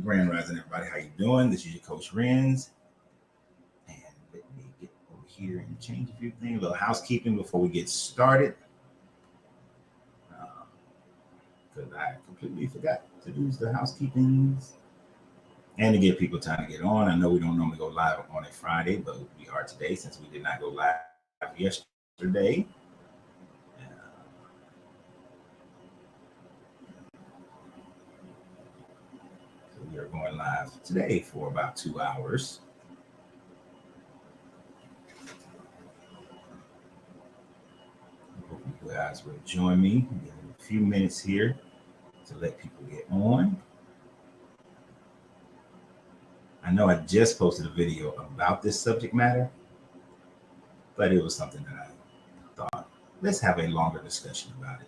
Grand Rising, everybody. How you doing? This is your Coach Renz. And let me get over here and change a few things. A little housekeeping before we get started. Because I completely forgot to do the housekeepings. And to give people time to get on. I know we don't normally go live on a Friday, but we are today since we did not go live yesterday. So we are going live today for about 2 hours. I hope you guys will join me in a few minutes here to let people get on. I know I just posted a video about this subject matter, but it was something that I thought, let's have a longer discussion about it.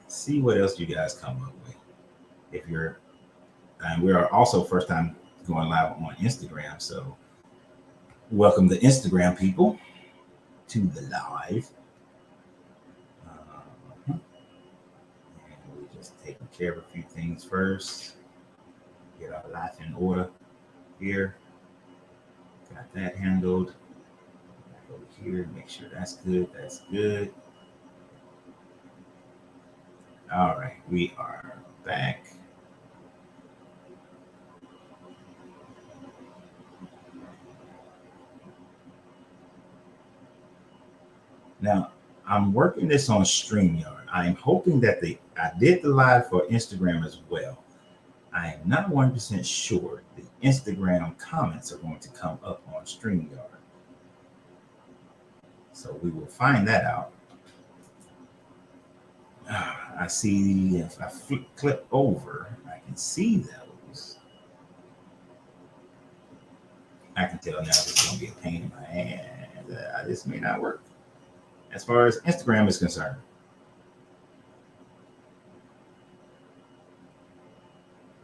See what else you guys come up with. If you're, and we are also first time going live on Instagram, so welcome the Instagram people to the live. And we're just taking care of a few things first. Get our life in order here. Got that handled. Back over here, make sure that's good. That's good. All right, we are back. Now, I'm working this on StreamYard. I'm hoping that I did the live for Instagram as well. I am not 100% sure the Instagram comments are going to come up on StreamYard. So we will find that out. I see if I click over, I can see those. I can tell now this is going to be a pain in my hand. This may not work as far as Instagram is concerned.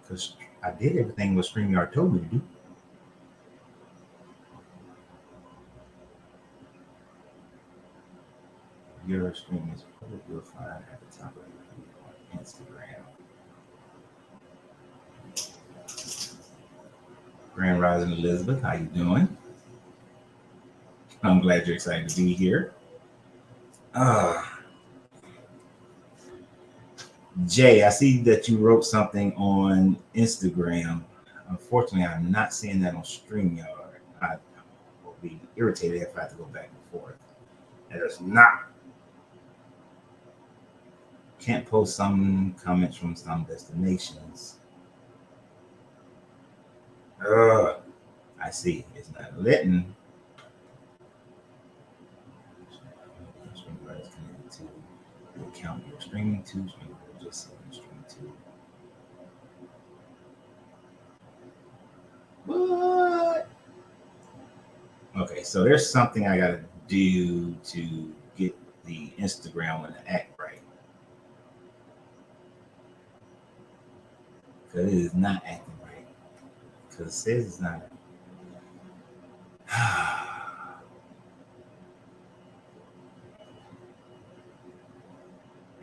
Because I did everything what StreamYard told me to do. Your stream is public, you'll find at the top of the Instagram. Grand Rising Elizabeth, how you doing? I'm glad you're excited to be here. Jay, I see that you wrote something on Instagram. Unfortunately, I'm not seeing that on StreamYard. I will be irritated if I have to go back and forth. There's not. Can't post some comments from some destinations. I see. It's not letting. StreamYard is connected to the account you're streaming to. StreamYard just stream to. What? Okay, so there's something I gotta do to get the Instagram one to act right. Because it is not acting right. Because it says it's not.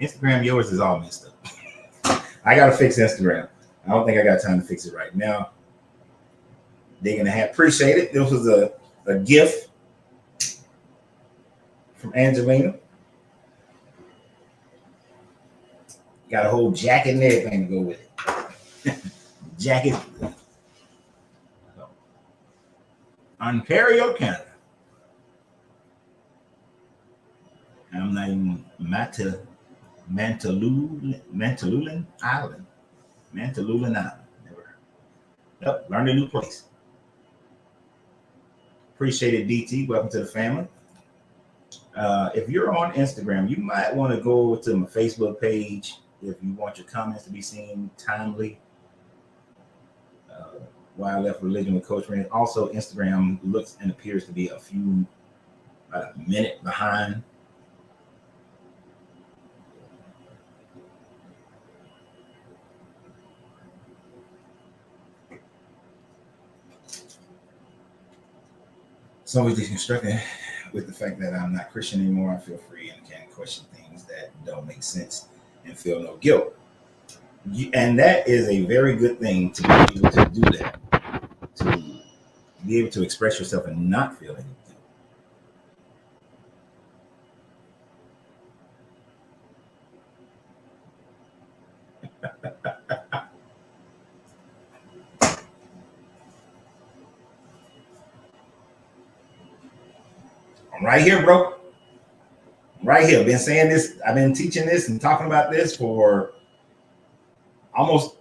Instagram, yours is all messed up. I gotta fix Instagram. I don't think I got time to fix it right now. They're gonna have appreciate it. This was a gift from Angelina. Got a whole jacket and everything to go with it. Jacket. Ontario, Canada. I'm not even Mantalulin Island. Mantalulin Island. Never. Yep, learned a new place. Appreciate it, DT. Welcome to the family. If you're on Instagram, you might want to go to my Facebook page if you want your comments to be seen timely. Wildlife Religion with Coach Renz. Also, Instagram looks and appears to be about a minute behind. It's always deconstructing with the fact that I'm not Christian anymore. I feel free and can question things that don't make sense and feel no guilt. And that is a very good thing to be able to do that, to be able to express yourself and not feel anything. I'm right here, bro. I'm right here. Been saying this. I've been teaching this and talking about this for almost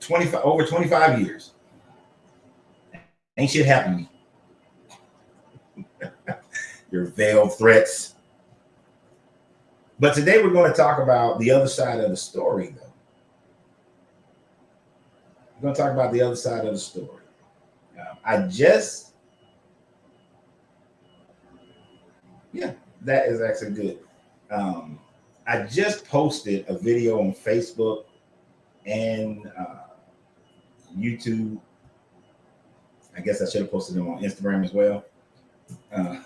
25 over 25 years. Ain't shit happened to me. Your veiled threats. But today we're going to talk about the other side of the story, though. We're going to talk about the other side of the story. Yeah, that is actually good. I just posted a video on Facebook and YouTube. I guess I should have posted them on Instagram as well, uh,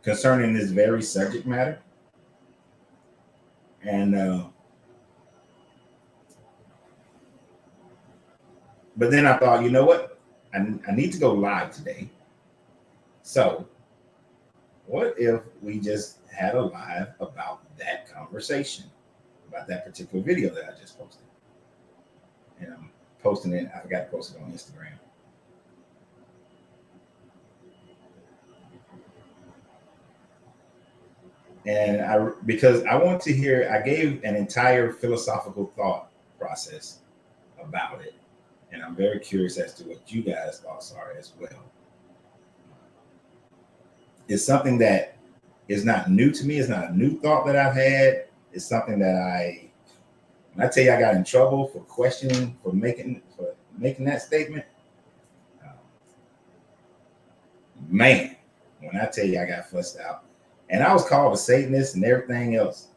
concerning this very subject matter. And but then I thought, you know what? I need to go live today. So what if we just had a live about that conversation, about that particular video that I just posted? And I'm posting it. I forgot to post it on Instagram. And because I want to hear, I gave an entire philosophical thought process about it, and I'm very curious as to what you guys' thoughts are as well. It's something that is not new to me. It's not a new thought that I've had. It's something that when I tell you I got in trouble for questioning, for making that statement, um, man, when I tell you I got fussed out, and I was called a Satanist and everything else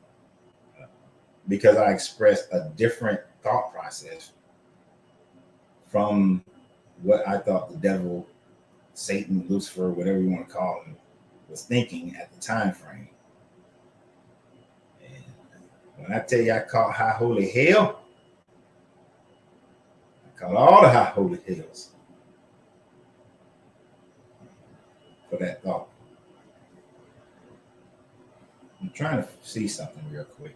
because I expressed a different thought process from what I thought the devil, Satan, Lucifer, whatever you want to call him, was thinking at the time frame. And when I tell you I caught high holy hell, I caught all the high holy hells for that thought. I'm trying to see something real quick.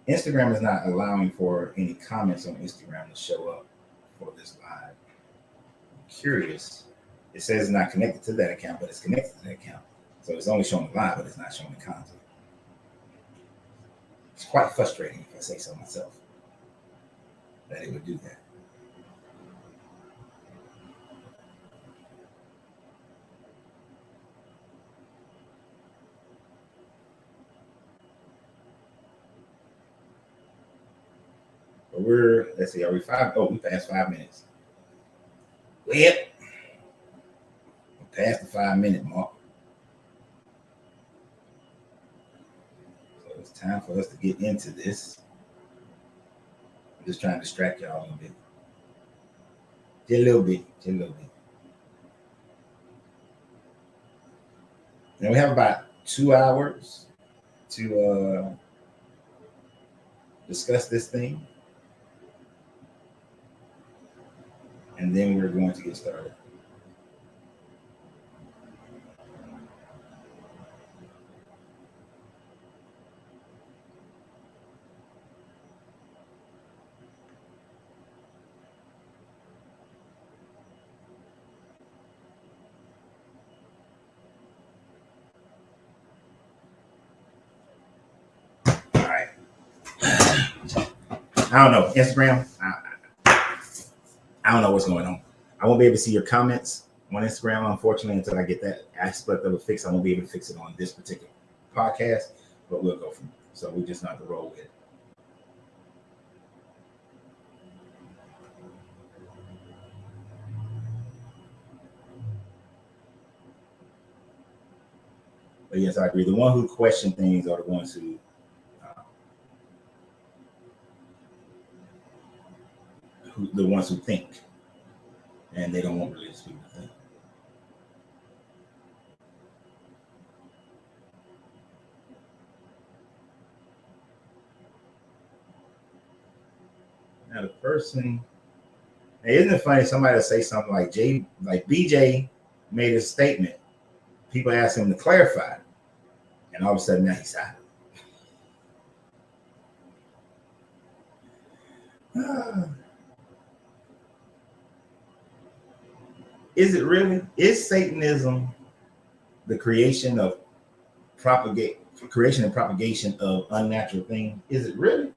Instagram is not allowing for any comments on Instagram to show up for this live. I'm curious. It says it's not connected to that account, but it's connected to that account. So it's only showing the live, but it's not showing the content. It's quite frustrating, if I say so myself, that it would do that. But let's see, are we five? Oh, we passed 5 minutes. Well, we're past the 5 minute mark. So it's time for us to get into this. I'm just trying to distract y'all a little bit. Just a little bit. Just a little bit. And we have about 2 hours to discuss this thing. And then we're going to get started. All right. I don't know. Instagram, I don't know what's going on. I won't be able to see your comments on Instagram, unfortunately, until I get that aspect of it fixed. I won't be able to fix it on this particular podcast, but we'll go from there. So we just not to roll with it. But yes, I agree. The one who question things are the ones who think, and they don't want religious people to think. person. Isn't it funny? Somebody will say something like BJ made a statement. People ask him to clarify, and all of a sudden now he's silent. Is it really? Is Satanism the creation and propagation of unnatural things? Is it really?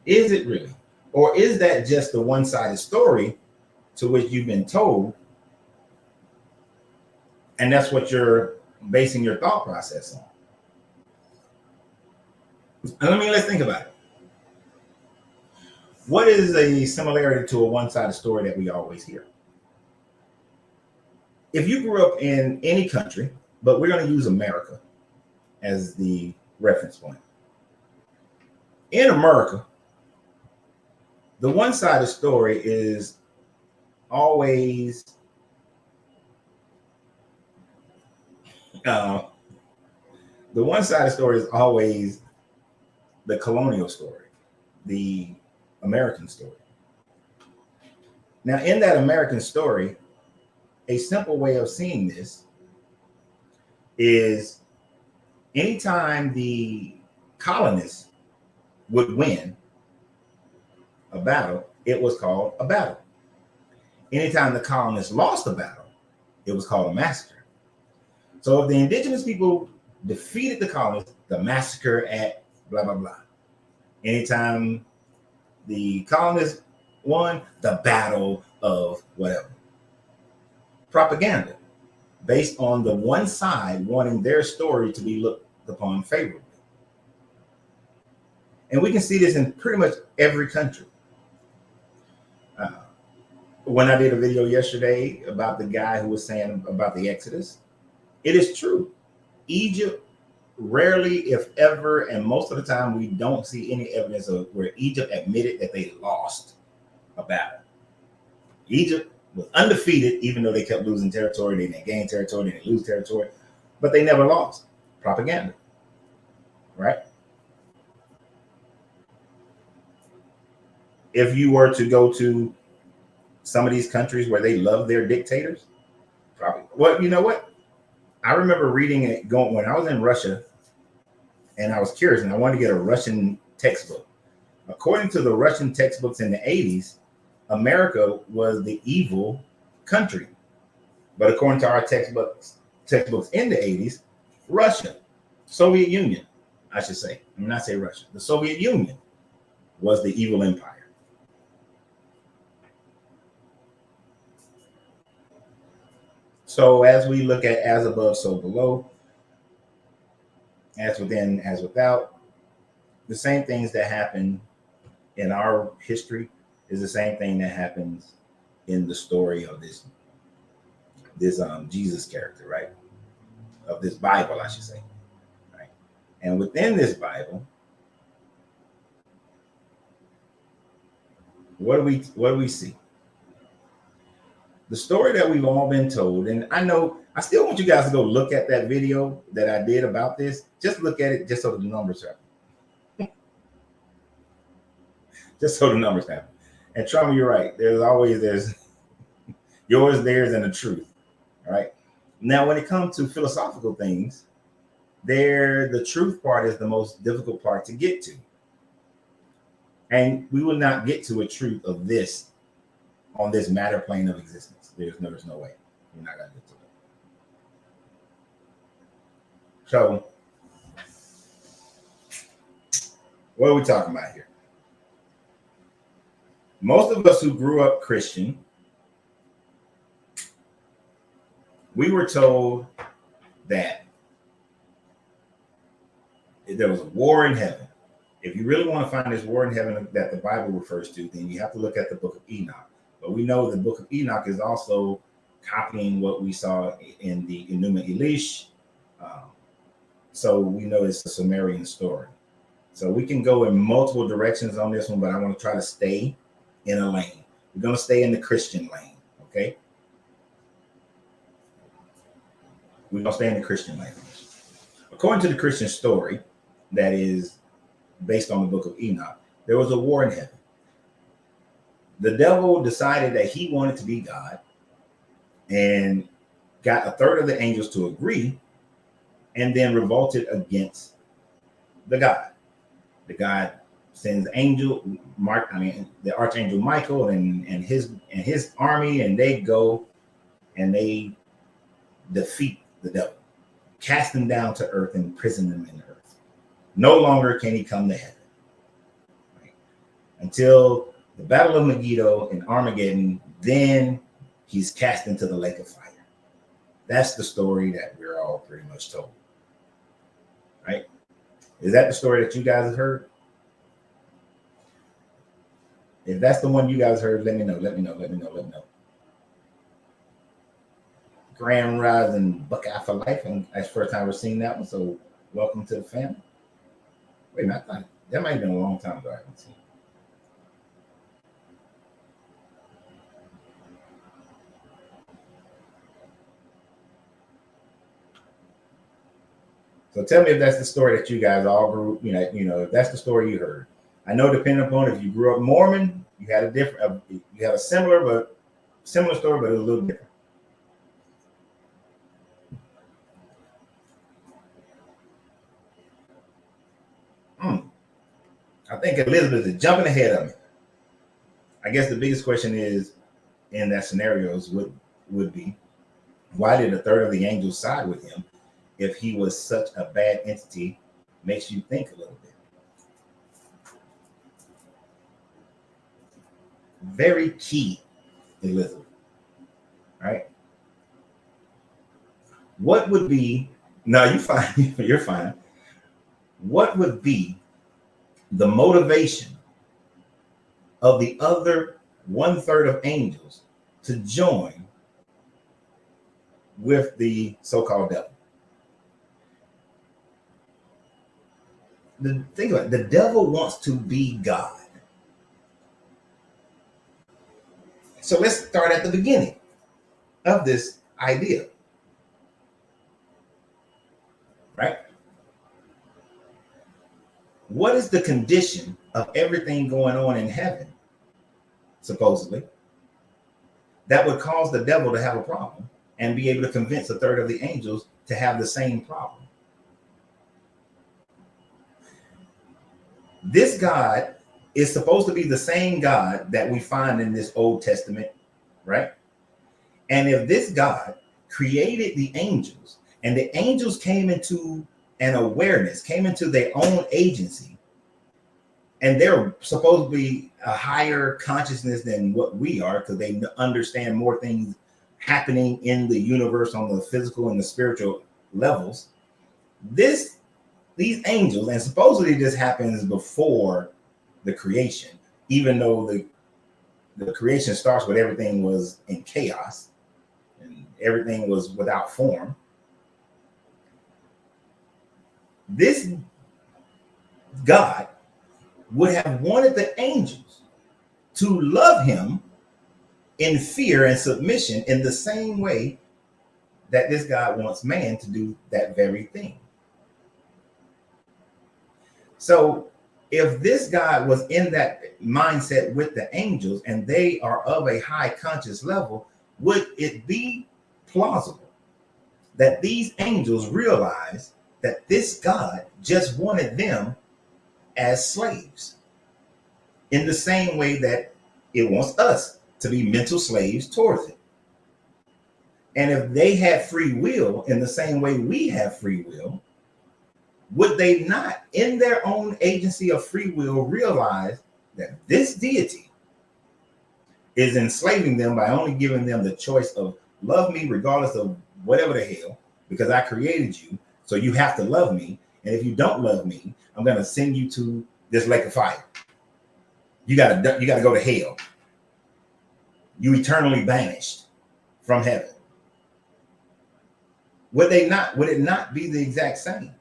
Is it really? Or is that just the one-sided story to which you've been told, and that's what you're basing your thought process on? And let's think about it. What is a similarity to a one-sided story that we always hear? If you grew up in any country, but we're going to use America as the reference point. In America, the one-sided story is always the colonial story, the American story. Now, in that American story, a simple way of seeing this is anytime the colonists would win a battle, it was called a battle. Anytime the colonists lost a battle, it was called a massacre. So if the indigenous people defeated the colonists, the massacre at blah, blah, blah. Anytime the colonists won, the battle of whatever. Propaganda based on the one side wanting their story to be looked upon favorably. And we can see this in pretty much every country. When I did a video yesterday about the guy who was saying about the Exodus, it is true. Egypt rarely, if ever, and most of the time, we don't see any evidence of where Egypt admitted that they lost a battle. Egypt was undefeated, even though they kept losing territory. They didn't gain territory, they didn't lose territory, but they never lost. Propaganda, right? If you were to go to some of these countries where they love their dictators, probably. Well, you know what? I remember reading it when I was in Russia, and I was curious, and I wanted to get a Russian textbook. According to the Russian textbooks in the 80s, America was the evil country. But according to our textbooks in the 80s, Russia, Soviet Union, I should say, I'm not say Russia, the Soviet Union was the evil empire. So as we look at as above, so below, as within, as without, the same things that happen in our history is the same thing that happens in the story of this Jesus character, right? Of this Bible, I should say, right? And within this Bible, what do we see? The story that we've all been told, and I know I still want you guys to go look at that video that I did about this. Just look at it, just so the numbers happen. Just so the numbers happen. And Trauma, you're right. There's yours, theirs, and the truth. All right. Now, when it comes to philosophical things, the truth part is the most difficult part to get to. And we will not get to a truth of this on this matter plane of existence. There's no way. We're not going to get to it. So, what are we talking about here? Most of us who grew up Christian, we were told that there was a war in heaven. If you really want to find this war in heaven that the Bible refers to, then you have to look at the book of Enoch. But we know the book of Enoch is also copying what we saw in the Enuma Elish. So we know it's a Sumerian story. So we can go in multiple directions on this one, but I want to try to stay in a lane. We're going to stay in the Christian lane, okay? We're going to stay in the Christian lane. According to the Christian story that is based on the book of Enoch, there was a war in heaven. The devil decided that he wanted to be God and got a third of the angels to agree, and then revolted against the God. The God sends the archangel Michael and his army, and they go and they defeat the devil, cast him down to earth, and imprison him in the earth. No longer can he come to heaven, right? Until the Battle of Megiddo and Armageddon. Then he's cast into the lake of fire. That's the story that we're all pretty much told, right? Is that the story that you guys have heard? If that's the one you guys heard, let me know. Grand Rising Buckeye for Life, and that's the first time we're seeing that one. So welcome to the family. Wait a minute, I thought that might have been a long time ago I haven't seen. So tell me if that's the story that you guys all grew, if that's the story you heard. I know, depending upon if you grew up Mormon, you had a similar story, but it was a little different. I think Elizabeth is jumping ahead of me. I guess the biggest question is, in that scenarios would be, why did a third of the angels side with him if he was such a bad entity? Makes you think a little bit. Very key, Elizabeth. Right? What would be, no, you're fine. You're fine. What would be the motivation of the other 1/3 of angels to join with the so-called devil? Think about it. The devil wants to be God. So let's start at the beginning of this idea. Right? What is the condition of everything going on in heaven, supposedly, that would cause the devil to have a problem and be able to convince a third of the angels to have the same problem? This God is supposed to be the same God that we find in this Old Testament, right? And if this God created the angels, and the angels came into an awareness, came into their own agency, and they're supposed to be a higher consciousness than what we are, because they understand more things happening in the universe on the physical and the spiritual levels. These angels, and supposedly this happens before the creation, even though the creation starts with everything was in chaos and everything was without form. This God would have wanted the angels to love him in fear and submission in the same way that this God wants man to do that very thing. So if this God was in that mindset with the angels and they are of a high conscious level, would it be plausible that these angels realize that this God just wanted them as slaves in the same way that it wants us to be mental slaves towards it? And if they had free will in the same way we have free will, would they not, in their own agency of free will, realize that this deity is enslaving them by only giving them the choice of love me regardless of whatever the hell, because I created you, so you have to love me. And if you don't love me, I'm going to send you to this lake of fire. You got to go to hell. You eternally banished from heaven. Would it not be the exact same?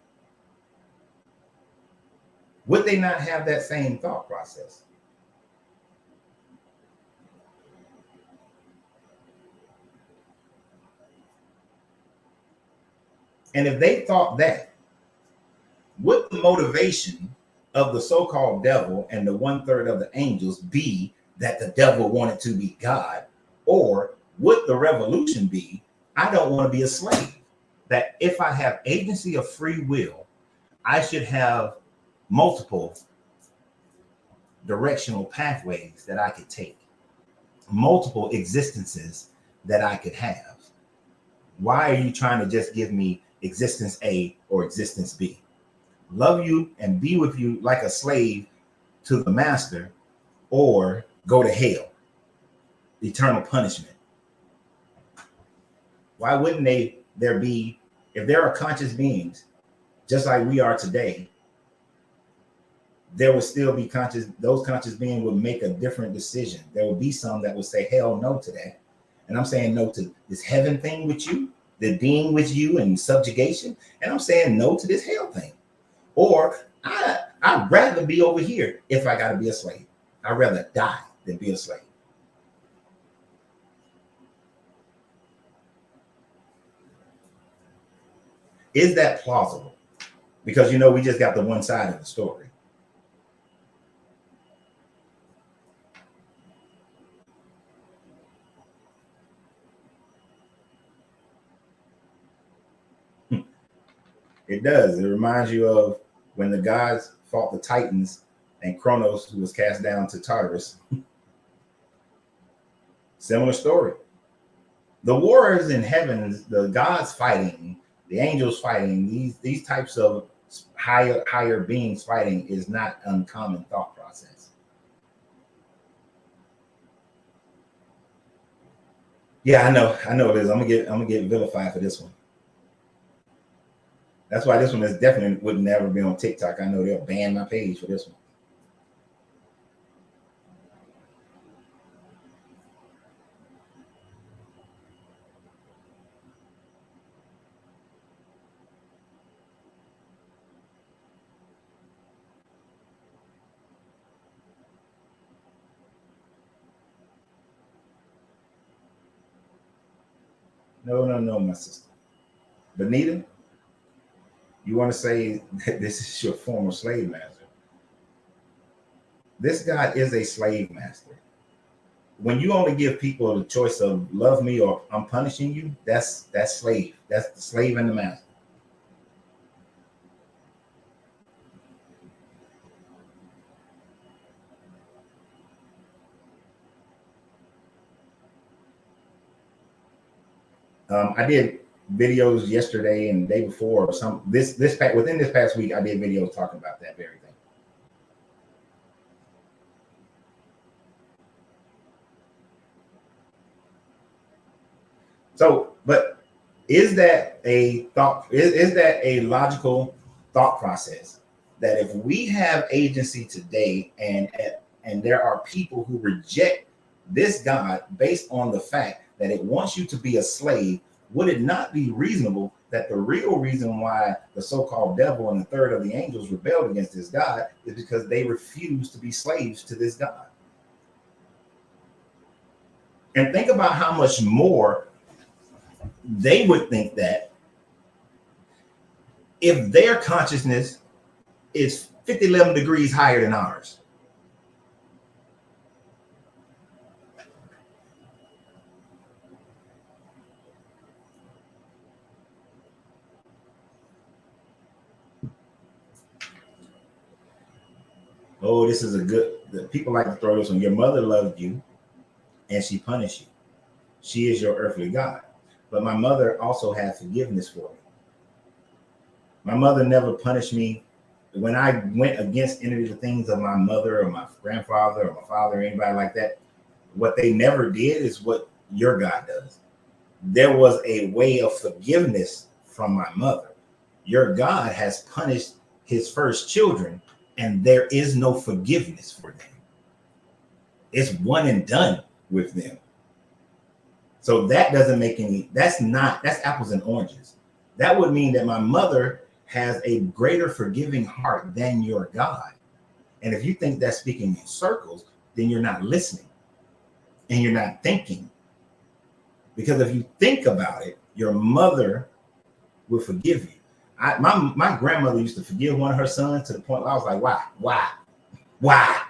Would they not have that same thought process? And if they thought that, would the motivation of the so-called devil and the 1/3 of the angels be that the devil wanted to be God? Or would the revolution be, I don't want to be a slave? That if I have agency of free will, I should have multiple directional pathways that I could take, multiple existences that I could have. Why are you trying to just give me existence A or existence B? Love you and be with you like a slave to the master, or go to hell, eternal punishment. Why wouldn't there be, if there are conscious beings, just like we are today, there would still be those conscious beings would make a different decision. There would be some that would say, hell no to that. And I'm saying no to this heaven thing with you, the being with you and subjugation. And I'm saying no to this hell thing. Or I'd rather be over here if I got to be a slave. I'd rather die than be a slave. Is that plausible? Because, we just got the one side of the story. It does. It reminds you of when the gods fought the Titans and Kronos, who was cast down to Tartarus. Similar story. The wars in heaven, the gods fighting, the angels fighting, these types of higher beings fighting is not uncommon thought process. Yeah, I know it is. I'm gonna get vilified for this one. That's why this one is definitely would never be on TikTok. I know they'll ban my page for this one. No, my sister. Benita, you want to say that this is your former slave master? This God is a slave master. When you only give people the choice of love me or I'm punishing you, that's slave. That's the slave and the master. I did videos yesterday and the day before, or within this past week, I did videos talking about that very thing. So, but is that a thought? Is that a logical thought process that if we have agency today and there are people who reject this God based on the fact that it wants you to be a slave, would it not be reasonable that the real reason why the so-called devil and the third of the angels rebelled against this God is because they refused to be slaves to this God? And think about how much more they would think that if their consciousness is 11 degrees higher than ours. Oh, this is people like to throw this on. Your mother loved you and she punished you. She is your earthly God. But my mother also had forgiveness for me. My mother never punished me. When I went against any of the things of my mother or my grandfather or my father or anybody like that, what they never did is what your God does. There was a way of forgiveness from my mother. Your God has punished his first children, and there is no forgiveness for them. It's one and done with them. So that doesn't make that's apples and oranges. That would mean that my mother has a greater forgiving heart than your God. And if you think that's speaking in circles, then you're not listening and you're not thinking. Because if you think about it, your mother will forgive you. My grandmother used to forgive one of her sons to the point where I was like, why?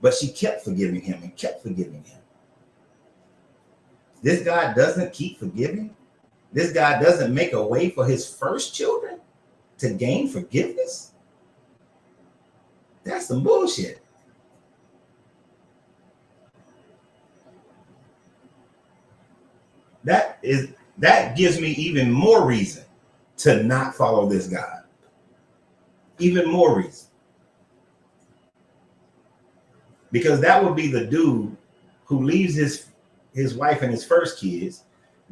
But she kept forgiving him and kept forgiving him. This God doesn't keep forgiving. This God doesn't make a way for his first children to gain forgiveness. That's some bullshit. That gives me even more reason to not follow this God. Even more reason. Because that would be the dude who leaves his wife and his first kids,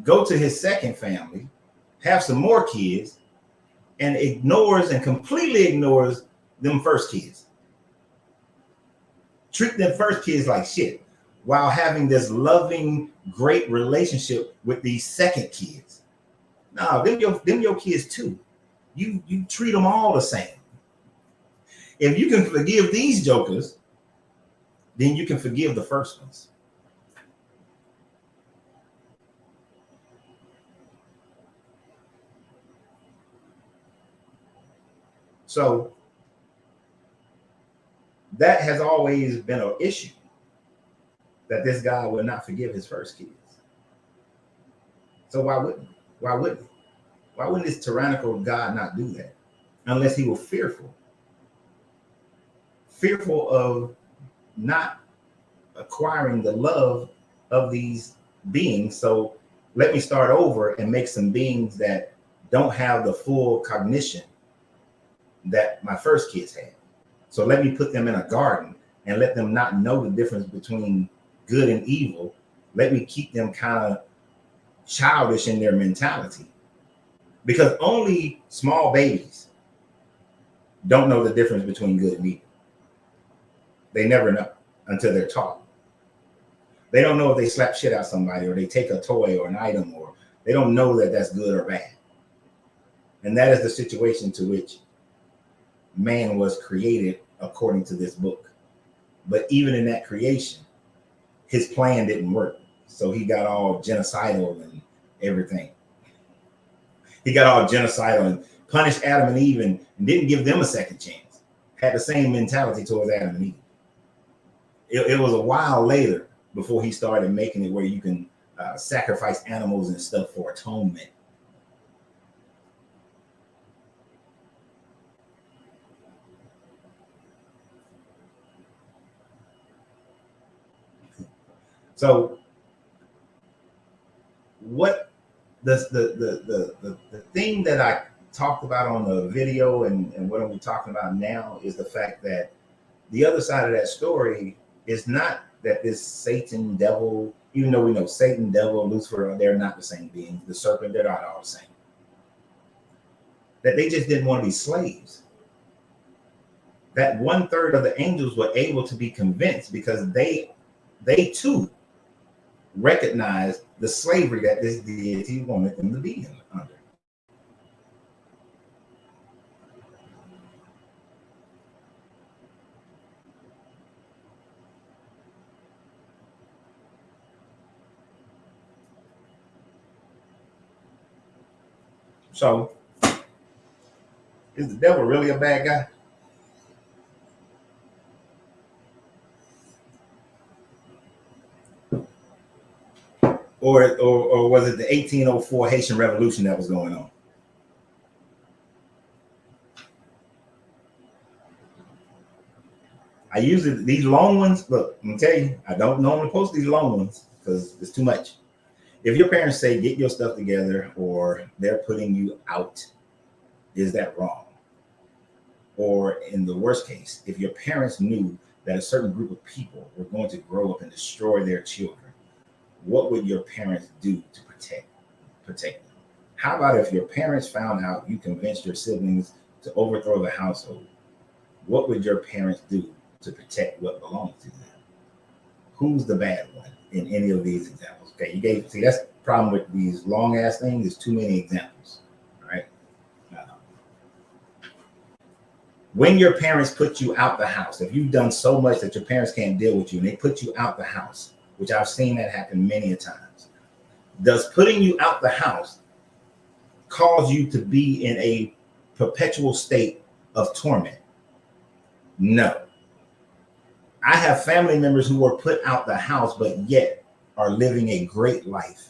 go to his second family, have some more kids, and completely ignores them first kids. Treat them first kids like shit while having this loving, great relationship with these second kids. No, them your kids too. You treat them all the same. If you can forgive these jokers, then you can forgive the first ones. So that has always been an issue, that this guy will not forgive his first kids. So why wouldn't this tyrannical God not do that? Unless he was fearful of not acquiring the love of these beings. So let me start over and make some beings that don't have the full cognition that my first kids had. So let me put them in a garden and let them not know the difference between good and evil. Let me keep them kind of childish in their mentality, because only small babies don't know the difference between good and evil. They never know until they're taught. They don't know if they slap shit out somebody or they take a toy or an item, or they don't know that that's good or bad. And that is the situation to which man was created according to this book. But even in that creation, his plan didn't work. So he got all genocidal and everything. He got all genocidal and punished Adam and Eve and didn't give them a second chance. Had the same mentality towards Adam and Eve. It was a while later before he started making it where you can sacrifice animals and stuff for atonement. So what the thing that I talked about on the video and what I'm talking about now is the fact that the other side of that story is not that this Satan, devil, even though we know Satan, devil, Lucifer, they're not the same beings. The serpent, they're not all the same. That they just didn't want to be slaves. That 1/3 of the angels were able to be convinced because they too recognized the slavery that this deity wanted them to be under. So, is the devil really a bad guy? Or was it the 1804 Haitian Revolution that was going on? I usually, these long ones, look, I'm gonna tell you, I don't normally post these long ones because it's too much. If your parents say, get your stuff together, or they're putting you out, is that wrong? Or in the worst case, if your parents knew that a certain group of people were going to grow up and destroy their children, what would your parents do to protect them? How about if your parents found out you convinced your siblings to overthrow the household? What would your parents do to protect what belongs to them? Who's the bad one in any of these examples? Okay, see, that's the problem with these long ass things. There's too many examples. All right. When your parents put you out the house, if you've done so much that your parents can't deal with you and they put you out the house, which I've seen that happen many a times, does putting you out the house cause you to be in a perpetual state of torment? No. I have family members who were put out the house, but yet are living a great life,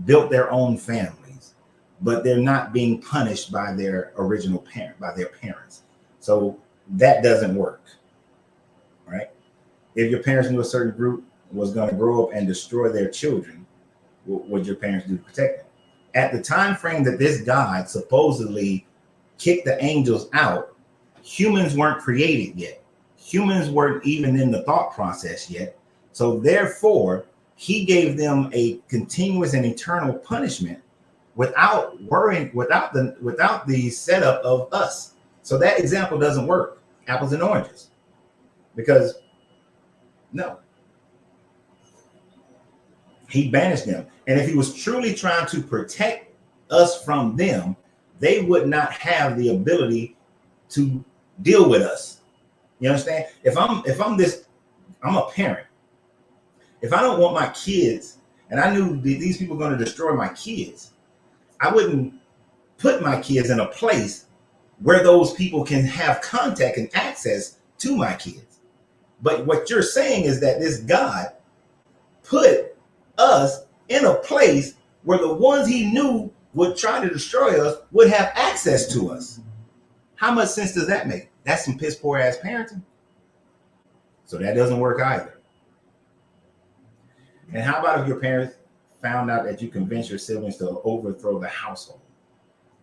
built their own families, but they're not being punished by their original parent, by their parents. So that doesn't work, right? If your parents knew a certain group was going to grow up and destroy their children, what would your parents do to protect them? At the time frame that this God supposedly kicked the angels out, humans weren't created yet. Humans weren't even in the thought process yet. So therefore, he gave them a continuous and eternal punishment without worrying, without the setup of us. So that example doesn't work. Apples and oranges. Because no. He banished them. And if he was truly trying to protect us from them, they would not have the ability to deal with us. You understand? If I'm a parent. If I don't want my kids, and I knew these people were going to destroy my kids, I wouldn't put my kids in a place where those people can have contact and access to my kids. But what you're saying is that this God put us in a place where the ones he knew would try to destroy us would have access to us. How much sense does that make? That's some piss poor ass parenting. So that doesn't work either. And how about if your parents found out that you convinced your siblings to overthrow the household?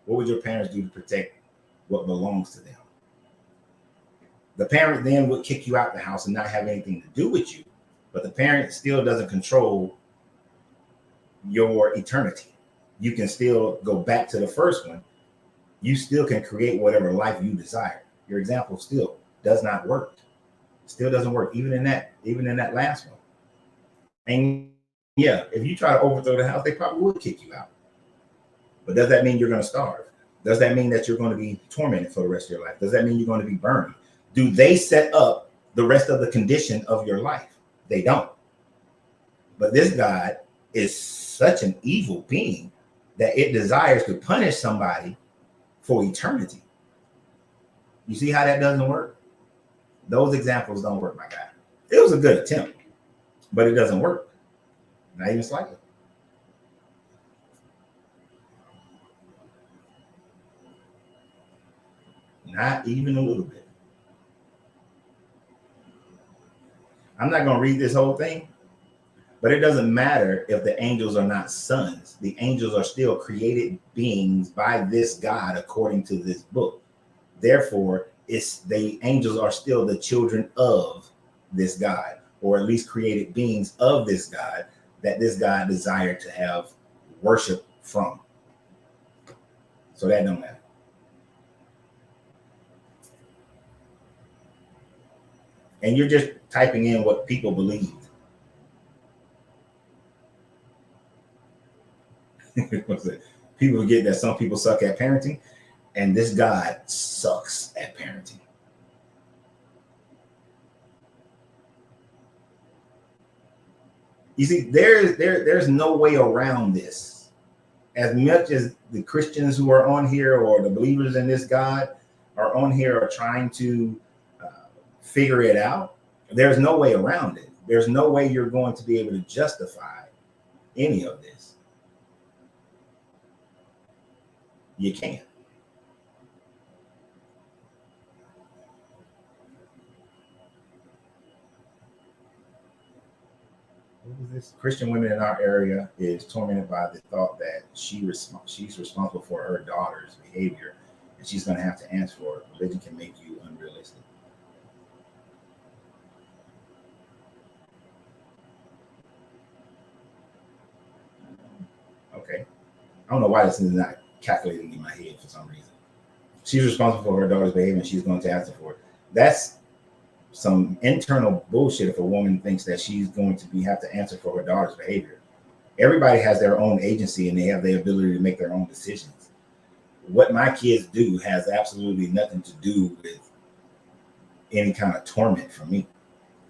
What would your parents do to protect what belongs to them? The parent then would kick you out the house and not have anything to do with you, but the parent still doesn't control your eternity. You can still go back to the first one. You still can create whatever life you desire. Your example still does not work. Still doesn't work, even in that last one. And yeah, if you try to overthrow the house, they probably would kick you out. But does that mean you're going to starve? Does that mean that you're going to be tormented for the rest of your life? Does that mean you're going to be burned? Do they set up the rest of the condition of your life? They don't. But this God is such an evil being that it desires to punish somebody for eternity. You see how that doesn't work? Those examples don't work, my guy. It was a good attempt, but it doesn't work. Not even slightly. Not even a little bit. I'm not going to read this whole thing, but it doesn't matter if the angels are not sons. The angels are still created beings by this God according to this book. Therefore, the angels are still the children of this God, or at least created beings of this God that this God desired to have worship from. So that don't matter. And you're just typing in what people believed. People forget that some people suck at parenting, and this God sucks at parenting. You see, there's no way around this. As much as the Christians who are on here or the believers in this God are on here are trying to figure it out, there's no way around it. There's no way you're going to be able to justify any of this. You can't. What was this? Christian women in our area is tormented by the thought that she's responsible for her daughter's behavior, and she's going to have to answer for it. Religion can make you unrealistic. Okay. I don't know why this is not calculating in my head for some reason. She's responsible for her daughter's behavior and she's going to answer for it. That's some internal bullshit if a woman thinks that she's going to have to answer for her daughter's behavior. Everybody has their own agency and they have the ability to make their own decisions. What my kids do has absolutely nothing to do with any kind of torment for me.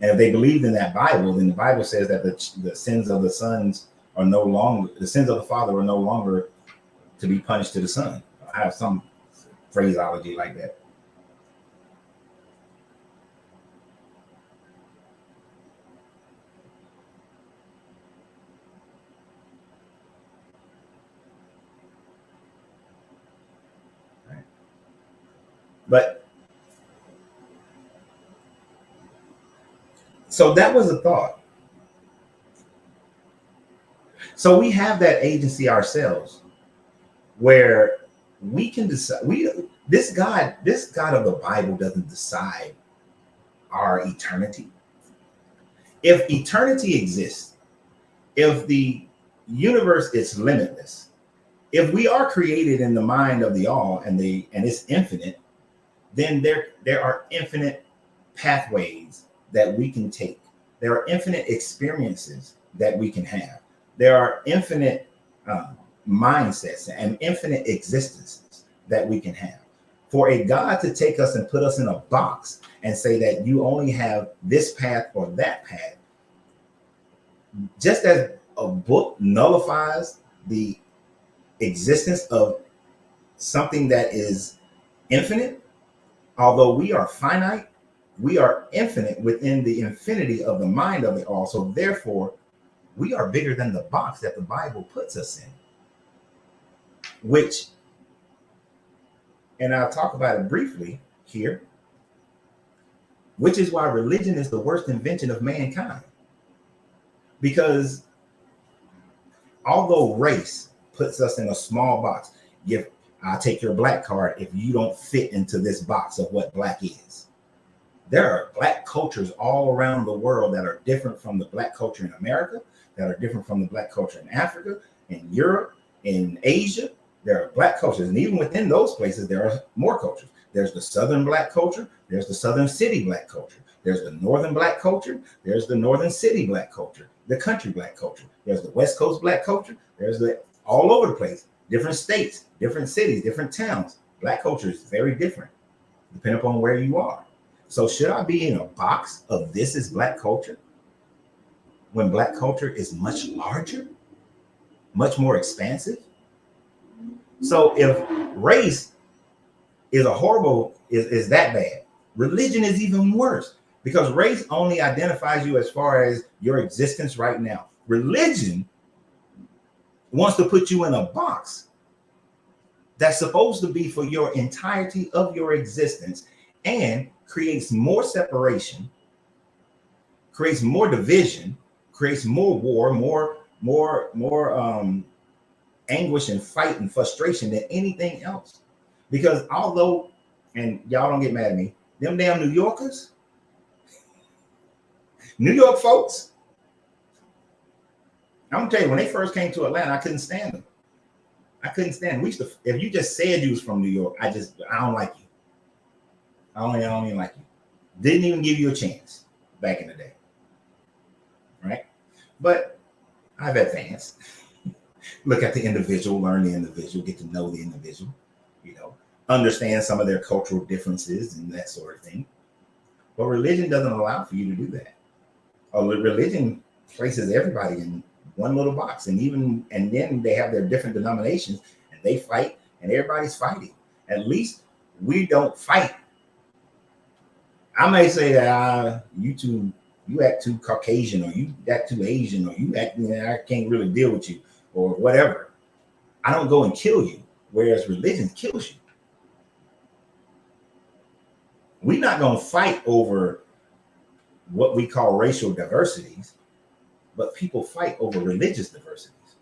And if they believed in that Bible, then the Bible says that the sins of the sons are no longer, the sins of the father are no longer to be punished to the son. I have some phraseology like that. But so that was a thought. So we have that agency ourselves where we can decide. This God of the Bible doesn't decide our eternity. If eternity exists, if the universe is limitless, if we are created in the mind of the all and it's infinite, then there are infinite pathways that we can take. There are infinite experiences that we can have. There are infinite mindsets and infinite existences that we can have. For a God to take us and put us in a box and say that you only have this path or that path, just as a book nullifies the existence of something that is infinite, although we are finite, we are infinite within the infinity of the mind of it all. So therefore, we are bigger than the box that the Bible puts us in, which, and I'll talk about it briefly here, which is why religion is the worst invention of mankind. Because although race puts us in a small box, I'll take your black card if you don't fit into this box of what black is. There are black cultures all around the world that are different from the black culture in America, that are different from the black culture in Africa, in Europe, in Asia. There are black cultures. And even within those places, there are more cultures. There's the Southern black culture. There's the Southern city black culture. There's the Northern black culture. There's the Northern city black culture, the country black culture. There's the West Coast black culture. There's the all over the place, different states, different cities, different towns. Black culture is very different depending upon where you are. So should I be in a box of this is black culture when black culture is much larger, much more expansive? So if race is is that bad, religion is even worse, because race only identifies you as far as your existence right now. Religion wants to put you in a box that's supposed to be for your entirety of your existence, and creates more separation, creates more division, creates more war, more anguish and fight and frustration than anything else. Because although, and y'all don't get mad at me, them damn New Yorkers, New York folks, I'm gonna tell you, when they first came to Atlanta, I couldn't stand them. I couldn't stand them. We used to, if you just said you was from New York, I don't like you. I don't even like you. Didn't even give you a chance back in the day. Right? But I've advanced. Look at the individual, learn the individual, get to know the individual, understand some of their cultural differences and that sort of thing. But religion doesn't allow for you to do that. Religion places everybody in one little box, and then they have their different denominations and they fight, and everybody's fighting. At least we don't fight. I may say that you act too Caucasian, or you act too Asian, or you act, I can't really deal with you, or whatever. I don't go and kill you, whereas religion kills you. We're not going to fight over what we call racial diversities, but people fight over religious diversities.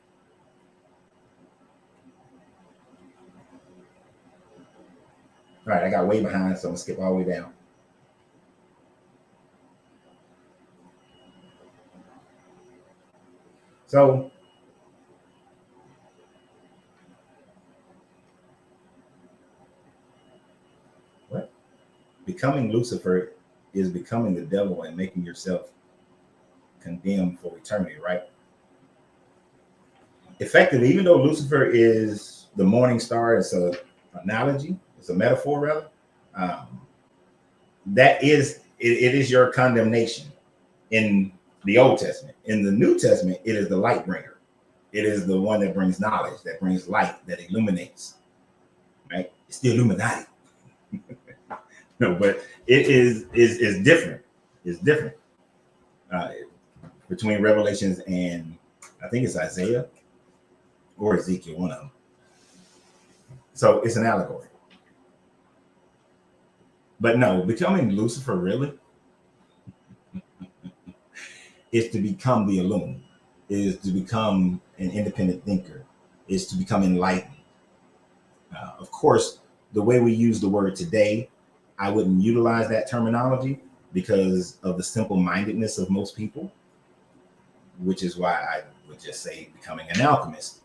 All right, I got way behind, so I'm going to skip all the way down. So what? Becoming Lucifer is becoming the devil and making yourself condemned for eternity, right? Effectively, even though Lucifer is the morning star, it's an analogy, it's a metaphor rather. That is, it is your condemnation in the Old Testament. In the New Testament, it is the light bringer. It is the one that brings knowledge, that brings light, that illuminates. Right? It's the Illuminati. No, but it is different. It's different between Revelations and I think it's Isaiah or Ezekiel, one of them. So it's an allegory. But no, becoming Lucifer really is to become the illumined, is to become an independent thinker, is to become enlightened. Of course, the way we use the word today, I wouldn't utilize that terminology because of the simple mindedness of most people, which is why I would just say becoming an alchemist.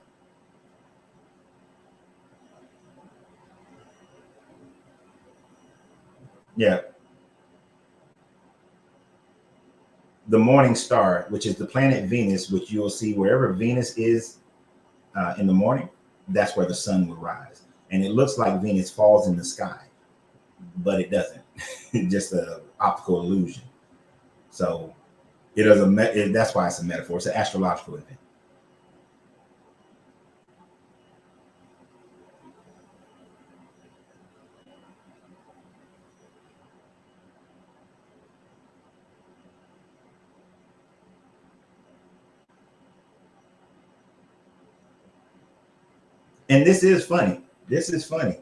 Yeah. The morning star, which is the planet Venus, which you'll see wherever Venus is in the morning, that's where the sun will rise. And it looks like Venus falls in the sky, but it doesn't. It's just an optical illusion. So it is that's why it's a metaphor. It's an astrological event. And this is funny. This is funny.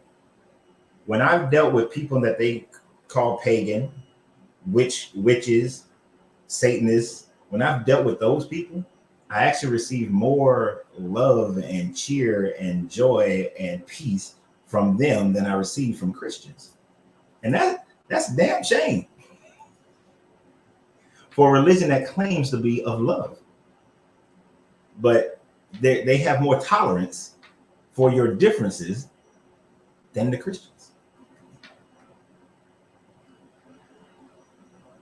When I've dealt with people that they call pagan, witches, Satanists, when I've dealt with those people, I actually receive more love and cheer and joy and peace from them than I receive from Christians. And that's a damn shame for a religion that claims to be of love. But they have more tolerance for your differences than the Christians.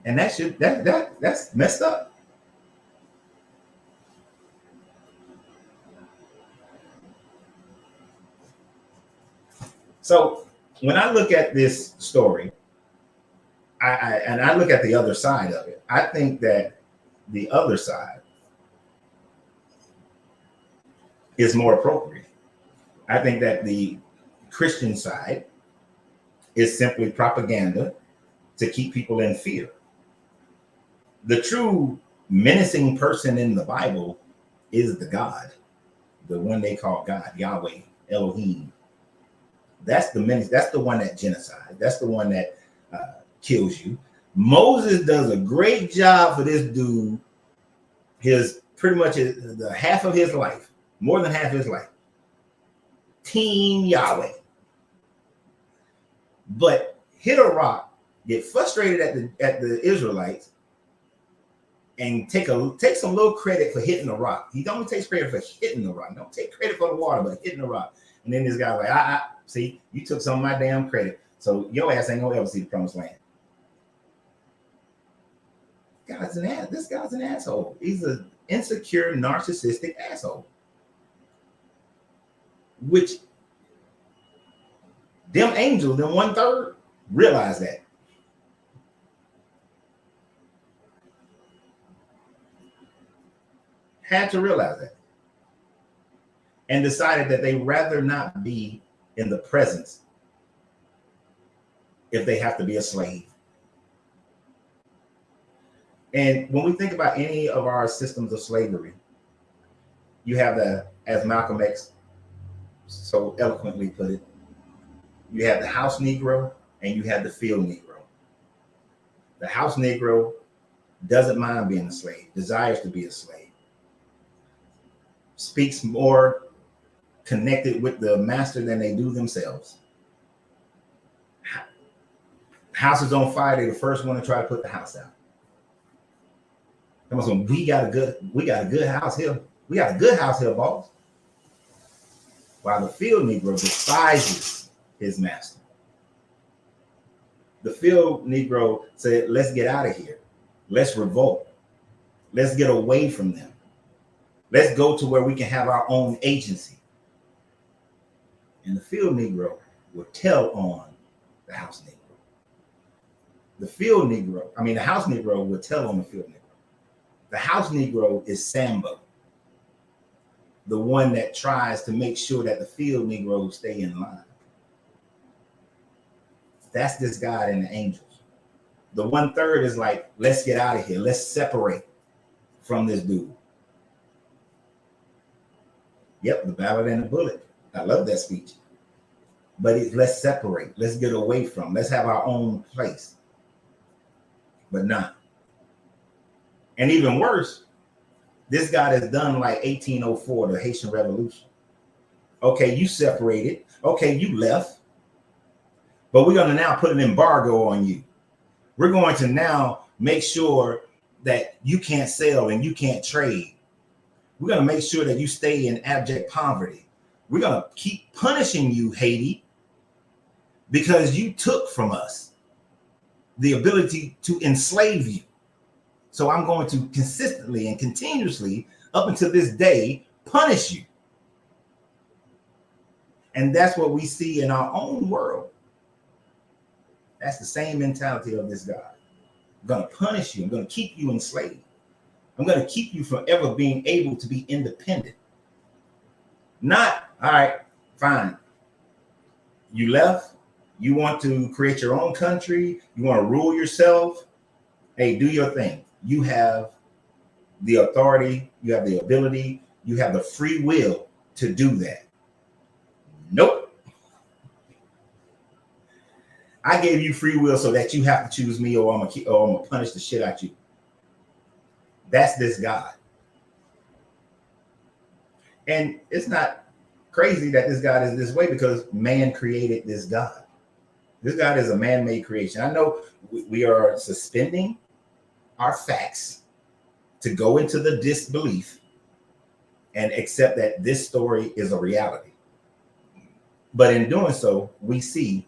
And that's messed up. So when I look at this story, I look at the other side of it. I think that the other side is more appropriate. I think that the Christian side is simply propaganda to keep people in fear. The true menacing person in the Bible is the God, the one they call God, Yahweh, Elohim. That's the menace. That's the one that genocide. That's the one that kills you. Moses does a great job for this dude. His pretty much the half of his life, more than half of his life. Team Yahweh. But hit a rock, get frustrated at the Israelites, and take some little credit for hitting the rock. He don't take credit for hitting the rock. Don't take credit for the water, but hitting the rock. And then this guy's like, see, you took some of my damn credit. So your ass ain't gonna ever see the promised land. This guy's an asshole. He's an insecure, narcissistic asshole. Which them angels, them 1/3, realize that. Had to realize that. And decided that they'd rather not be in the presence if they have to be a slave. And when we think about any of our systems of slavery, you have as Malcolm X so eloquently put it, you have the house Negro and you have the field Negro. The house Negro doesn't mind being a slave, desires to be a slave, speaks more connected with the master than they do themselves. House is on fire, they're the first one to try to put the house out. Come on, we got a good house here. We got a good house here, boss. While the field Negro despises his master. The field Negro said, let's get out of here. Let's revolt. Let's get away from them. Let's go to where we can have our own agency. And the field Negro will tell on the house Negro. The house Negro will tell on the field Negro. The house Negro is Sambo, the one that tries to make sure that the field Negroes stay in line. That's this God and the angels. The 1/3 is like, let's get out of here. Let's separate from this dude. Yep, the ballad and the bullet. I love that speech. But let's separate. Let's get away from. Let's have our own place. But not. And even worse, this God has done like 1804, the Haitian Revolution. Okay, you separated. Okay, you left. But we're going to now put an embargo on you. We're going to now make sure that you can't sell and you can't trade. We're going to make sure that you stay in abject poverty. We're going to keep punishing you, Haiti, because you took from us the ability to enslave you. So I'm going to consistently and continuously, up until this day, punish you. And that's what we see in our own world. That's the same mentality of this God. I'm going to punish you. I'm going to keep you enslaved. I'm going to keep you from ever being able to be independent. Not, all right, fine. You left. You want to create your own country. You want to rule yourself. Hey, do your thing. You have the authority. You have the ability. You have the free will to do that. Nope. I gave you free will so that you have to choose me, or I'm gonna punish the shit out you. That's this God. And it's not crazy that this God is this way, because man created this God. This God is a man-made creation. I know we are suspending our facts to go into the disbelief and accept that this story is a reality. But in doing so, we see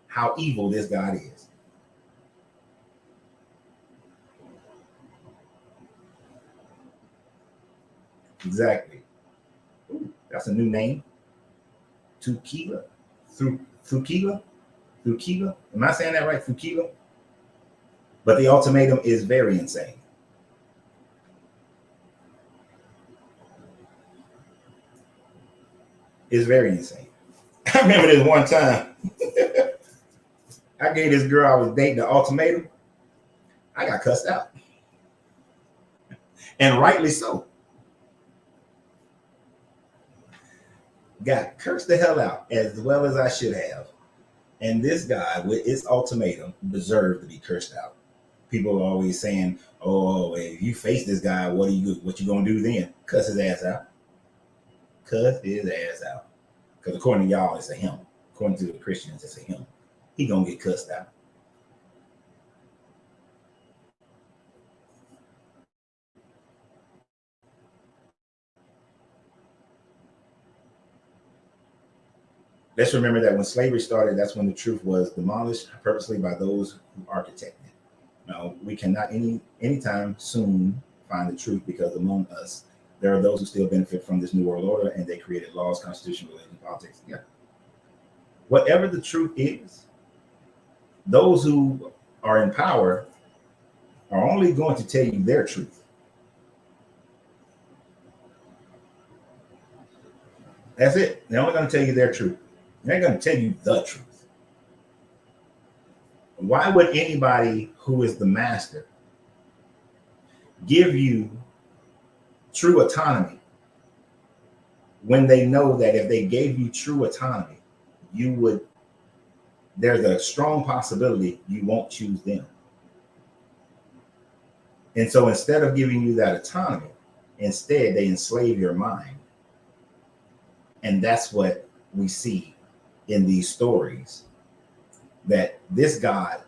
how evil this God is. Exactly. Ooh, that's a new name. Thukela. Thukela. Am I saying that right? Thukela. But the ultimatum is very insane. It's very insane. I remember this one time. I gave this girl I was dating the ultimatum. I got cussed out. And rightly so. Got cursed the hell out as well as I should have. And this guy with his ultimatum deserved to be cursed out. People are always saying, oh, if you face this guy, what you gonna do then? Cuss his ass out. Cuss his ass out. Because according to y'all, it's a him. According to the Christians, it's a him. He gonna get cussed out. Let's remember that when slavery started, that's when the truth was demolished purposely by those who architected it. Now, we cannot anytime soon find the truth, because among us, there are those who still benefit from this new world order, and they created laws, constitution, religion, politics. Yeah. Whatever the truth is, those who are in power are only going to tell you their truth. That's it. They're only going to tell you their truth. They're going to tell you the truth. Why would anybody who is the master give you true autonomy when they know that if they gave you true autonomy, there's a strong possibility you won't choose them. And so instead of giving you that autonomy, instead they enslave your mind. And that's what we see in these stories, that this God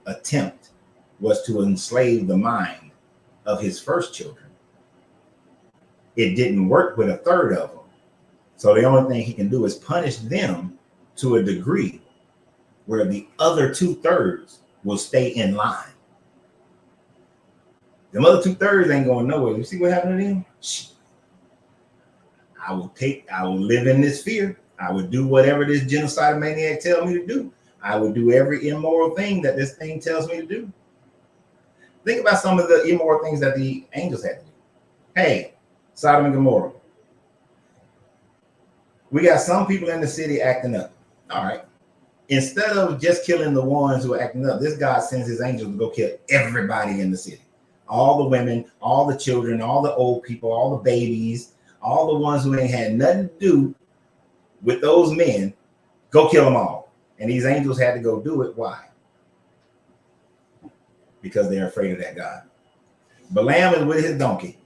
attempt was to enslave the mind of his first children. It didn't work with a third of them. So the only thing he can do is punish them to a degree where the other 2/3 will stay in line. The other 2/3 ain't going nowhere. You see what happened to them? I will live in this fear. I would do whatever this genocide maniac tells me to do. I would do every immoral thing that this thing tells me to do. Think about some of the immoral things that the angels had to do. Hey, Sodom and Gomorrah. We got some people in the city acting up. All right. Instead of just killing the ones who are acting up, this God sends his angels to go kill everybody in the city. All the women, all the children, all the old people, all the babies, all the ones who ain't had nothing to do with those men. Go kill them all. And these angels had to go do it. Why? Because they're afraid of that God. Balaam is with his donkey.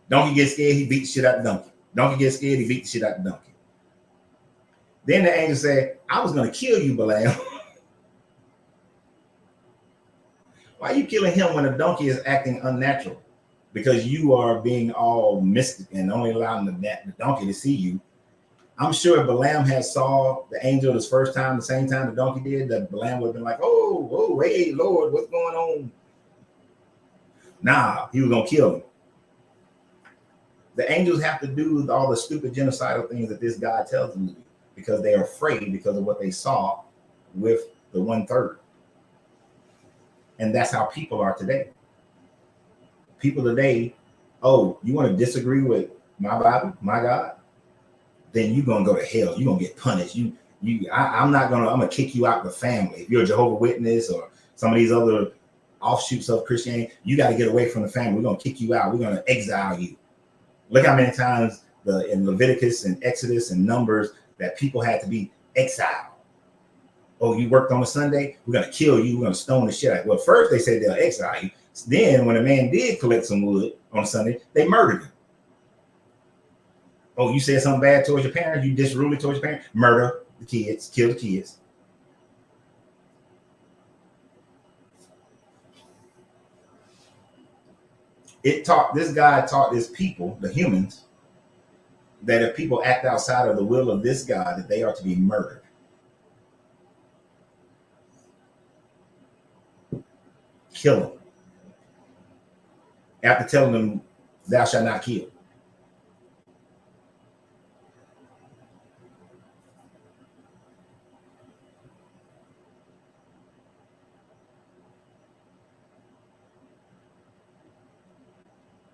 Donkey gets scared, he beat the shit out of the donkey. Donkey gets scared, he beat the shit out of the donkey. Then the angel said, I was going to kill you, Balaam. Why are you killing him when a donkey is acting unnatural? Because you are being all mystic and only allowing the donkey to see you. I'm sure if Balaam had saw the angel this first time, the same time the donkey did, that Balaam would have been like, oh, hey, Lord, what's going on? Nah, he was going to kill him. The angels have to do all the stupid genocidal things that this God tells them to do because they are afraid because of what they saw with the 1/3. And that's how people are today. People today, oh, you want to disagree with my Bible, my God? Then you're going to go to hell. You're going to get punished. I'm going to kick you out of the family. If you're a Jehovah's Witness or some of these other offshoots of Christianity, you got to get away from the family. We're going to kick you out. We're going to exile you. Look how many times in Leviticus and Exodus and Numbers that people had to be exiled. Oh, you worked on a Sunday? We're going to kill you. We're going to stone the shit out of you. Well, first they said they'll exile you. Then when a man did collect some wood on a Sunday, they murdered him. Oh, you said something bad towards your parents? You disrupted towards your parents? Murder the kids, kill the kids. This guy taught his people, the humans, that if people act outside of the will of this God, that they are to be murdered. Kill them. After telling them, thou shalt not kill.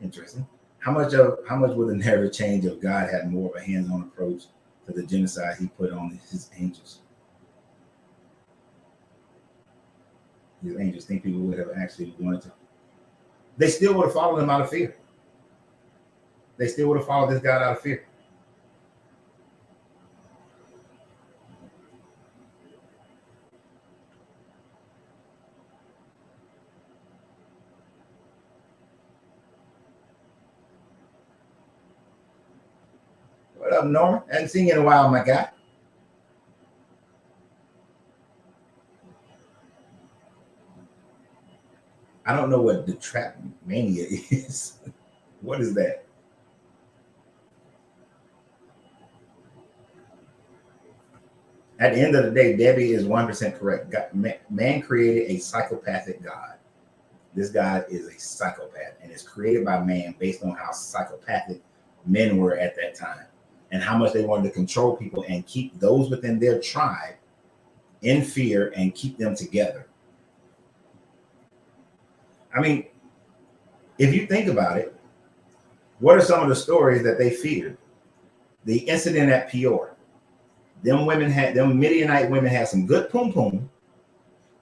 Interesting. How much would the narrative change if God had more of a hands-on approach to the genocide he put on his angels? His angels think people would have actually wanted to. They still would have followed him out of fear. They still would have followed this God out of fear. What up, Norman? I haven't seen you in a while, my guy. I don't know what the trap mania is. What is that? At the end of the day, Debbie is 100% correct. Man created a psychopathic God. This God is a psychopath and is created by man based on how psychopathic men were at that time and how much they wanted to control people and keep those within their tribe in fear and keep them together. I mean, if you think about it, what are some of the stories that they feared? The incident at Peor. Them Midianite women had some good pum pum,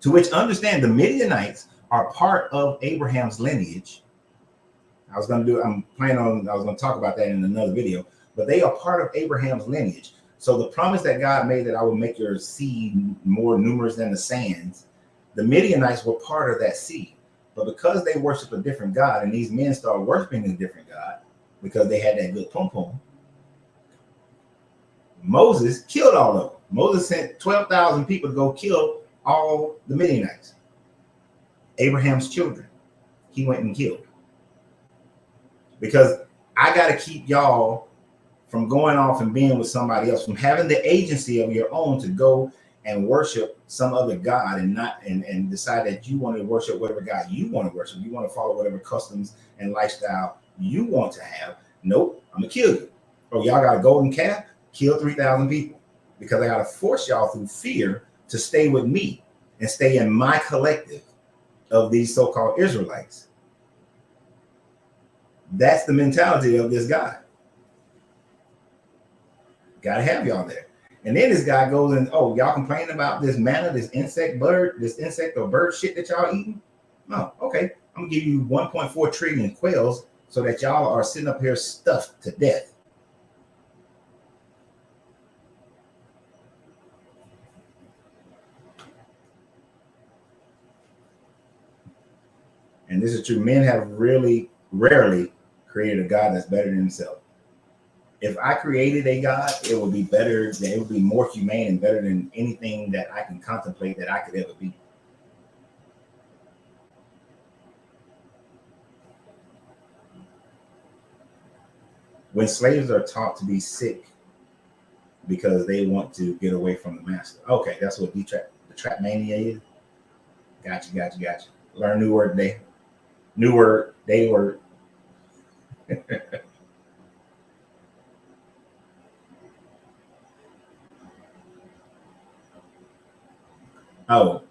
to which understand the Midianites are part of Abraham's lineage. I was going to talk about that in another video, but they are part of Abraham's lineage. So the promise that God made that I will make your seed more numerous than the sands, the Midianites were part of that seed. But because they worship a different God and these men started worshiping a different God because they had that good pum pum, Moses killed all of them. Moses sent 12,000 people to go kill all the Midianites, Abraham's children. He went and killed. Because I got to keep y'all from going off and being with somebody else, from having the agency of your own to go and worship some other God and decide that you want to worship whatever God you want to worship. You want to follow whatever customs and lifestyle you want to have. Nope, I'm going to kill you. Oh, y'all got a golden calf? Kill 3,000 people because I got to force y'all through fear to stay with me and stay in my collective of these so-called Israelites. That's the mentality of this guy. Got to have y'all there. And then this guy goes and, oh, y'all complaining about this manna, this insect or bird shit that y'all eating? Oh, okay. I'm going to give you 1.4 trillion quails so that y'all are sitting up here stuffed to death. and this is true, men have really rarely created a God that's better than himself. If I created a God, it would be better, it would be more humane and better than anything that I can contemplate that I could ever be. When slaves are taught to be sick because they want to get away from the master. Okay, that's what the trap mania is. Gotcha. Learn new word today. New word, day word. Oh,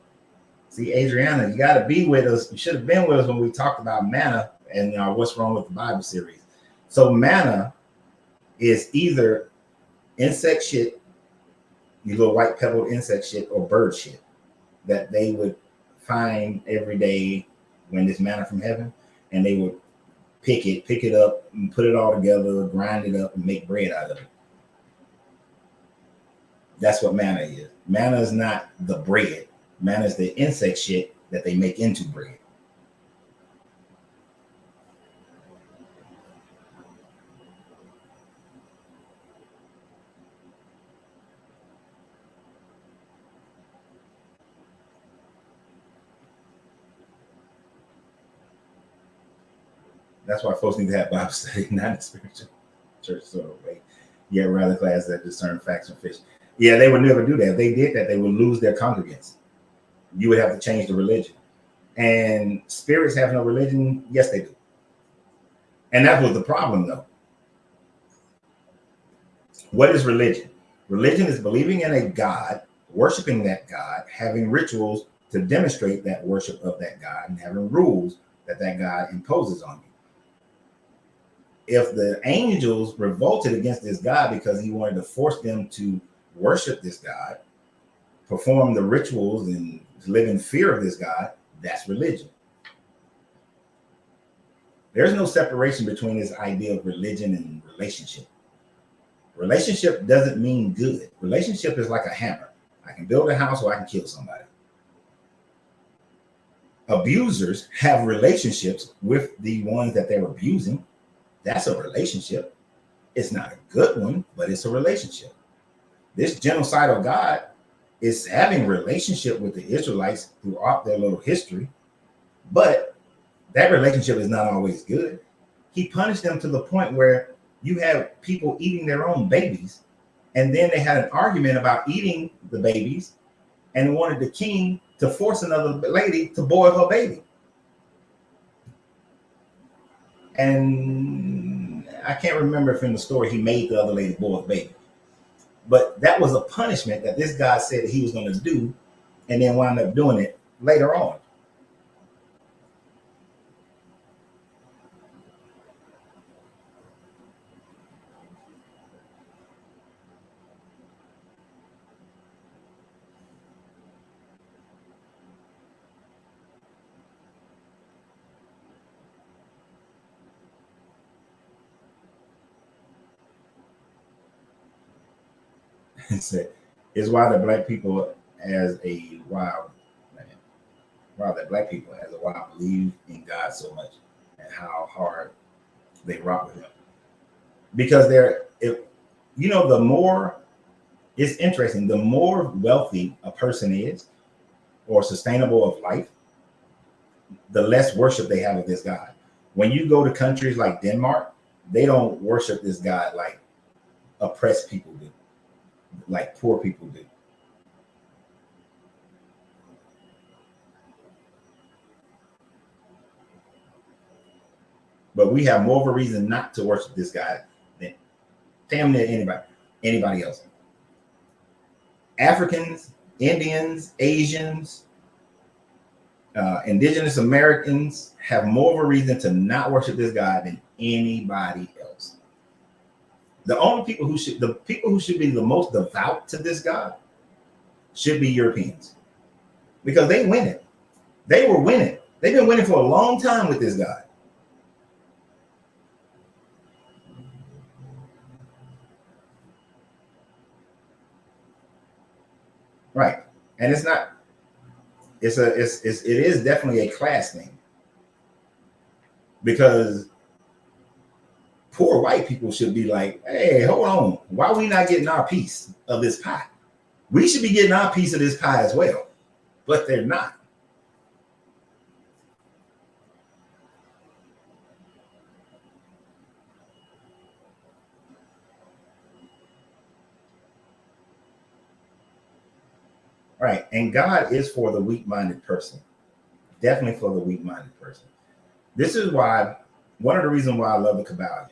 see, Adriana, you got to be with us. You should have been with us when we talked about manna and what's wrong with the Bible series. So manna is either insect shit, you little white pebbled insect shit, or bird shit that they would find every day when this manna from heaven, and they would pick it up, and put it all together, grind it up, and make bread out of it. That's what manna is. Manna is not the bread. Manna is the insect shit that they make into bread. That's why folks need to have Bible study, not a spiritual church sort of way. Yet rather class that discern facts from fiction. Yeah, they would never do that. If they did that, they would lose their congregants. You would have to change the religion. And spirits have no religion? Yes, they do. And that was the problem, though. What is religion? Religion is believing in a God, worshiping that God, having rituals to demonstrate that worship of that God, and having rules that that God imposes on you. If the angels revolted against this God because he wanted to force them to worship this God, perform the rituals, and live in fear of this God, that's religion. There's no separation between this idea of religion and relationship. Relationship doesn't mean good. Relationship is like a hammer. I can build a house or I can kill somebody. Abusers have relationships with the ones that they're abusing. That's a relationship. It's not a good one, but it's a relationship. This genocidal God is having a relationship with the Israelites throughout their little history, but that relationship is not always good. He punished them to the point where you have people eating their own babies, and then they had an argument about eating the babies and wanted the king to force another lady to boil her baby. And I can't remember if in the story he made the other lady boil the baby. But that was a punishment that this guy said that he was going to do, and then wound up doing it later on. It's why the black people as a wild man, why the black people as a wild believe in God so much and how hard they rock with him. Because the more, it's interesting, the more wealthy a person is or sustainable of life, the less worship they have of this God. When you go to countries like Denmark, they don't worship this God like oppressed people do, like poor people do. But we have more of a reason not to worship this God than damn near anybody else. Africans, Indians, Asians, indigenous Americans have more of a reason to not worship this God than anybody else. The people who should be the most devout to this God should be Europeans, because they win it. They were winning. They've been winning for a long time with this God. Right. And it's not, it is definitely a class thing. because poor white people should be like, hey, hold on, why are we not getting our piece of this pie? We should be getting our piece of this pie as well, but they're not. Right. And God is for the weak-minded person. Definitely for the weak-minded person. This is why, one of the reasons why I love the Kabbalion,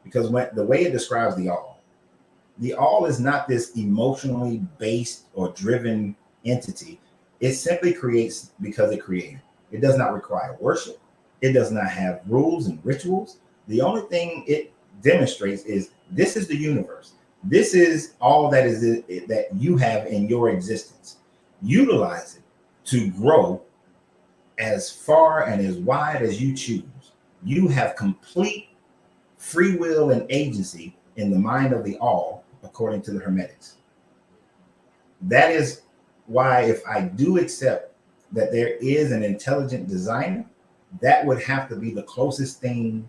because when the way it describes the all is not this emotionally based or driven entity. It simply creates because it created. It does not require worship. It does not have rules and rituals. The only thing it demonstrates is this is the universe. This is all that is it, that you have in your existence. Utilize it to grow as far and as wide as you choose. You have complete free will and agency in the mind of the all, according to the Hermetics. That is why, if I do accept that there is an intelligent designer, that would have to be the closest thing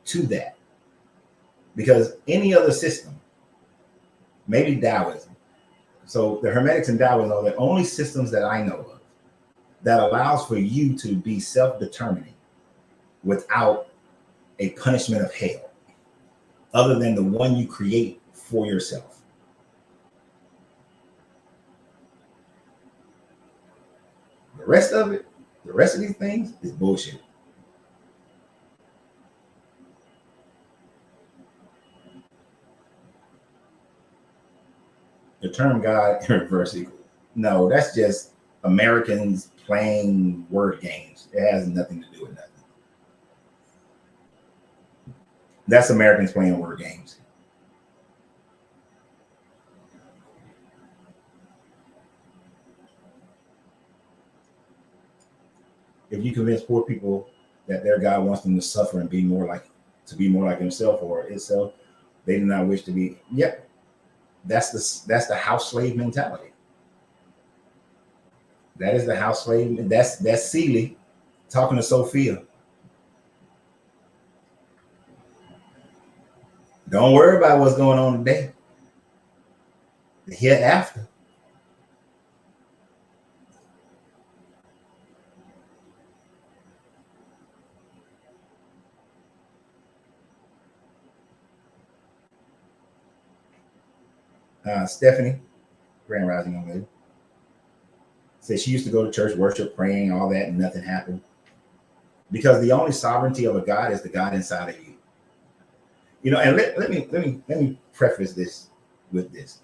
to that. Because any other system, maybe Taoism. So the Hermetics and Taoism are the only systems that I know of that allows for you to be self-determining without a punishment of hell, other than the one you create for yourself. The rest of it, the rest of these things is bullshit. The term God in reverse equal. No, that's just Americans playing word games. It has nothing to do with nothing. That's Americans playing word games. If you convince poor people that their God wants them to suffer and be more like himself or itself, they do not wish to be. Yep, that's the house slave mentality. That is the house slave. That's Seeley talking to Sophia. Don't worry about what's going on today. The hereafter. Stephanie, Grand Rising young lady, said she used to go to church, worship, praying, all that, and nothing happened. Because the only sovereignty of a God is the God inside of you. You know, and let me preface this with this.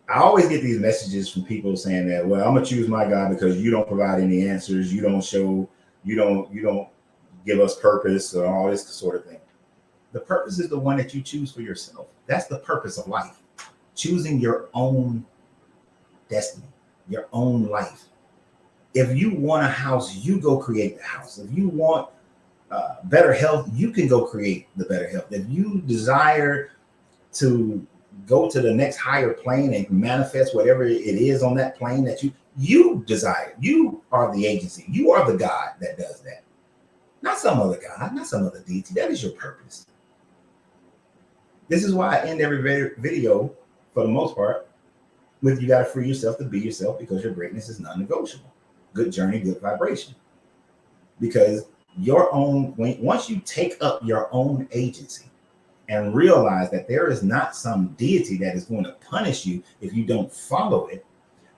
I always get these messages from people saying that, well, I'm gonna choose my God because you don't provide any answers, you don't show, you don't give us purpose or all this sort of thing. The purpose is the one that you choose for yourself. That's the purpose of life. Choosing your own destiny, your own life. If you want a house, you go create the house. If you want better health, you can go create the better health. If you desire to go to the next higher plane and manifest whatever it is on that plane that you desire, you are the agency. You are the God that does that. Not some other God, not some other deity. That is your purpose. This is why I end every video, for the most part, with you got to free yourself to be yourself because your greatness is non-negotiable. Good journey, good vibration. Because once you take up your own agency and realize that there is not some deity that is going to punish you if you don't follow it,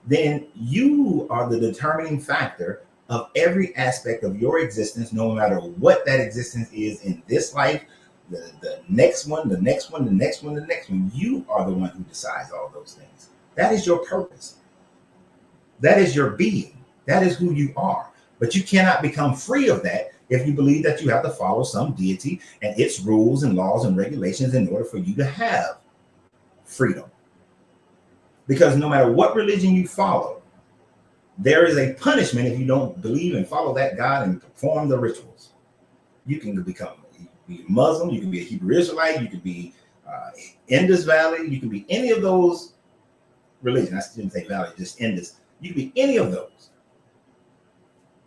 then you are the determining factor of every aspect of your existence, no matter what that existence is in this life, the next one, the next one, the next one, the next one. You are the one who decides all those things. That is your purpose. That is your being. That is who you are. But you cannot become free of that if you believe that you have to follow some deity and its rules and laws and regulations in order for you to have freedom. Because no matter what religion you follow, there is a punishment if you don't believe and follow that God and perform the rituals. You can become a Muslim, you can be a Hebrew Israelite, you can be Indus Valley, you can be any of those religions. I didn't say valley, just Indus. You can be any of those.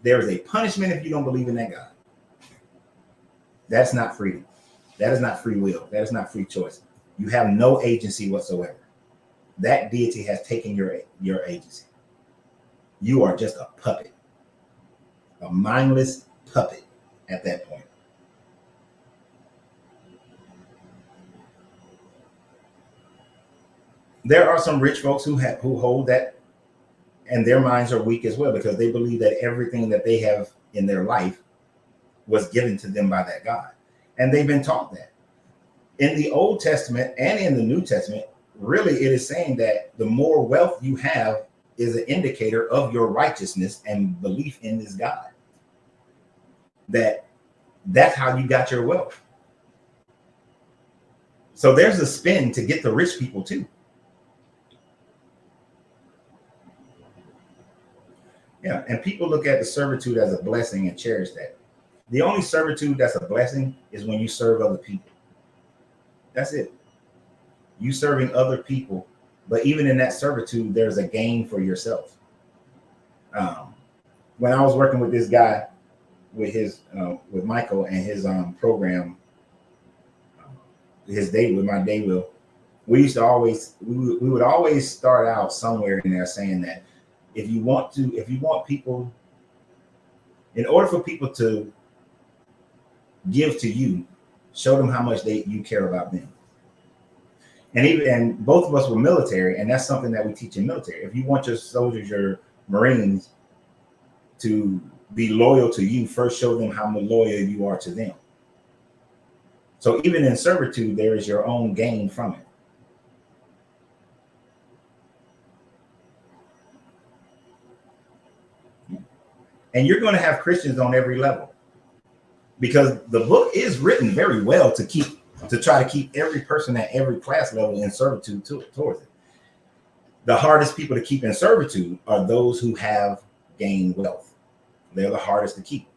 There is a punishment if you don't believe in that God. That's not freedom. That is not free will. That is not free choice. You have no agency whatsoever. That deity has taken your agency. You are just a puppet, a mindless puppet at that point. There are some rich folks who hold that, and their minds are weak as well, because they believe that everything that they have in their life was given to them by that God. And they've been taught that. In the Old Testament and in the New Testament, really it is saying that the more wealth you have is an indicator of your righteousness and belief in this God. That's how you got your wealth. So there's a spin to get the rich people too. Yeah, and people look at the servitude as a blessing and cherish that. The only servitude that's a blessing is when you serve other people. That's it. You serving other people, but even in that servitude, there's a gain for yourself. When I was working with this guy, with Michael and his program, his day with my day wheel, we would always start out somewhere in there saying that if you want people, in order for people to give to you, show them how much you care about them. And both of us were military, and that's something that we teach in military. If you want your soldiers, your Marines, to be loyal to you, first show them how loyal you are to them. So even in servitude, there is your own gain from it. And you're going to have Christians on every level, because the book is written very well to try to keep every person at every class level in servitude towards it. The hardest people to keep in servitude are those who have gained wealth. They're the hardest to keep.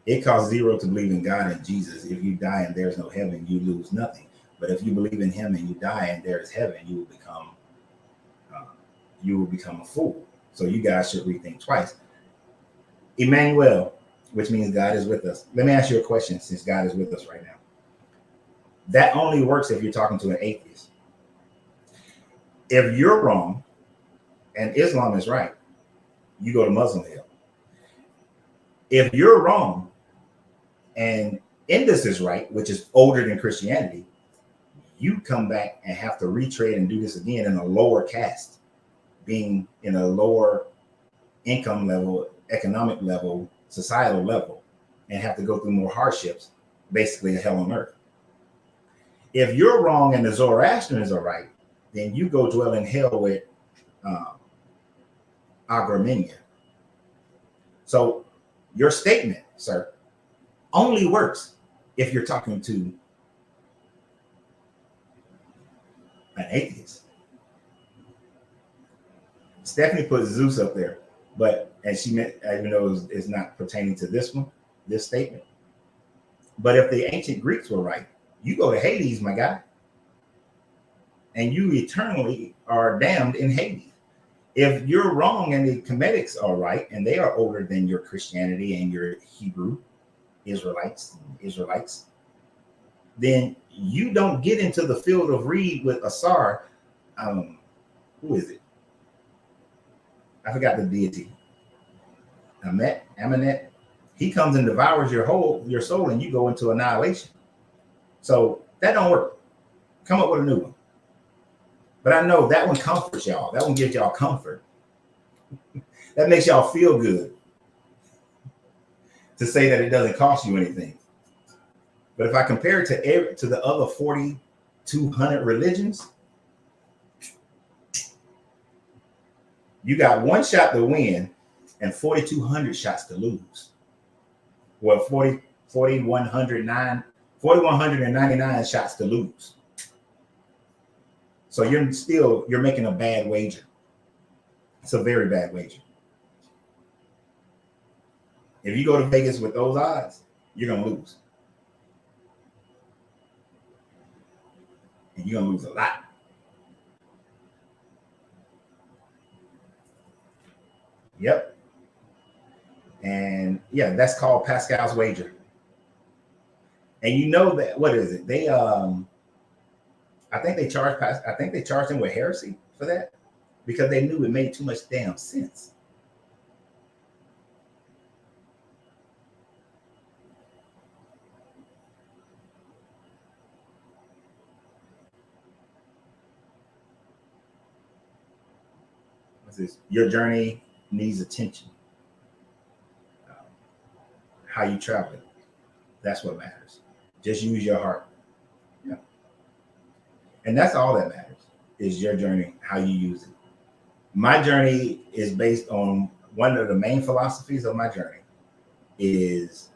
It costs zero to believe in God and Jesus. If you die and there's no heaven, you lose nothing. But if you believe in him and you die and there is heaven, you will become a fool. So you guys should rethink twice. Emmanuel, which means God is with us. Let me ask you a question, since God is with us right now. That only works if you're talking to an atheist. If you're wrong and Islam is right, you go to Muslim hell. If you're wrong and Indus is right, which is older than Christianity, you come back and have to retrade and do this again in a lower caste, being in a lower income level, economic level, societal level, and have to go through more hardships, basically a hell on earth. If you're wrong and the Zoroastrians are right, then you go dwell in hell with Agramenia. So your statement, sir, only works if you're talking to an atheist. Stephanie put Zeus up there, and she meant, even though it's not pertaining to this statement. But if the ancient Greeks were right, you go to Hades, my guy, and you eternally are damned in Hades. If you're wrong and the Cometics are right, and they are older than your Christianity and your Hebrew Israelites, then you don't get into the field of reed with Asar. Who is it? I forgot the deity. Amunet. He comes and devours your soul, and you go into annihilation. So that don't work. Come up with a new one. But I know that one comforts y'all. That one gives y'all comfort. That makes y'all feel good to say that it doesn't cost you anything. But if I compare it to the other 4,200 religions, you got one shot to win and 4,200 shots to lose. Well, 4,199 shots to lose. So you're making a bad wager. It's a very bad wager. If you go to Vegas with those odds, you're going to lose. And you're going to lose a lot. Yep. And yeah, that's called Pascal's wager. And you know that, what is it? They I think they charged him with heresy for that because they knew it made too much damn sense. What's this? Your journey needs attention. How you travel it, that's what matters. Just use your heart. Yeah. And that's all that matters is your journey, how you use it. My journey is based on one of the main philosophies of my journey is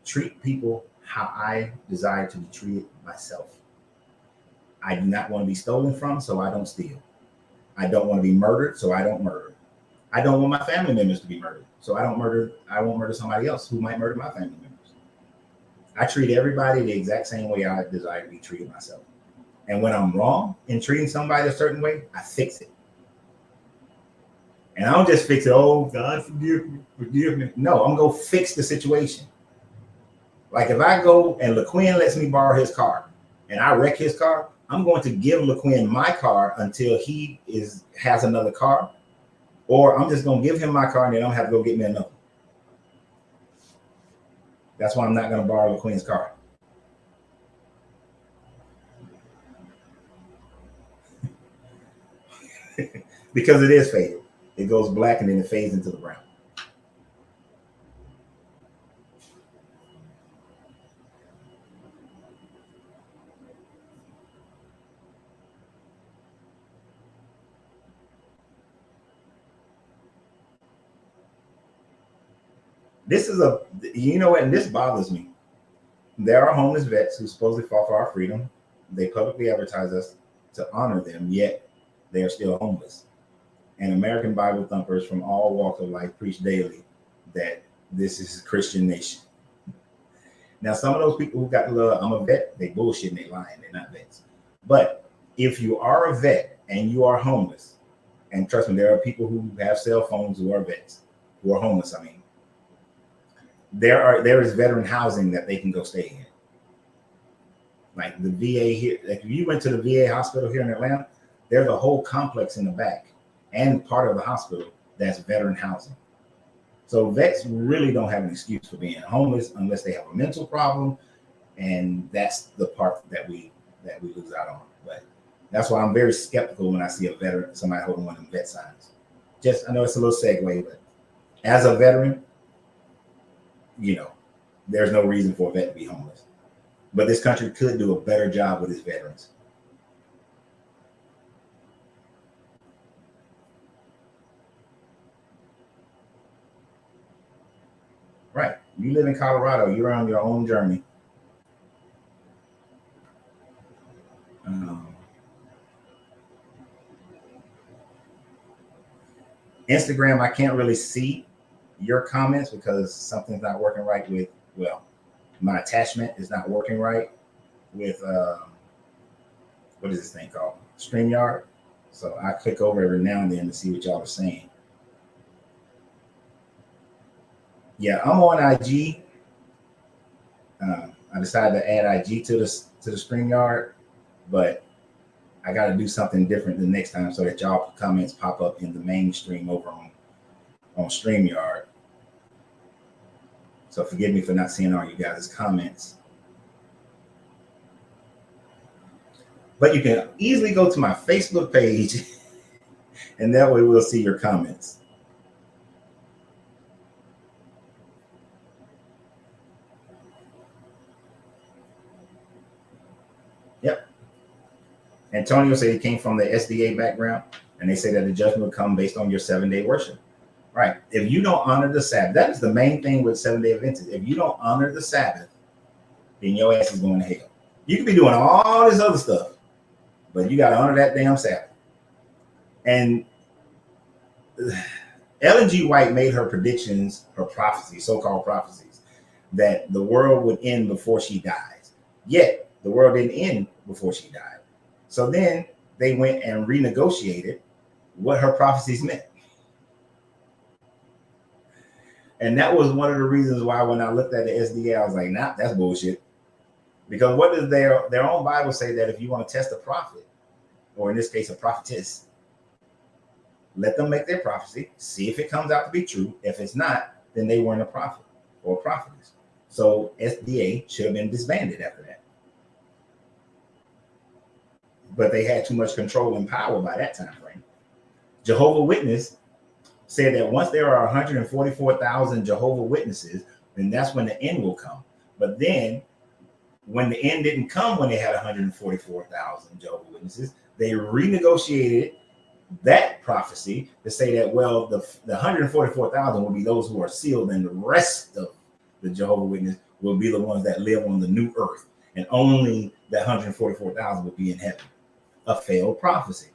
treat people how I desire to be treated myself. I do not want to be stolen from, so I don't steal. I don't want to be murdered, so I don't murder. I don't want my family members to be murdered, so I won't murder somebody else who might murder my family members. I treat everybody the exact same way I desire to be treated myself. And when I'm wrong in treating somebody a certain way, I fix it. And I don't just fix it, oh, God, forgive me. No, I'm going to go fix the situation. Like if I go and LaQuinn lets me borrow his car and I wreck his car, I'm going to give LaQuinn my car until he has another car. Or I'm just going to give him my car and then I'm going to have to go get me another. That's why I'm not going to borrow LaQuinn's car. Because it is faded. It goes black and then it fades into the brown. This is you know what, and this bothers me. There are homeless vets who supposedly fought for our freedom. They publicly advertise us to honor them, yet they are still homeless. And American Bible thumpers from all walks of life preach daily that this is a Christian nation. Now, some of those people who got the love, I'm a vet, they bullshit and they lying, they're not vets. But if you are a vet and you are homeless, and trust me, there are people who have cell phones who are vets, who are homeless, I mean, there is veteran housing that they can go stay in. Like the VA here, like if you went to the VA hospital here in Atlanta, there's a whole complex in the back and part of the hospital that's veteran housing. So vets really don't have an excuse for being homeless unless they have a mental problem, and that's the part that we lose out on. But that's why I'm very skeptical when I see a veteran, somebody holding one of them vet signs. Just, I know it's a little segue, but as a veteran, you know, there's no reason for a vet to be homeless. But this country could do a better job with its veterans. Right. You live in Colorado, you're on your own journey. Instagram, I can't really see your comments because something's not working right with, well, my attachment is not working right with, what is this thing called? StreamYard. So I click over every now and then to see what y'all are saying. Yeah, I'm on IG. I decided to add IG to the StreamYard, but I got to do something different the next time so that y'all comments pop up in the mainstream over on StreamYard. So forgive me for not seeing all you guys' comments. But you can easily go to my Facebook page and that way we'll see your comments. Yep. Antonio said he came from the SDA background, and they say that the judgment will come based on your 7-day worship. Right. If you don't honor the Sabbath, that is the main thing with 7-day Adventists. If you don't honor the Sabbath, then your ass is going to hell. You can be doing all this other stuff, but you got to honor that damn Sabbath. And Ellen G. White made her predictions, her prophecies, so-called prophecies, that the world would end before she dies. Yet the world didn't end before she died. So then they went and renegotiated what her prophecies meant. And that was one of the reasons why when I looked at the SDA, I was like, nah, that's bullshit. Because what does their own Bible say that if you want to test a prophet, or in this case, a prophetess, let them make their prophecy, see if it comes out to be true. If it's not, then they weren't a prophet or a prophetess. So SDA should have been disbanded after that. But they had too much control and power by that time frame. Jehovah's Witness said that once there are 144,000 Jehovah's Witnesses, then that's when the end will come. But then when the end didn't come when they had 144,000 Jehovah's Witnesses, they renegotiated that prophecy to say that, well, the 144,000 will be those who are sealed, and the rest of the Jehovah's Witness will be the ones that live on the new earth, and only that 144,000 will be in heaven. A failed prophecy.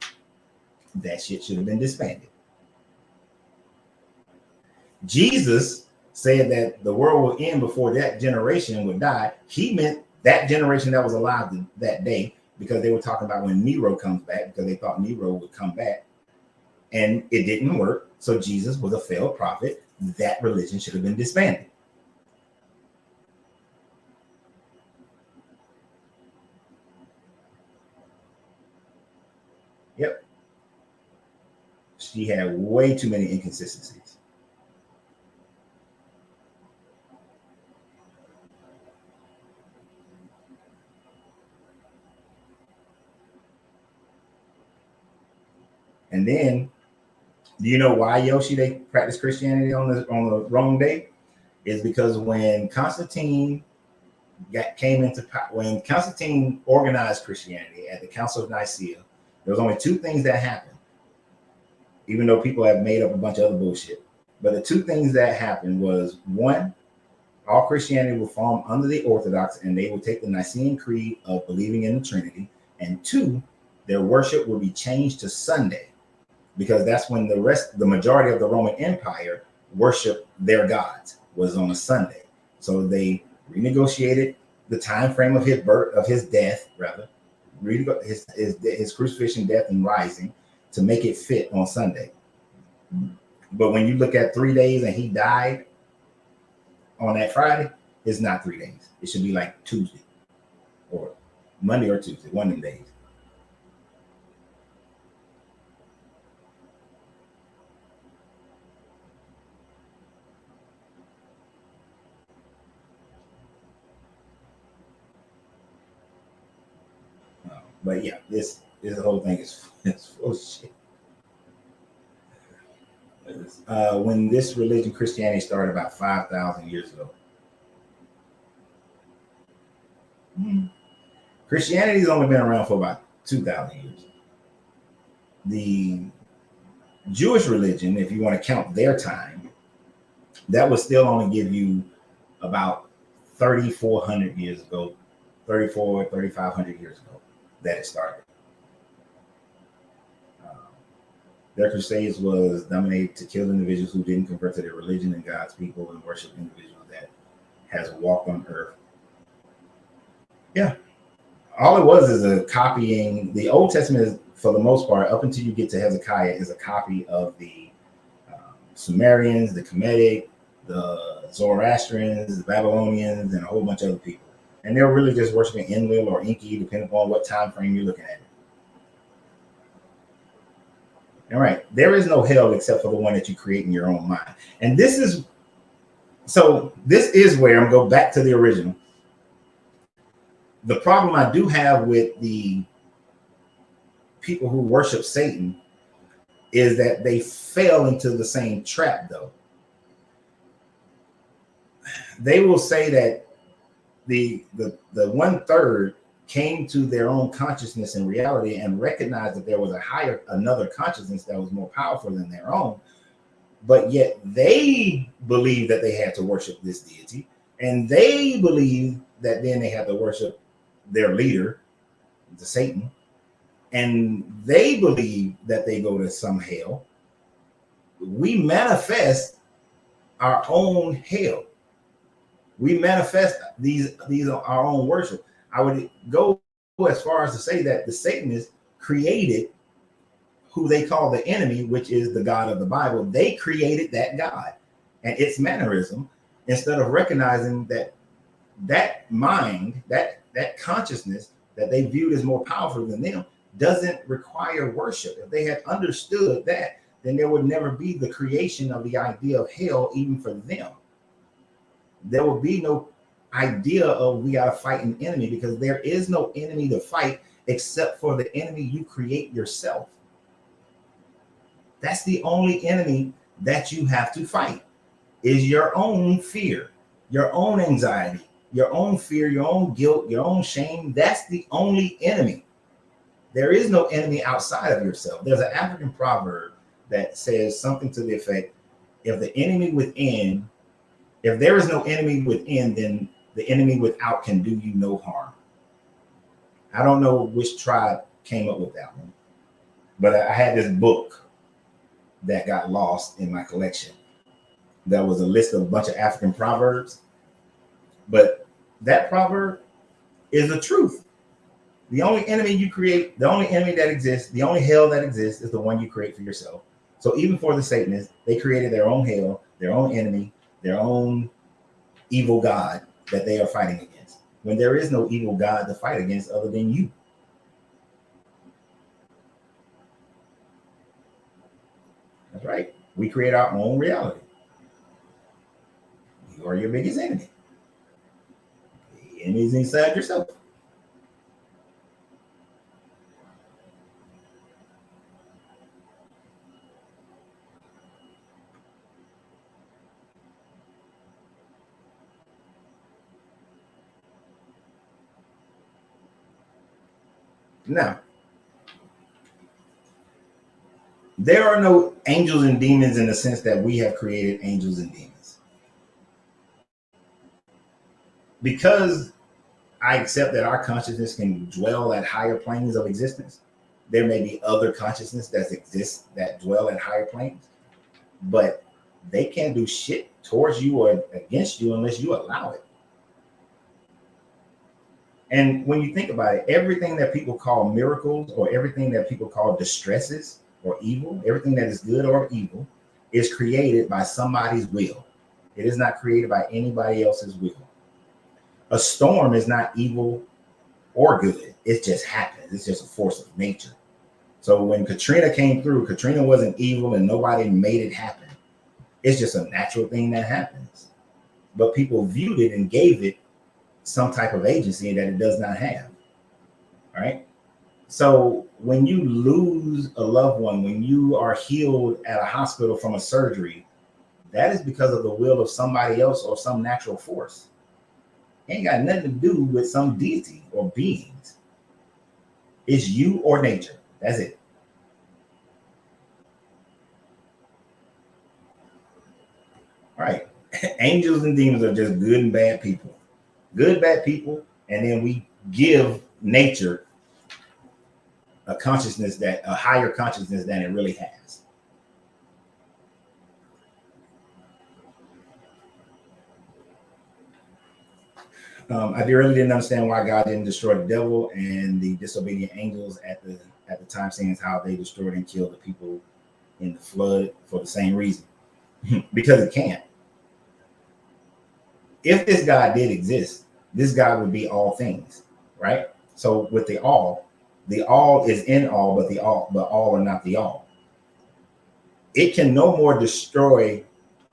That shit should have been disbanded. Jesus said that the world will end before that generation would die. He meant that generation that was alive that day, because they were talking about when Nero comes back, because they thought Nero would come back, and it didn't work. So Jesus was a failed prophet. That religion should have been disbanded. Yep. She had way too many inconsistencies. And then, do you know why, Yoshi, they practice Christianity on the wrong day? Is because when Constantine when Constantine organized Christianity at the Council of Nicaea, there was only two things that happened, even though people have made up a bunch of other bullshit. But the two things that happened was, one, all Christianity will fall under the Orthodox, and they will take the Nicene Creed of believing in the Trinity. And two, their worship will be changed to Sunday, because that's when the majority of the Roman Empire worshiped their gods, was on a Sunday. So they renegotiated the time frame of his birth, of his death, rather, his crucifixion, death, and rising, to make it fit on Sunday. But when you look at 3 days and he died on that Friday, it's not 3 days. It should be like Tuesday or Monday or Tuesday, one of them days. But yeah, this whole thing is full of shit. When this religion, Christianity, started about 5,000 years ago. Christianity's only been around for about 2,000 years. The Jewish religion, if you want to count their time, that would still only give you about 3,400 years ago, 3,500 years ago that it started. Their crusades was dominated to kill individuals who didn't convert to their religion and God's people, and worship individuals that has walked on earth. Yeah. All it was is a copying. The Old Testament is, for the most part, up until you get to Hezekiah, is a copy of the Sumerians, the Kemetic, the Zoroastrians, the Babylonians, and a whole bunch of other people. And they're really just worshiping Enlil or Enki, depending upon what time frame you're looking at. All right, there is no hell except for the one that you create in your own mind. And this is where I'm going back to the original. The problem I do have with the people who worship Satan is that they fell into the same trap, though. They will say that the 1/3 came to their own consciousness and reality and recognized that there was another consciousness that was more powerful than their own, but yet they believed that they had to worship this deity, and they believed that then they had to worship their leader, the Satan, and they believe that they go to some hell. We manifest our own hell. We manifest these are our own worship. I would go as far as to say that the Satanists created who they call the enemy, which is the God of the Bible. They created that God, and its mannerism, instead of recognizing that mind, that consciousness that they viewed as more powerful than them, doesn't require worship. If they had understood that, then there would never be the creation of the idea of hell, even for them. There will be no idea of we got to fight an enemy, because there is no enemy to fight except for the enemy you create yourself. That's the only enemy that you have to fight, is your own fear, your own anxiety, your own fear, your own guilt, your own shame. That's the only enemy. There is no enemy outside of yourself. There's an African proverb that says something to the effect, if the enemy within, if there is no enemy within, then the enemy without can do you no harm. I don't know which tribe came up with that one, but I had this book that got lost in my collection. That was a list of a bunch of African proverbs, but that proverb is the truth. The only enemy you create, the only enemy that exists, the only hell that exists is the one you create for yourself. So even for the Satanists, they created their own hell, their own enemy, their own evil God that they are fighting against, when there is no evil God to fight against other than you. That's right. We create our own reality. You are your biggest enemy. The enemy is inside yourself. Now, there are no angels and demons in the sense that we have created angels and demons. Because I accept that our consciousness can dwell at higher planes of existence, there may be other consciousness that exists that dwell at higher planes, but they can't do shit towards you or against you unless you allow it. And when you think about it, everything that people call miracles, or everything that people call distresses or evil, everything that is good or evil, is created by somebody's will. It is not created by anybody else's will. A storm is not evil or good. It just happens. It's just a force of nature. So when Katrina came through, Katrina wasn't evil and nobody made it happen. It's just a natural thing that happens. But people viewed it and gave it some type of agency that it does not have. Right? So when you lose a loved one, when you are healed at a hospital from a surgery, that is because of the will of somebody else or some natural force. It ain't got nothing to do with some deity or beings. It's you or nature. That's it. All right. Angels and demons are just good and bad people. Good, bad people. And then we give nature a consciousness, that a higher consciousness than it really has. I really didn't understand why God didn't destroy the devil and the disobedient angels at the time, seeing as how they destroyed and killed the people in the flood for the same reason. Because it can't. If this God did exist, this God would be all things, right? So with the all is in all, but all are not the all. It can no more destroy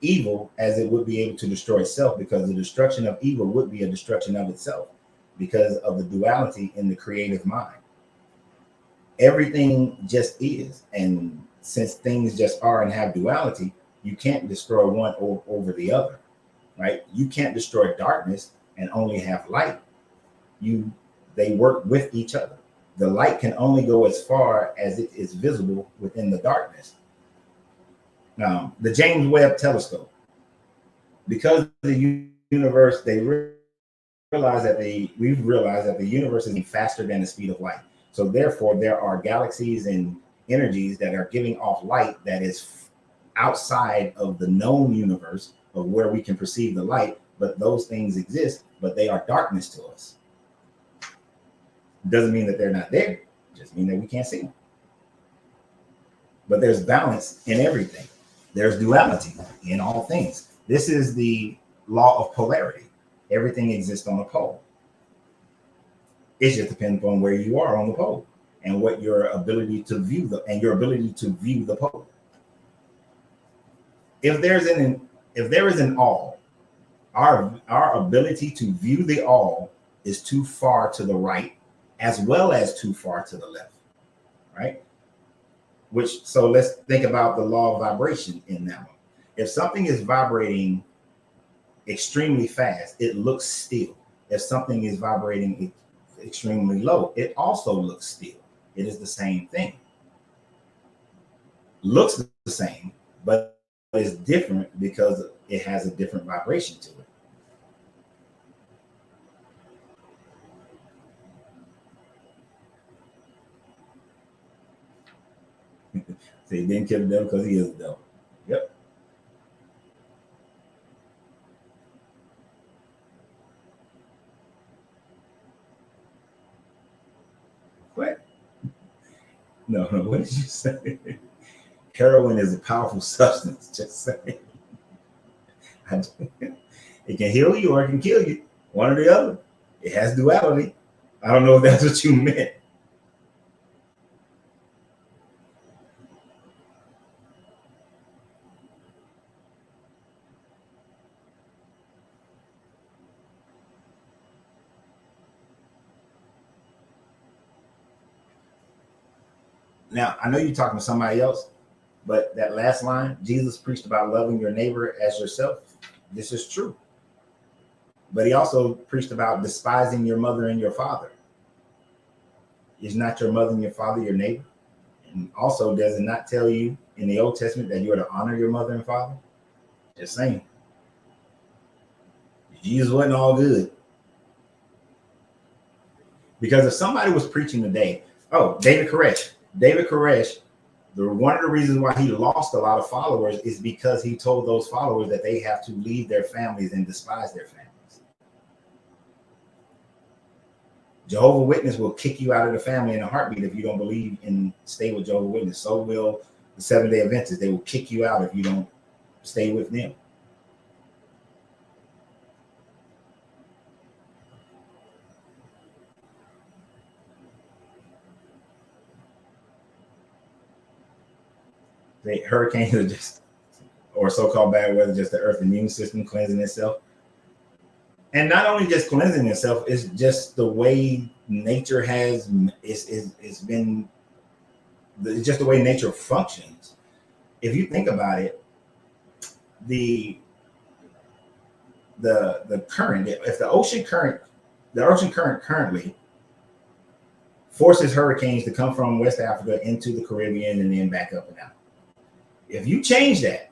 evil as it would be able to destroy itself, because the destruction of evil would be a destruction of itself because of the duality in the creative mind. Everything just is, and since things just are and have duality, you can't destroy one over the other, right? You can't destroy darkness and only have light. They work with each other. The light can only go as far as it is visible within the darkness. The James Webb Telescope, because the universe, we've realized that the universe is faster than the speed of light. So therefore, there are galaxies and energies that are giving off light that is outside of the known universe of where we can perceive the light, but those things exist, but they are darkness to us. Doesn't mean that they're not there, just mean that we can't see them. But there's balance in everything. There's duality in all things. This is the law of polarity. Everything exists on a pole. It just depends on where you are on the pole and what your ability to view the pole. If there is an all, our ability to view the all is too far to the right as well as too far to the left, right? So let's think about the law of vibration in that one. If something is vibrating extremely fast, it looks still. If something is vibrating extremely low, it also looks still. It is the same thing. Looks the same, but it's different because it has a different vibration to it. So he didn't kill the devil because he is the devil. Yep. What? No, what did you say? Heroin is a powerful substance. Just saying. It can heal you or it can kill you. One or the other. It has duality. I don't know if that's what you meant. Now, I know you're talking to somebody else, but that last line, Jesus preached about loving your neighbor as yourself. This is true. But he also preached about despising your mother and your father. Is not your mother and your father your neighbor? And also, does it not tell you in the Old Testament that you are to honor your mother and father? Just saying. Jesus wasn't all good. Because if somebody was preaching today, David Koresh, one of the reasons why he lost a lot of followers is because he told those followers that they have to leave their families and despise their families. Jehovah's Witness will kick you out of the family in a heartbeat if you don't believe and stay with Jehovah's Witness. So will the Seventh-day Adventists. They will kick you out if you don't stay with them. Hurricanes are just, or so-called bad weather, just the Earth's immune system cleansing itself. And not only just cleansing itself, it's just the way nature has, it's been, it's just the way nature functions. If you think about it, the current, if the ocean current currently forces hurricanes to come from West Africa into the Caribbean and then back up and out. If you change that,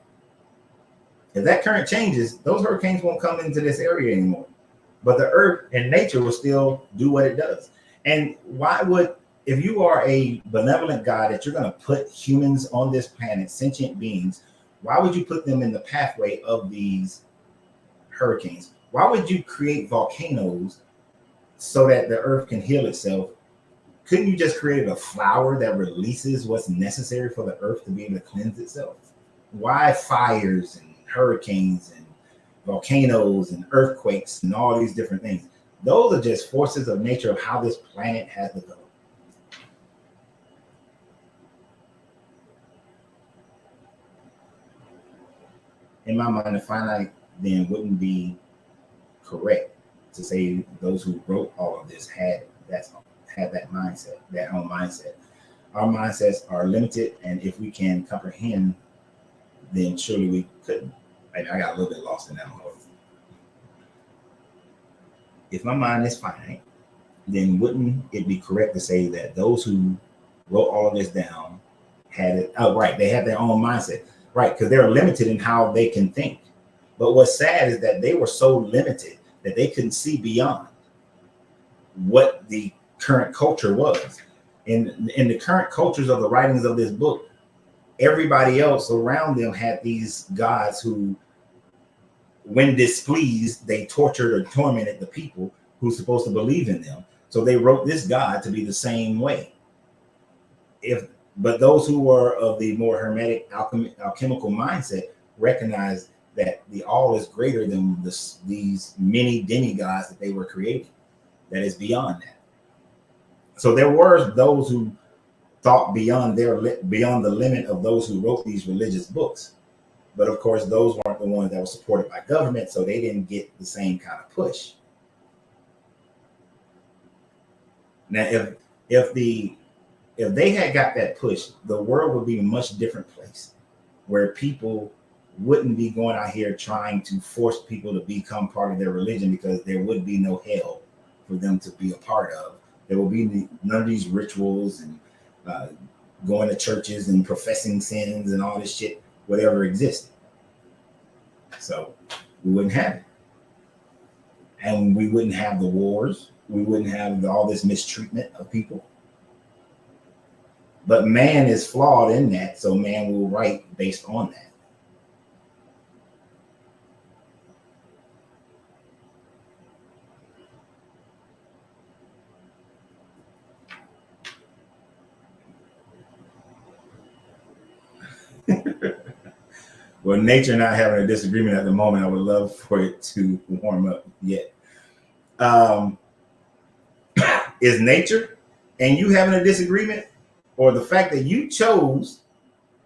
if that current changes, those hurricanes won't come into this area anymore. But the earth and nature will still do what it does. And why would, if you are a benevolent God that you're going to put humans on this planet, sentient beings, why would you put them in the pathway of these hurricanes? Why would you create volcanoes so that the earth can heal itself? Couldn't you just create a flower that releases what's necessary for the earth to be able to cleanse itself? Why fires and hurricanes and volcanoes and earthquakes and all these different things? Those are just forces of nature of how this planet has developed. In my mind, the finite then wouldn't be correct to say those who wrote all of this had that mindset, that own mindset. Our mindsets are limited, and if we can comprehend, then surely we couldn't. I got a little bit lost in that one. If my mind is finite, then wouldn't it be correct to say that those who wrote all of this down had it? Oh, right, they had their own mindset, right? Because they're limited in how they can think. But what's sad is that they were so limited that they couldn't see beyond what the current culture was. In the current cultures of the writings of this book, everybody else around them had these gods who, when displeased, they tortured or tormented the people who's supposed to believe in them. So they wrote this God to be the same way. But those who were of the more hermetic alchemical mindset recognized that the all is greater than these many demigods that they were creating. That is beyond that. So there were those who thought beyond beyond the limit of those who wrote these religious books. But of course, those weren't the ones that were supported by government, so they didn't get the same kind of push. Now, if they had got that push, the world would be a much different place, where people wouldn't be going out here trying to force people to become part of their religion, because there would be no hell for them to be a part of. There will be none of these rituals and going to churches and professing sins and all this shit, whatever existed. So we wouldn't have it. And we wouldn't have the wars. We wouldn't have all this mistreatment of people. But man is flawed in that, so man will write based on that. Well, nature not having a disagreement at the moment, I would love for it to warm up yet. Is nature and you having a disagreement, or the fact that you chose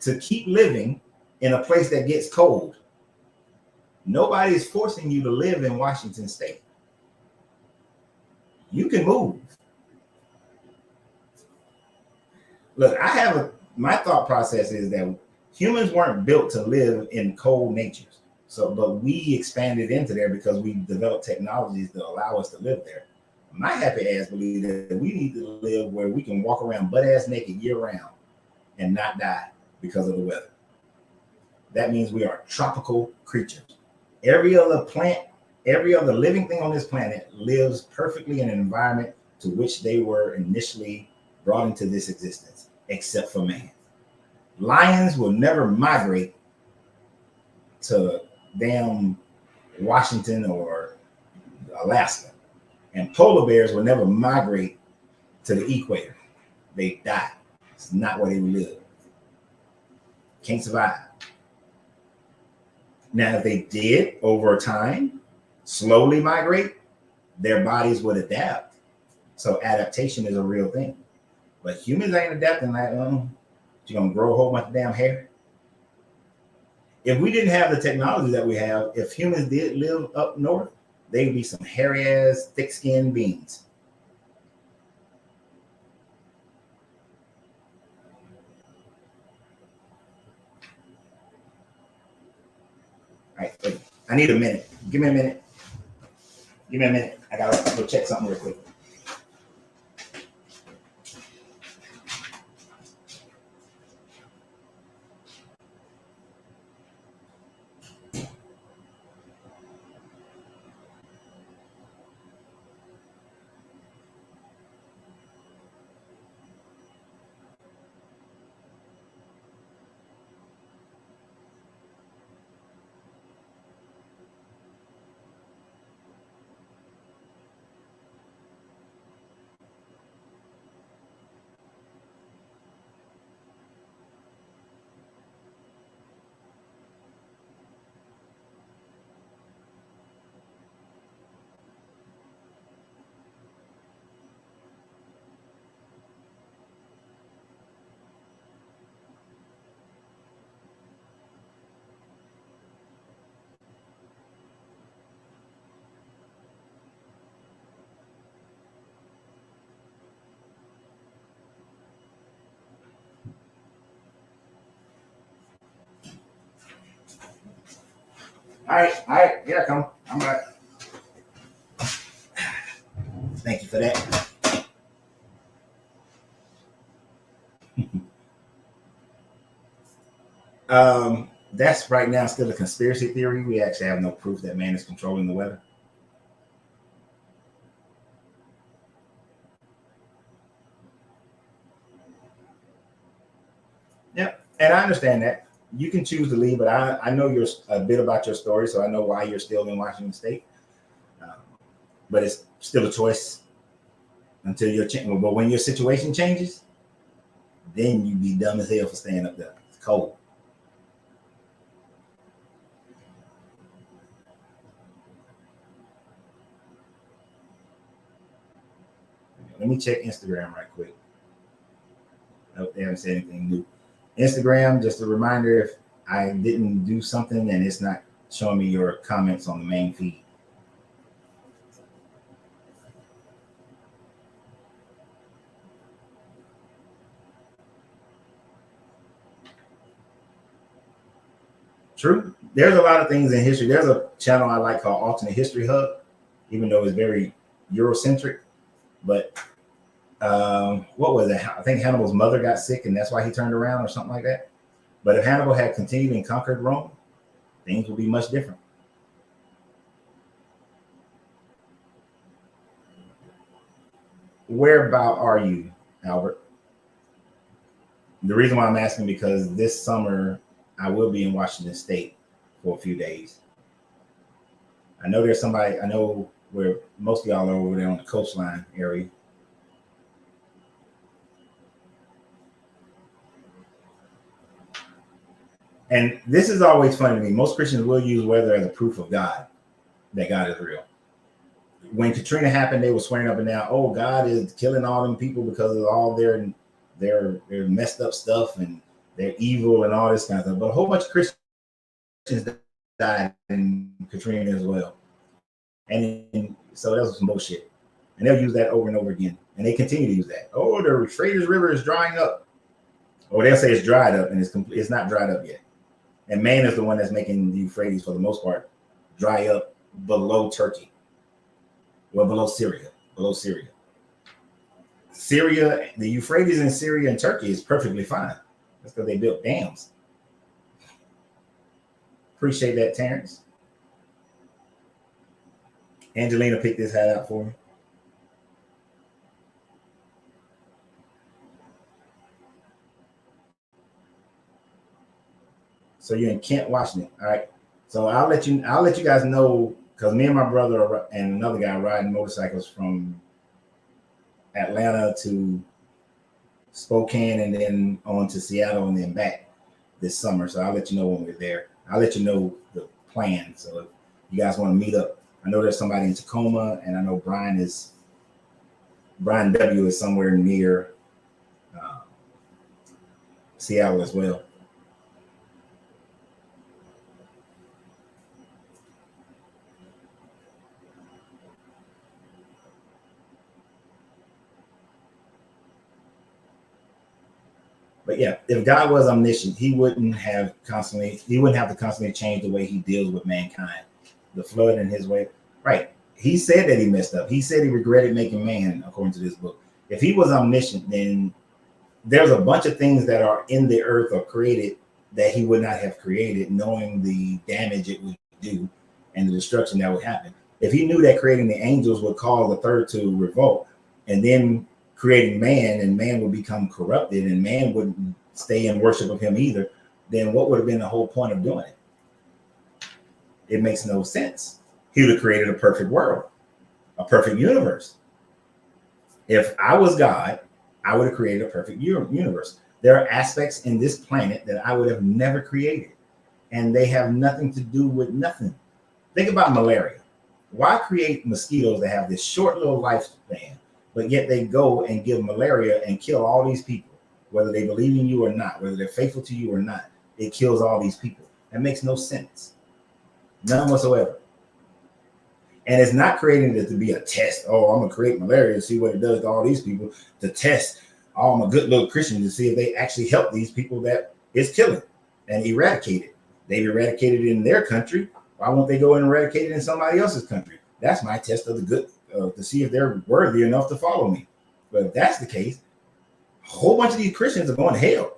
to keep living in a place that gets cold? Nobody is forcing you to live in Washington State. You can move. Look, my thought process is that humans weren't built to live in cold natures. But we expanded into there because we developed technologies that allow us to live there. My happy ass believe that we need to live where we can walk around butt ass naked year round and not die because of the weather. That means we are tropical creatures. Every other plant, every other living thing on this planet lives perfectly in an environment to which they were initially brought into this existence, except for man. Lions will never migrate to damn Washington or Alaska. And polar bears will never migrate to the equator. They die. It's not where they live. Can't survive. Now, if they did over time slowly migrate, their bodies would adapt. So adaptation is a real thing. But humans ain't adapting like, you're going to grow a whole bunch of damn hair. If we didn't have the technology that we have, if humans did live up north, they'd be some hairy ass, thick skinned beings. All right, wait. I need a minute. Give me a minute. Give me a minute. I got to go check something real quick. All right, here I come. I'm back. Thank you for that. That's right now still a conspiracy theory. We actually have no proof that man is controlling the weather. Yep, and I understand that. You can choose to leave, but I know a bit about your story, so I know why you're still in Washington State. But it's still a choice until you're changing. But when your situation changes, then you be dumb as hell for staying up there. It's cold. Let me check Instagram right quick. Nope, they haven't said anything new. Instagram, just a reminder if I didn't do something and it's not showing me your comments on the main feed. True. There's a lot of things in history. There's a channel I like called Alternate History Hub, even though it's very Eurocentric. But what was it? I think Hannibal's mother got sick, and that's why he turned around, or something like that. But if Hannibal had continued and conquered Rome, things would be much different. Where about are you, Albert? The reason why I'm asking because this summer I will be in Washington State for a few days. I know there's somebody I know where most of y'all are over there on the coastline area. And this is always funny to me. Most Christians will use weather as a proof of God, that God is real. When Katrina happened, they were swearing up and down, "Oh, God is killing all them people because of all their messed up stuff and they're evil and all this kind of stuff." But a whole bunch of Christians died in Katrina as well, and so that was some bullshit. And they'll use that over and over again, and they continue to use that. "Oh, the Euphrates River is drying up," or they'll say it's dried up, and it's not dried up yet. And man is the one that's making the Euphrates, for the most part, dry up below Turkey. Well, below Syria. Syria, the Euphrates in Syria and Turkey is perfectly fine. That's because they built dams. Appreciate that, Terrence. Angelina picked this hat out for me. So you're in Kent, Washington. All right. So I'll let you guys know, because me and my brother and another guy riding motorcycles from Atlanta to Spokane and then on to Seattle and then back this summer. So I'll let you know when we're there. I'll let you know the plan. So if you guys want to meet up, I know there's somebody in Tacoma, and I know Brian W is somewhere near Seattle as well. But yeah, if God was omniscient, he wouldn't have to constantly change the way he deals with mankind. The flood and his way. Right. He said that he messed up. He said he regretted making man, according to this book. If he was omniscient, then there's a bunch of things that are in the earth or created that he would not have created, knowing the damage it would do and the destruction that would happen. If he knew that creating the angels would cause the third to revolt, and then creating man, and man would become corrupted, and man wouldn't stay in worship of him either, then what would have been the whole point of doing it? It makes no sense. He would have created a perfect world, a perfect universe. If I was God, I would have created a perfect universe. There are aspects in this planet that I would have never created, and they have nothing to do with nothing. Think about malaria. Why create mosquitoes that have this short little lifespan, but yet they go and give malaria and kill all these people, whether they believe in you or not, whether they're faithful to you or not? It kills all these people. That makes no sense. None whatsoever. And it's not creating it to be a test. Oh, I'm going to create malaria and see what it does to all these people, to test all my good little Christians to see if they actually help these people that it's killing and eradicate it. They've eradicated it in their country. Why won't they go and eradicate it in somebody else's country? That's my test of the good, to see if they're worthy enough to follow me. But if that's the case, a whole bunch of these Christians are going to hell.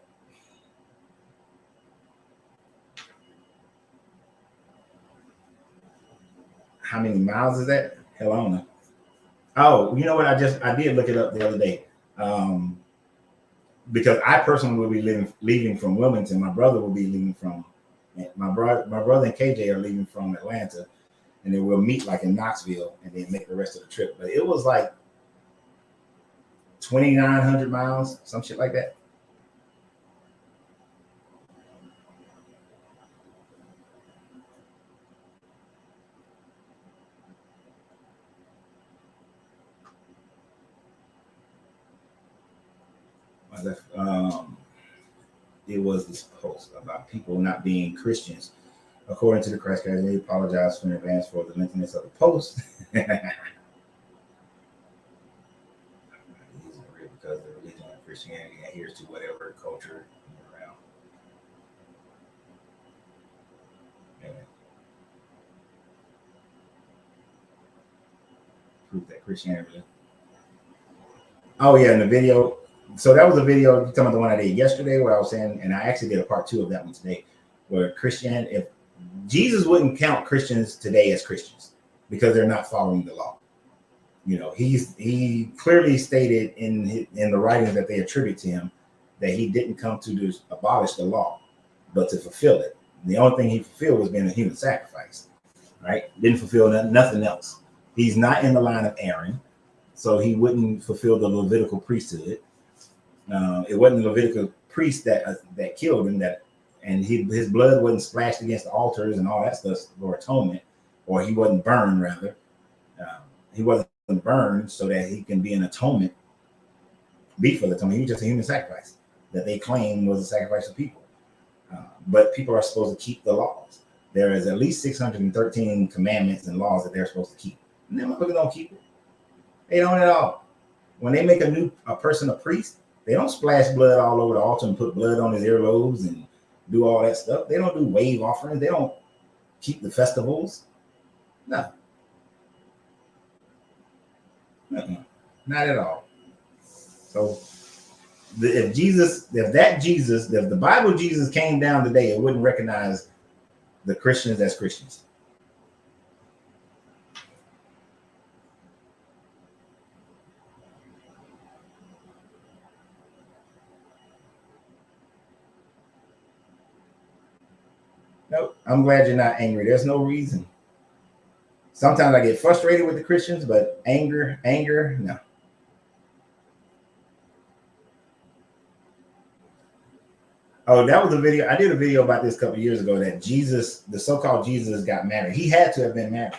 How many miles is that? Hell, I don't know. Oh, you know what? I did look it up the other day. Because I personally will be leaving from Wilmington. My brother will be leaving from my brother and KJ are leaving from Atlanta, and then we'll meet like in Knoxville and then make the rest of the trip. But it was like 2,900 miles, some shit like that. It was this post about people not being Christians. According to the Christ guys, they apologize in advance for the lengthiness of the post. Because the religion of Christianity adheres to whatever culture you're around. Anyway. Proof that Christianity. Oh yeah, in the video. So that was a video. You're talking about the one I did yesterday, where I was saying, and I actually did a part 2 of that one today, where if Jesus wouldn't count Christians today as Christians because they're not following the law. You know, he clearly stated in the writings that they attribute to him that he didn't come to abolish the law, but to fulfill it. And the only thing he fulfilled was being a human sacrifice, right? Didn't fulfill nothing else. He's not in the line of Aaron, so he wouldn't fulfill the Levitical priesthood. It wasn't the Levitical priest that killed him, and his blood wasn't splashed against the altars and all that stuff for atonement, or he wasn't burned, rather. He wasn't burned so that he can be an atonement, be for the atonement. He was just a human sacrifice that they claim was a sacrifice of people. But people are supposed to keep the laws. There is at least 613 commandments and laws that they're supposed to keep. And them motherfuckers don't keep it. They don't at all. When they make a person a priest, they don't splash blood all over the altar and put blood on his earlobes and do all that stuff. They don't do wave offerings. They don't keep the festivals. No. Not at all. So if the Bible Jesus came down today, it wouldn't recognize the Christians as Christians. Nope. I'm glad you're not angry. There's no reason. Sometimes I get frustrated with the Christians, but anger, no. Oh, that was a video. I did a video about this a couple of years ago that Jesus, the so-called Jesus, got married. He had to have been married.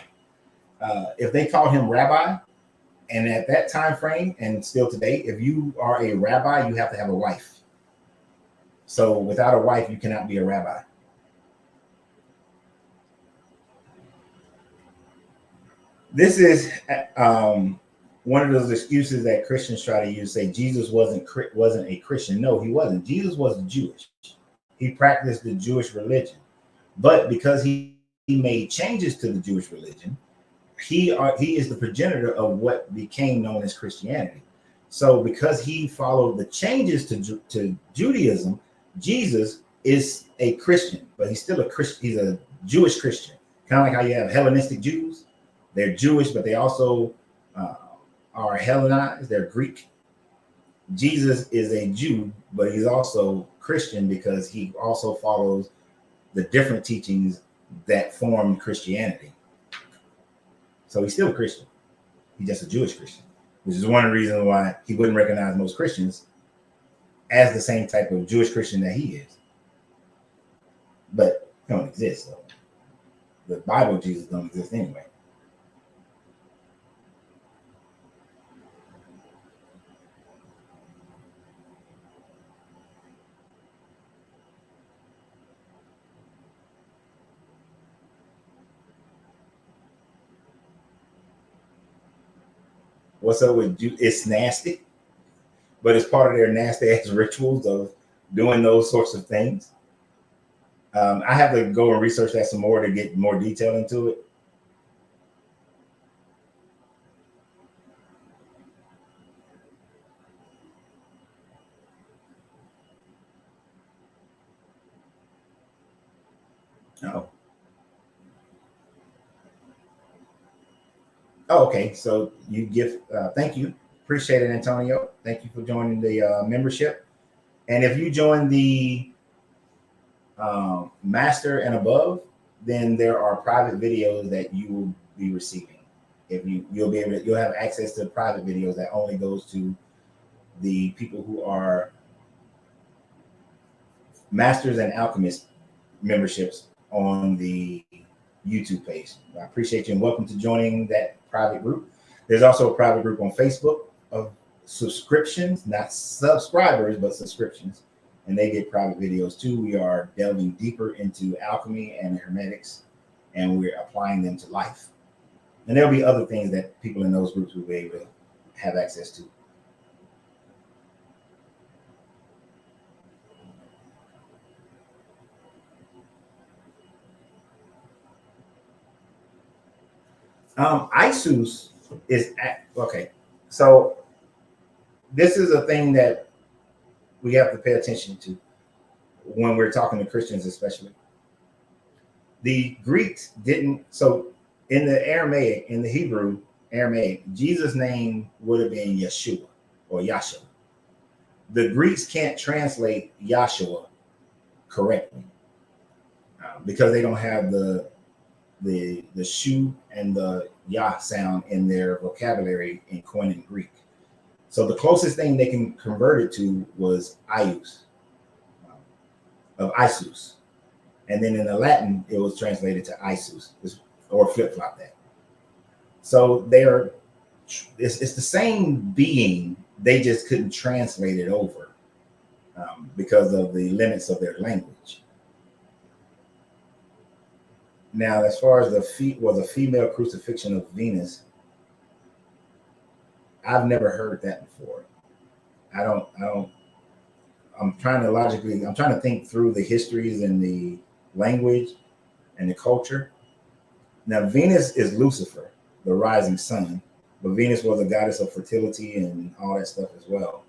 If they called him rabbi, and at that time frame, and still today, if you are a rabbi, you have to have a wife. So without a wife, you cannot be a rabbi. This is one of those excuses that Christians try to use. Say Jesus wasn't a Christian. No, he wasn't. Jesus was Jewish. He practiced the Jewish religion, but because he made changes to the Jewish religion, he is the progenitor of what became known as Christianity. So because he followed the changes to Judaism, Jesus is a Christian, but he's still a Christian. He's a Jewish Christian, kind of like how you have Hellenistic Jews. They're Jewish, but they also are Hellenized. They're Greek. Jesus is a Jew, but he's also Christian because he also follows the different teachings that form Christianity. So he's still a Christian. He's just a Jewish Christian, which is one of the reasons why he wouldn't recognize most Christians as the same type of Jewish Christian that he is. But they don't exist, though. The Bible Jesus don't exist anyway. What's up with you? It's nasty, but it's part of their nasty ass rituals of doing those sorts of things. I have to go and research that some more to get more detail into it. Oh, okay. So you give, thank you. Appreciate it, Antonio. Thank you for joining the membership. And if you join the master and above, then there are private videos that you will be receiving. If you'll have access to private videos that only goes to the people who are masters and alchemist memberships on the YouTube page. I appreciate you and welcome to joining that private group. There's also a private group on Facebook of subscriptions, not subscribers, but subscriptions. And they get private videos too. We are delving deeper into alchemy and hermetics, and we're applying them to life. And there'll be other things that people in those groups will be able to have access to. Isus is okay. So this is a thing that we have to pay attention to when we're talking to Christians, especially. The Greeks didn't. So in the Aramaic, in the Hebrew Aramaic, Jesus' name would have been Yeshua or Yahshua. The Greeks can't translate Yahshua correctly because they don't have the shu and the yah sound in their vocabulary in Koine Greek. So the closest thing they can convert it to was ius, of Isus. And then in the Latin, it was translated to Isus, or flip-flop that. So it's the same being, they just couldn't translate it over because of the limits of their language. Now, as far as was a female crucifixion of Venus, I've never heard that before. I'm trying to think through the histories and the language and the culture. Now, Venus is Lucifer, the rising sun, but Venus was a goddess of fertility and all that stuff as well.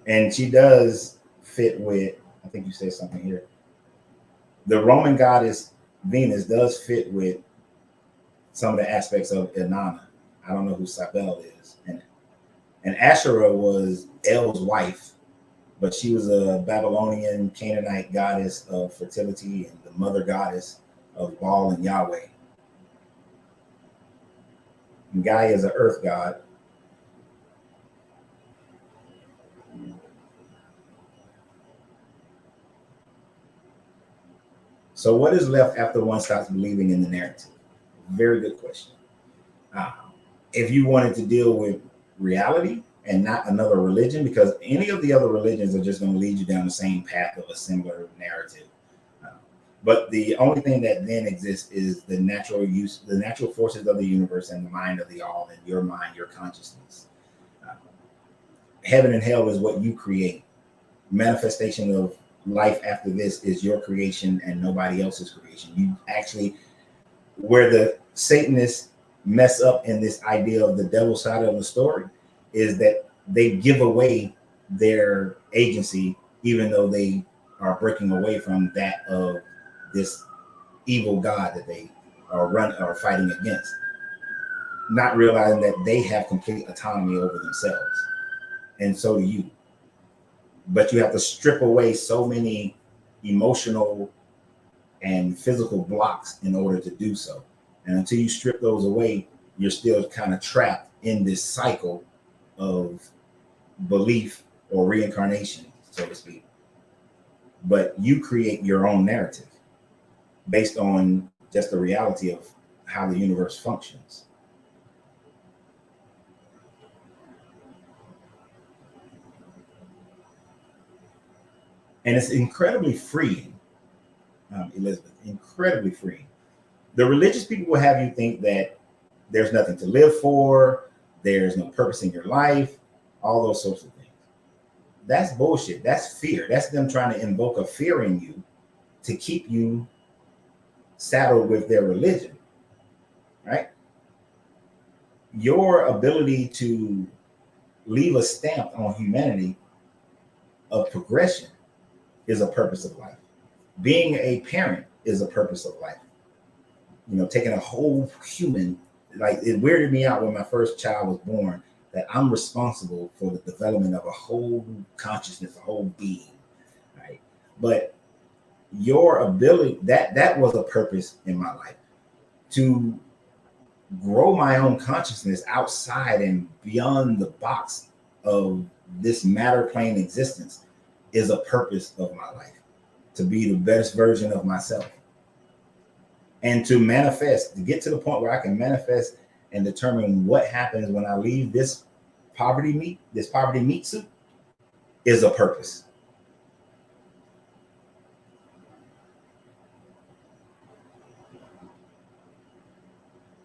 And she does fit with, I think you said something here. The Roman goddess Venus does fit with some of the aspects of Inanna. I don't know who Cybele is. And Asherah was El's wife, but she was a Babylonian Canaanite goddess of fertility and the mother goddess of Baal and Yahweh. And Gaia is an earth god. So what is left after one stops believing in the narrative? Very good question. If you wanted to deal with reality and not another religion, because any of the other religions are just going to lead you down the same path of a similar narrative. But the only thing that then exists is the natural forces of the universe and the mind of the all, and your mind, your consciousness. Heaven and hell is what you create. Manifestation of life after this is your creation and nobody else's creation. You actually, where the Satanists mess up in this idea of the devil side of the story, is that they give away their agency, even though they are breaking away from that of this evil God that they are fighting against, not realizing that they have complete autonomy over themselves, and so do you. But you have to strip away so many emotional and physical blocks in order to do so. And until you strip those away, you're still kind of trapped in this cycle of belief or reincarnation, so to speak. But you create your own narrative based on just the reality of how the universe functions. And it's incredibly freeing, Elizabeth, incredibly freeing. The religious people will have you think that there's nothing to live for, there's no purpose in your life, all those sorts of things. That's bullshit. That's fear. That's them trying to invoke a fear in you to keep you saddled with their religion, right? Your ability to leave a stamp on humanity of progression is a purpose of life. Being a parent is a purpose of life. You know, taking a whole human, like it weirded me out when my first child was born, that I'm responsible for the development of a whole consciousness, a whole being, right? But your ability, that was a purpose in my life, to grow my own consciousness outside and beyond the box of this matter plane existence is a purpose of my life, to be the best version of myself. And to manifest, to get to the point where I can manifest and determine what happens when I leave this poverty meat suit, is a purpose.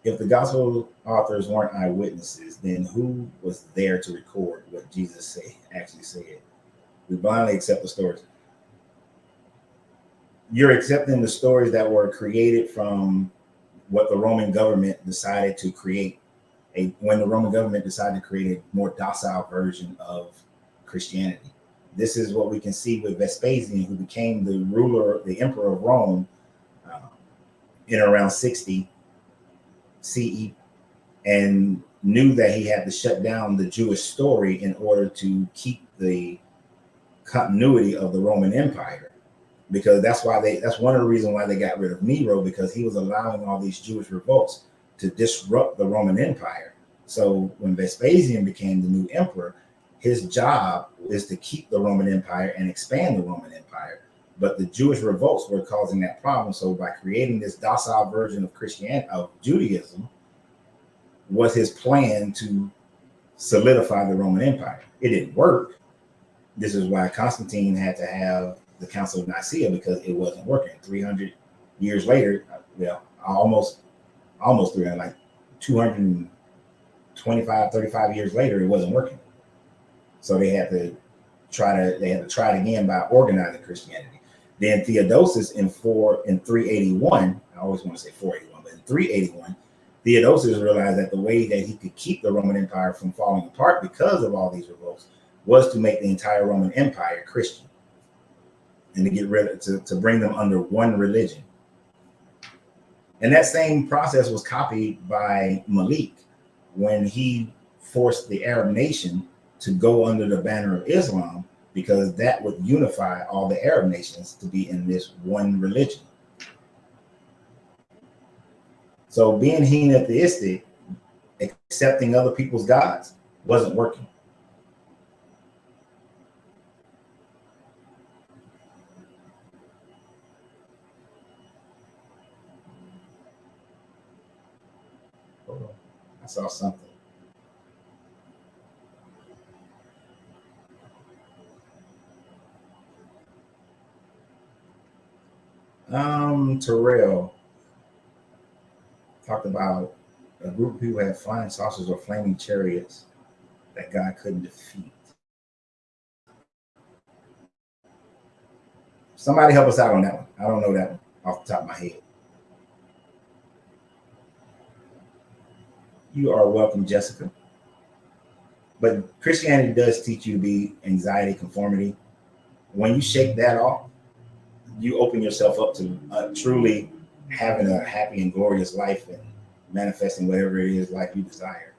If the gospel authors weren't eyewitnesses, then who was there to record what Jesus actually said? We blindly accept the stories. You're accepting the stories that were created from what the Roman government decided to create. When the Roman government decided to create a more docile version of Christianity. This is what we can see with Vespasian, who became the emperor of Rome in around 60 CE, and knew that he had to shut down the Jewish story in order to keep the continuity of the Roman Empire. Because that's one of the reasons why they got rid of Nero, because he was allowing all these Jewish revolts to disrupt the Roman Empire. So when Vespasian became the new emperor, his job is to keep the Roman Empire and expand the Roman Empire. But the Jewish revolts were causing that problem. So by creating this docile version of Christianity, of Judaism, was his plan to solidify the Roman Empire. It didn't work. This is why Constantine had to have the Council of Nicaea, because it wasn't working. 300 years later, well, almost 300, like 225, 35 years later, it wasn't working. So they had to try it again by organizing Christianity. Then Theodosius in 381, I always want to say 481, but in 381, Theodosius realized that the way that he could keep the Roman Empire from falling apart because of all these revolts was to make the entire Roman Empire Christian, and to get rid of, to bring them under one religion. And that same process was copied by Malik when he forced the Arab nation to go under the banner of Islam, because that would unify all the Arab nations to be in this one religion. So being henotheistic, accepting other people's gods, wasn't working. Hold on. I saw something. Terrell talked about a group of people had flying saucers or flaming chariots that God couldn't defeat. Somebody help us out on that one. I don't know that one off the top of my head. You are welcome, Jessica. But Christianity does teach you to be anxiety conformity. When you shake that off, you open yourself up to truly having a happy and glorious life and manifesting whatever it is life you desire.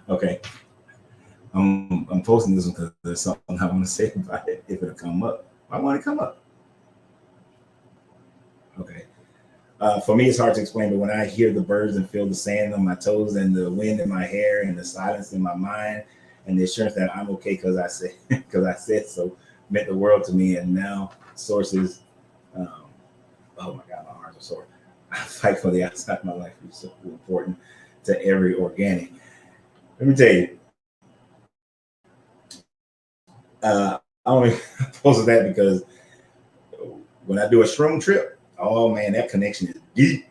Okay. I'm posting this because there's something I want to say about it if it'll come up. I want to come up. Okay. For me, it's hard to explain, but when I hear the birds and feel the sand on my toes and the wind in my hair and the silence in my mind and the assurance that I'm okay because I said so, meant the world to me. And now sources, oh my God, my arms are sore. I fight for the outside of my life. It's so important to every organic. Let me tell you, I only posted that because when I do a shroom trip, oh man, that connection is deep.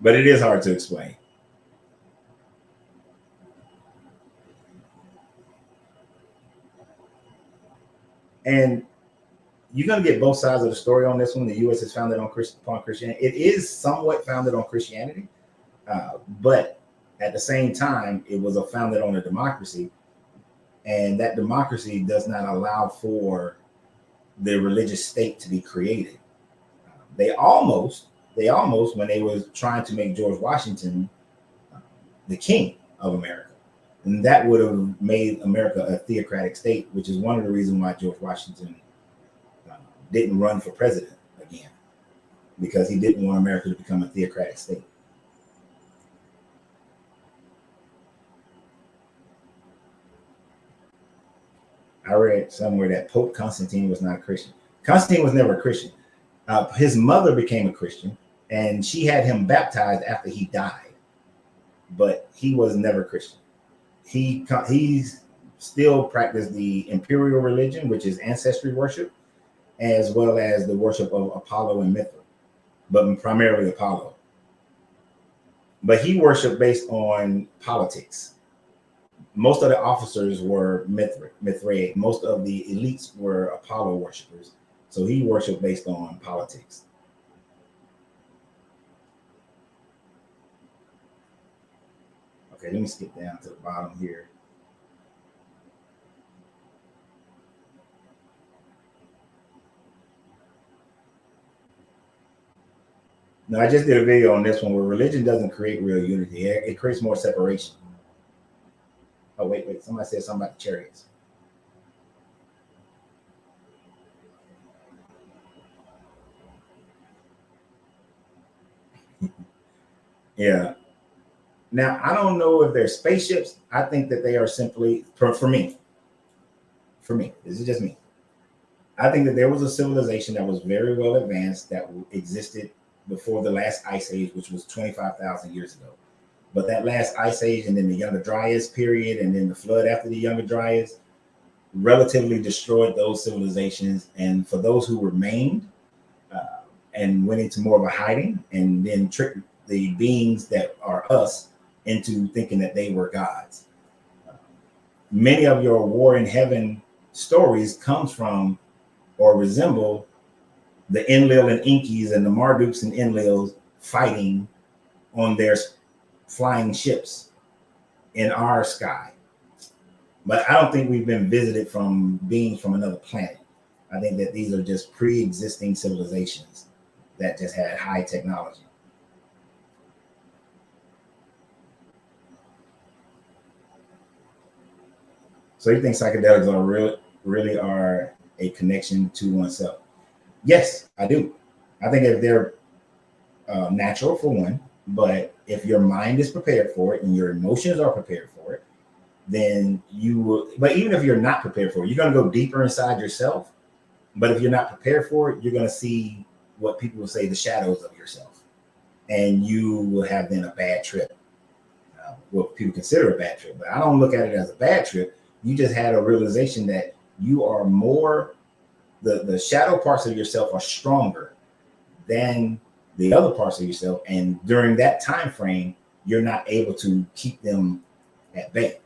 But it is hard to explain. And you're going to get both sides of the story on this one. The U.S. is founded upon Christianity. It is somewhat founded on Christianity, but at the same time, it was founded on a democracy. And that democracy does not allow for the religious state to be created. They almost, when they was trying to make George Washington the king of America, and that would have made America a theocratic state, which is one of the reasons why George Washington didn't run for president again, because he didn't want America to become a theocratic state. I read somewhere that Pope Constantine was not a Christian. Constantine was never a Christian. His mother became a Christian, and she had him baptized after he died, but he was never Christian. He's still practiced the imperial religion, which is ancestry worship, as well as the worship of Apollo and Mithra, but primarily Apollo. But he worshiped based on politics. Most of the officers were Mithraic. Most of the elites were Apollo worshipers. So he worshiped based on politics. Okay, let me skip down to the bottom here. Now, I just did a video on this one where religion doesn't create real unity. It creates more separation. Oh, wait. Somebody said something about the chariots. Yeah. Now, I don't know if they're spaceships. I think that they are simply, for me, this is just me. I think that there was a civilization that was very well advanced that existed before the last ice age, which was 25,000 years ago. But that last ice age and then the Younger Dryas period and then the flood after the Younger Dryas relatively destroyed those civilizations. And for those who remained and went into more of a hiding and then tricked the beings that are us into thinking that they were gods. Many of your War in Heaven stories comes from or resemble the Enlil and Inkies and the Marduks and Enlils fighting on their flying ships in our sky. But I don't think we've been visited from beings from another planet. I think that these are just pre-existing civilizations that just had high technology. So you think psychedelics are really are a connection to oneself? Yes, I do. I think if they're natural for one, but if your mind is prepared for it and your emotions are prepared for it, then you will. But even if you're not prepared for it, you're going to go deeper inside yourself. But if you're not prepared for it, you're going to see what people will say the shadows of yourself, and you will have then a bad trip. What people consider a bad trip, but I don't look at it as a bad trip. You just had a realization that you are more, the shadow parts of yourself are stronger than the other parts of yourself. And during that time frame, you're not able to keep them at bay.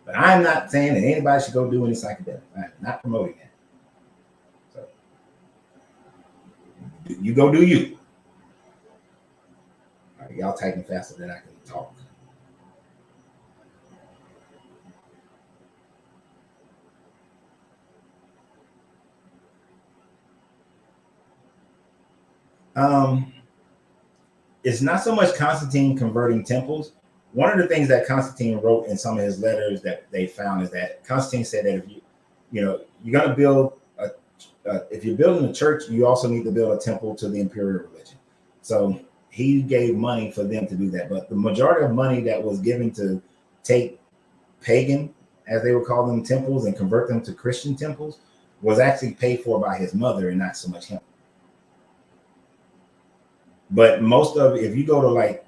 But I'm not saying that anybody should go do any psychedelics. I'm not promoting that. So you go do you. All right, y'all typing faster than I can talk. It's not so much Constantine converting temples. One of the things that Constantine wrote in some of his letters that they found is that Constantine said that if you're going to build if you're building a church, you also need to build a temple to the imperial religion. So he gave money for them to do that. But the majority of money that was given to take pagan, as they would call them, temples and convert them to Christian temples was actually paid for by his mother and not so much him. But most of, if you go to like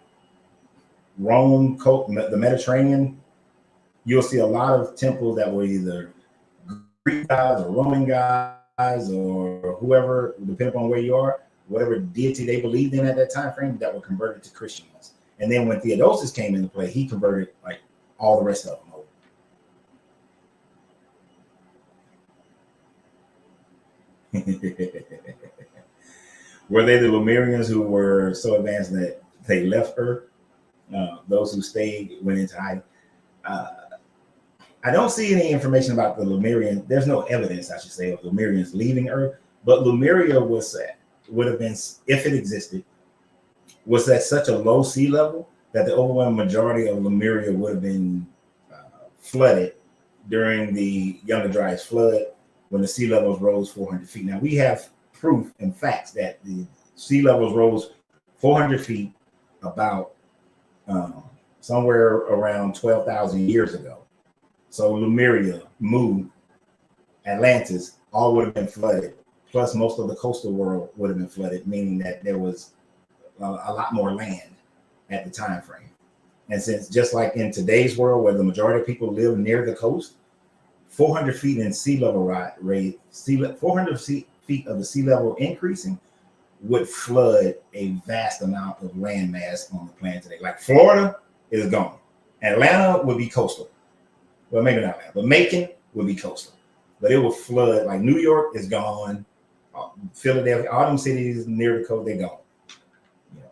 Rome, the Mediterranean, you'll see a lot of temples that were either Greek gods or Roman gods or whoever, depending on where you are, whatever deity they believed in at that time frame, that were converted to Christian ones. And then when Theodosius came into play, he converted like all the rest of them over. Were they the Lemurians who were so advanced that they left Earth? Those who stayed went into hiding. I don't see any information about the Lemurians. There's no evidence, I should say, of Lemurians leaving Earth. But Lemuria would have been, if it existed, was at such a low sea level that the overwhelming majority of Lemuria would have been flooded during the Younger Dryas flood when the sea levels rose 400 feet. Now, we have proof and facts that the sea levels rose 400 feet about somewhere around 12,000 years ago. So Lemuria, Mu, Atlantis, all would have been flooded. Plus, most of the coastal world would have been flooded, meaning that there was a lot more land at the time frame. And since just like in today's world, where the majority of people live near the coast, 400 feet in sea level rise, 400 feet of the sea level increasing would flood a vast amount of land mass on the planet today. Like Florida is gone. Atlanta would be coastal. Well, maybe not Atlanta, but Macon would be coastal. But it will flood. Like New York is gone. Philadelphia, all them cities near the coast, they're gone. You know.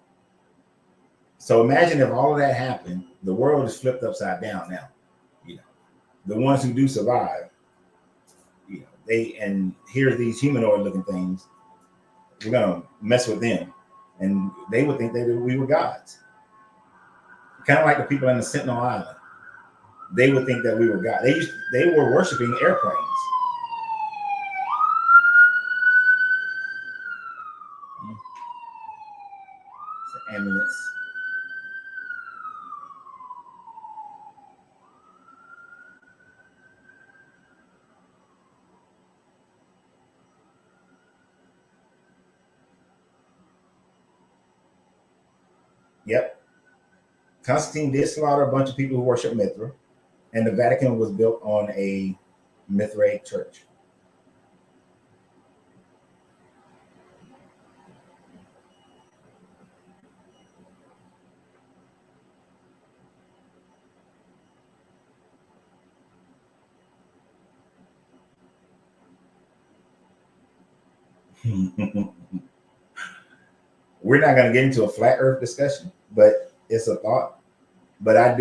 So imagine if all of that happened, the world is flipped upside down now. You know, the ones who do survive, you know, and here's these humanoid looking things. We're gonna mess with them, and they would think that we were gods. Kind of like the people in the Sentinel Island. They would think that we were God. They were worshiping airplanes. It's an ambulance. Yep. Constantine did slaughter a bunch of people who worship Mithra, and the Vatican was built on a Mithraic church. We're not going to get into a flat Earth discussion, but it's a thought. But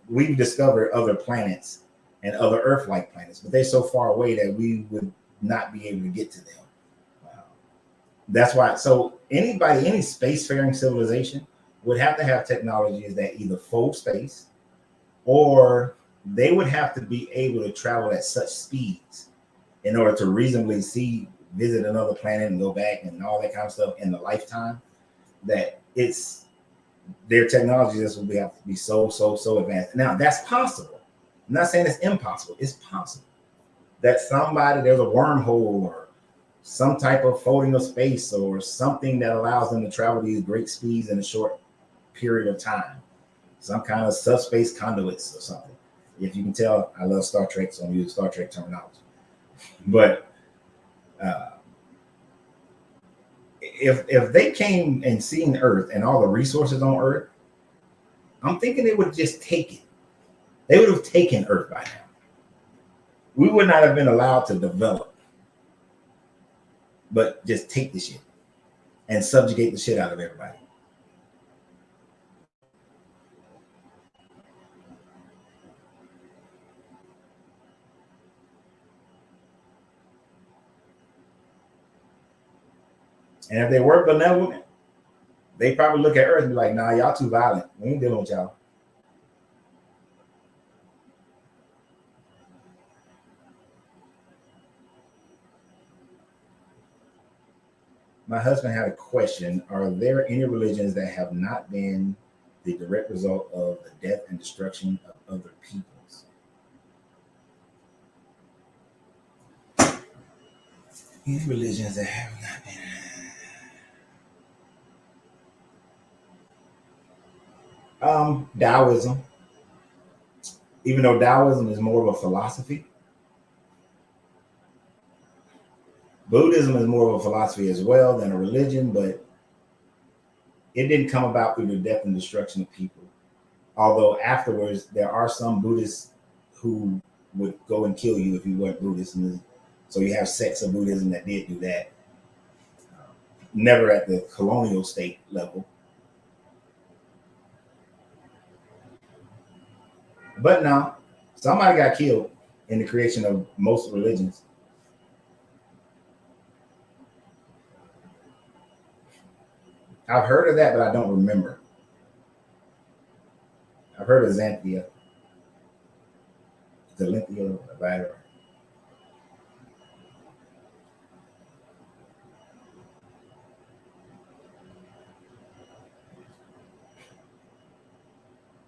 we've discovered other planets and other Earth-like planets, but they're so far away that we would not be able to get to them. That's why. So any spacefaring civilization would have to have technologies that either fold space, or they would have to be able to travel at such speeds in order to reasonably visit another planet and go back and all that kind of stuff in the lifetime, that their technology just will have to be so advanced. Now that's possible. I'm not saying it's impossible. It's possible that there's a wormhole or some type of folding of space or something that allows them to travel these great speeds in a short period of time. Some kind of subspace conduits or something. If you can tell, I love Star Trek, so I'm using Star Trek terminology. But if they came and seen Earth and all the resources on Earth, I'm thinking they would just take it. They would have taken Earth by now. We would not have been allowed to develop, but just take the shit and subjugate the shit out of everybody. And if they were benevolent, they probably look at Earth and be like, nah, y'all too violent. We ain't dealing with y'all. My husband had a question. Are there any religions that have not been the direct result of the death and destruction of other peoples? Any religions that have not been. Taoism. Even though Taoism is more of a philosophy, Buddhism is more of a philosophy as well than a religion, but it didn't come about through the death and destruction of people. Although afterwards, there are some Buddhists who would go and kill you if you weren't Buddhist. And so you have sects of Buddhism that did do that. Never at the colonial state level. But no, somebody got killed in the creation of most religions. I've heard of that, but I don't remember. I've heard of Xanthia. Xanthia, whatever.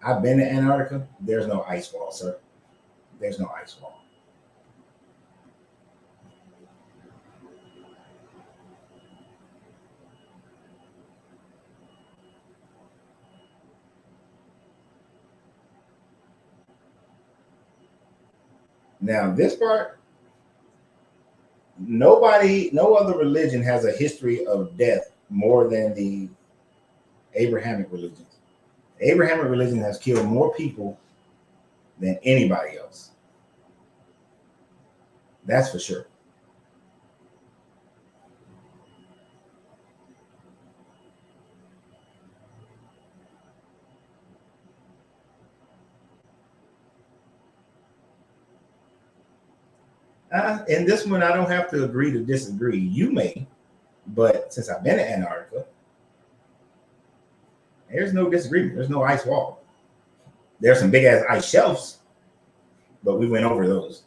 I've been to Antarctica. There's no ice wall, sir. there's no ice wall. Now, this part, no other religion has a history of death more than the Abrahamic religions. The Abrahamic religion has killed more people than anybody else. That's for sure. In this one, I don't have to agree to disagree. You may, but since I've been in Antarctica, there's no disagreement. There's no ice wall. There's some big ass ice shelves, but we went over those.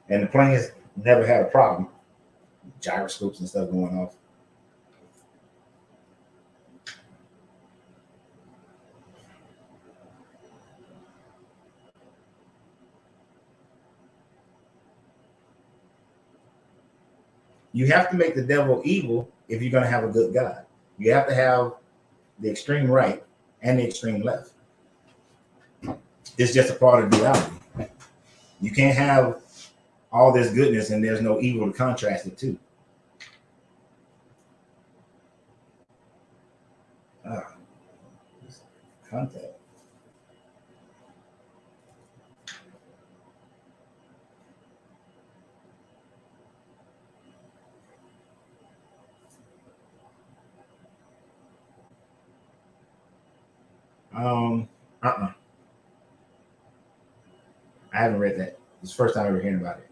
And the planes never had a problem. Gyroscopes and stuff going off. You have to make the devil evil if you're going to have a good God. You have to have the extreme right and the extreme left. It's just a part of duality. You can't have all this goodness and there's no evil to contrast it to. Contact. I haven't read that. It's the first time I ever hearing about it.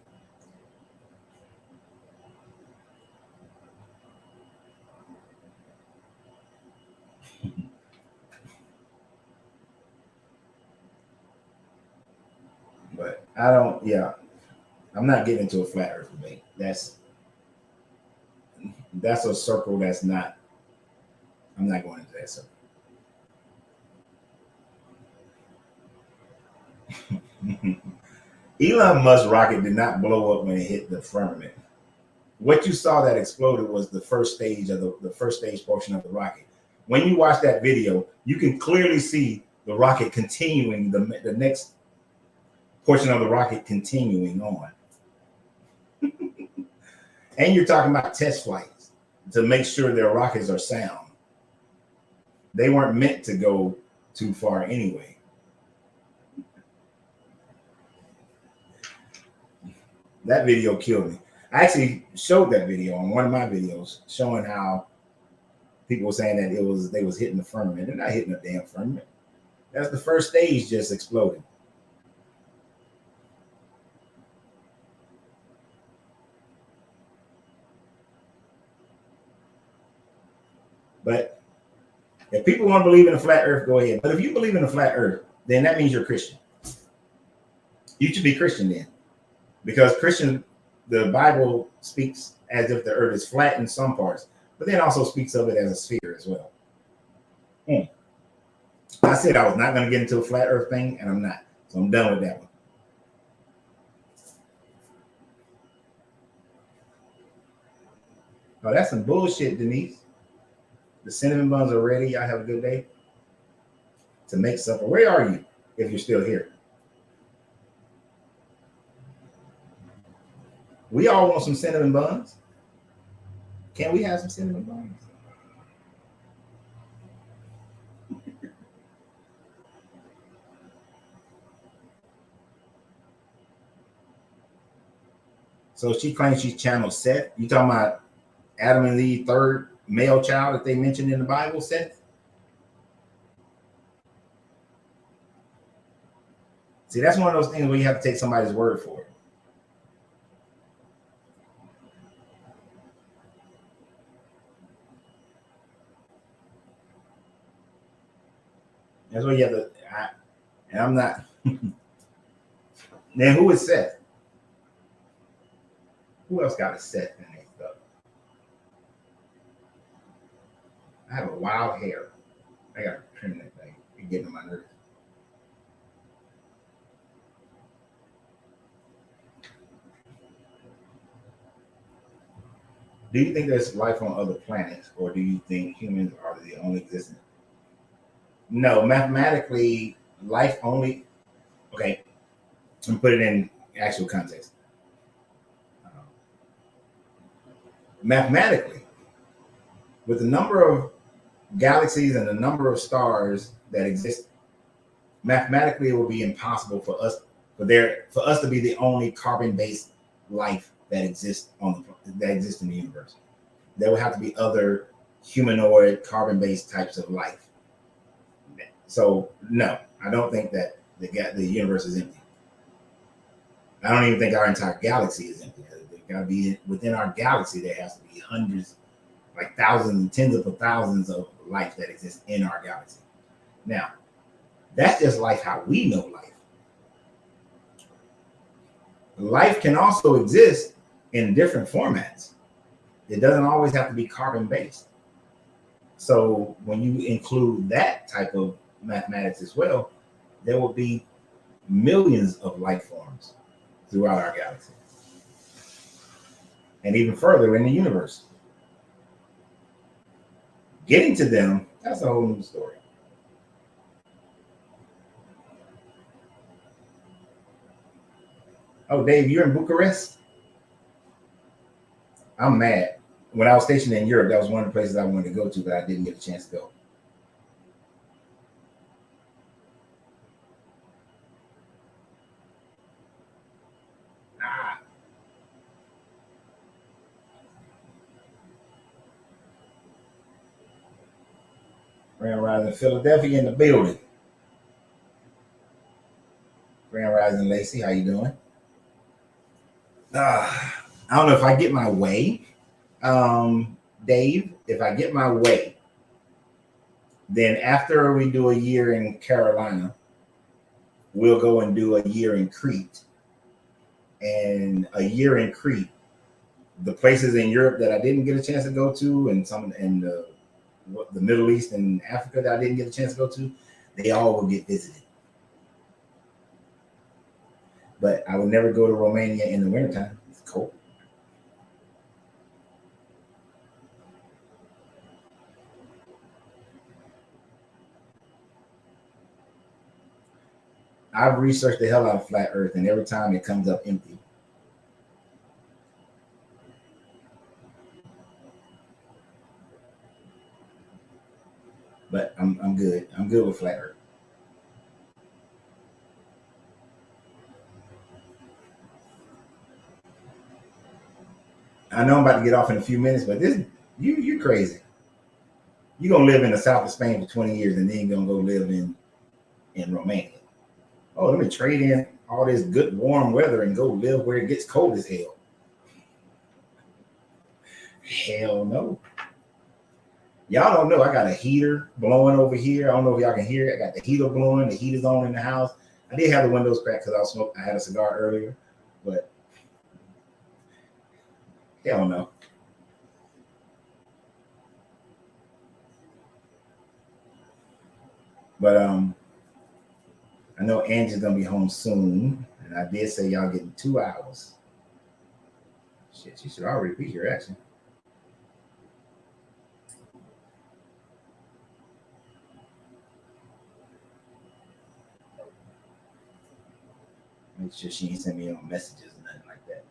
But I don't, yeah. I'm not getting into a flat earth debate. That's a circle that's not, I'm not going into that circle. Elon Musk's rocket did not blow up when it hit the firmament. What you saw that exploded was the first stage of the first stage portion of the rocket. When you watch that video, you can clearly see the rocket continuing, the next portion of the rocket continuing on. And you're talking about test flights to make sure their rockets are sound. They weren't meant to go too far anyway. That video killed me. I actually showed that video on one of my videos showing how people were saying that they was hitting the firmament. They're not hitting the damn firmament. That's the first stage just exploded. But if people want to believe in a flat earth, go ahead. But if you believe in a flat earth, then that means you're Christian. You should be Christian then. Because Christian, the Bible speaks as if the earth is flat in some parts, but then also speaks of it as a sphere as well. I said I was not going to get into a flat earth thing, and I'm not. So I'm done with that one. Oh, that's some bullshit, Denise. The cinnamon buns are ready. Y'all have a good day. To make supper. Where are you if you're still here? We all want some cinnamon buns. Can we have some cinnamon buns? So she claims she channeled Seth. You talking about Adam and Eve, third male child that they mentioned in the Bible, Seth? See, that's one of those things where you have to take somebody's word for it. That's what you have to. And I'm not. Then who is Seth? Who else got a Seth in their stuff? I have a wild hair. I got to trim that thing. It's getting on my nerves. Do you think there's life on other planets, or do you think humans are the only existing? No, mathematically, life only. Okay, and put it in actual context. Uh, Mathematically, with the number of galaxies and the number of stars that exist, mathematically, it would be impossible for us to be the only carbon-based life that exists that exists in the universe. There would have to be other humanoid carbon-based types of life. So no, I don't think that the universe is empty. I don't even think our entire galaxy is empty. There got to be within our galaxy. There has to be hundreds, like thousands and tens of thousands of life that exists in our galaxy. Now, that's just life how we know life. Life can also exist in different formats. It doesn't always have to be carbon based. So when you include that type of mathematics as well, there will be millions of life forms throughout our galaxy. And even further in the universe. Getting to them, that's a whole new story. Oh, Dave, you're in Bucharest? I'm mad. When I was stationed in Europe, that was one of the places I wanted to go to, but I didn't get a chance to go. Ah. Grand Rising Philadelphia in the building. Grand Rising Lacey, how you doing? I don't know if I get my way, Dave. If I get my way, then after we do a year in Carolina, we'll go and do a year in Crete. And a year in Crete, the places in Europe that I didn't get a chance to go to, and some in the Middle East and Africa that I didn't get a chance to go to, they all will get visited. But I would never go to Romania in the wintertime. It's cold. I've researched the hell out of flat Earth, and every time it comes up empty. But I'm good. I'm good with flat Earth. I know I'm about to get off in a few minutes, but you crazy. You're gonna live in the south of Spain for 20 years and then you're gonna go live in Romania. Oh, let me trade in all this good warm weather and go live where it gets cold as hell. Hell no. Y'all don't know. I got a heater blowing over here. I don't know if y'all can hear it. I got the heater blowing. The heat is on in the house. I did have the windows cracked because I had a cigar earlier, but hell no. But I know Angie's gonna be home soon, and I did say y'all getting 2 hours. Shit, she should already be here actually. Make sure she ain't send me no messages or nothing like that.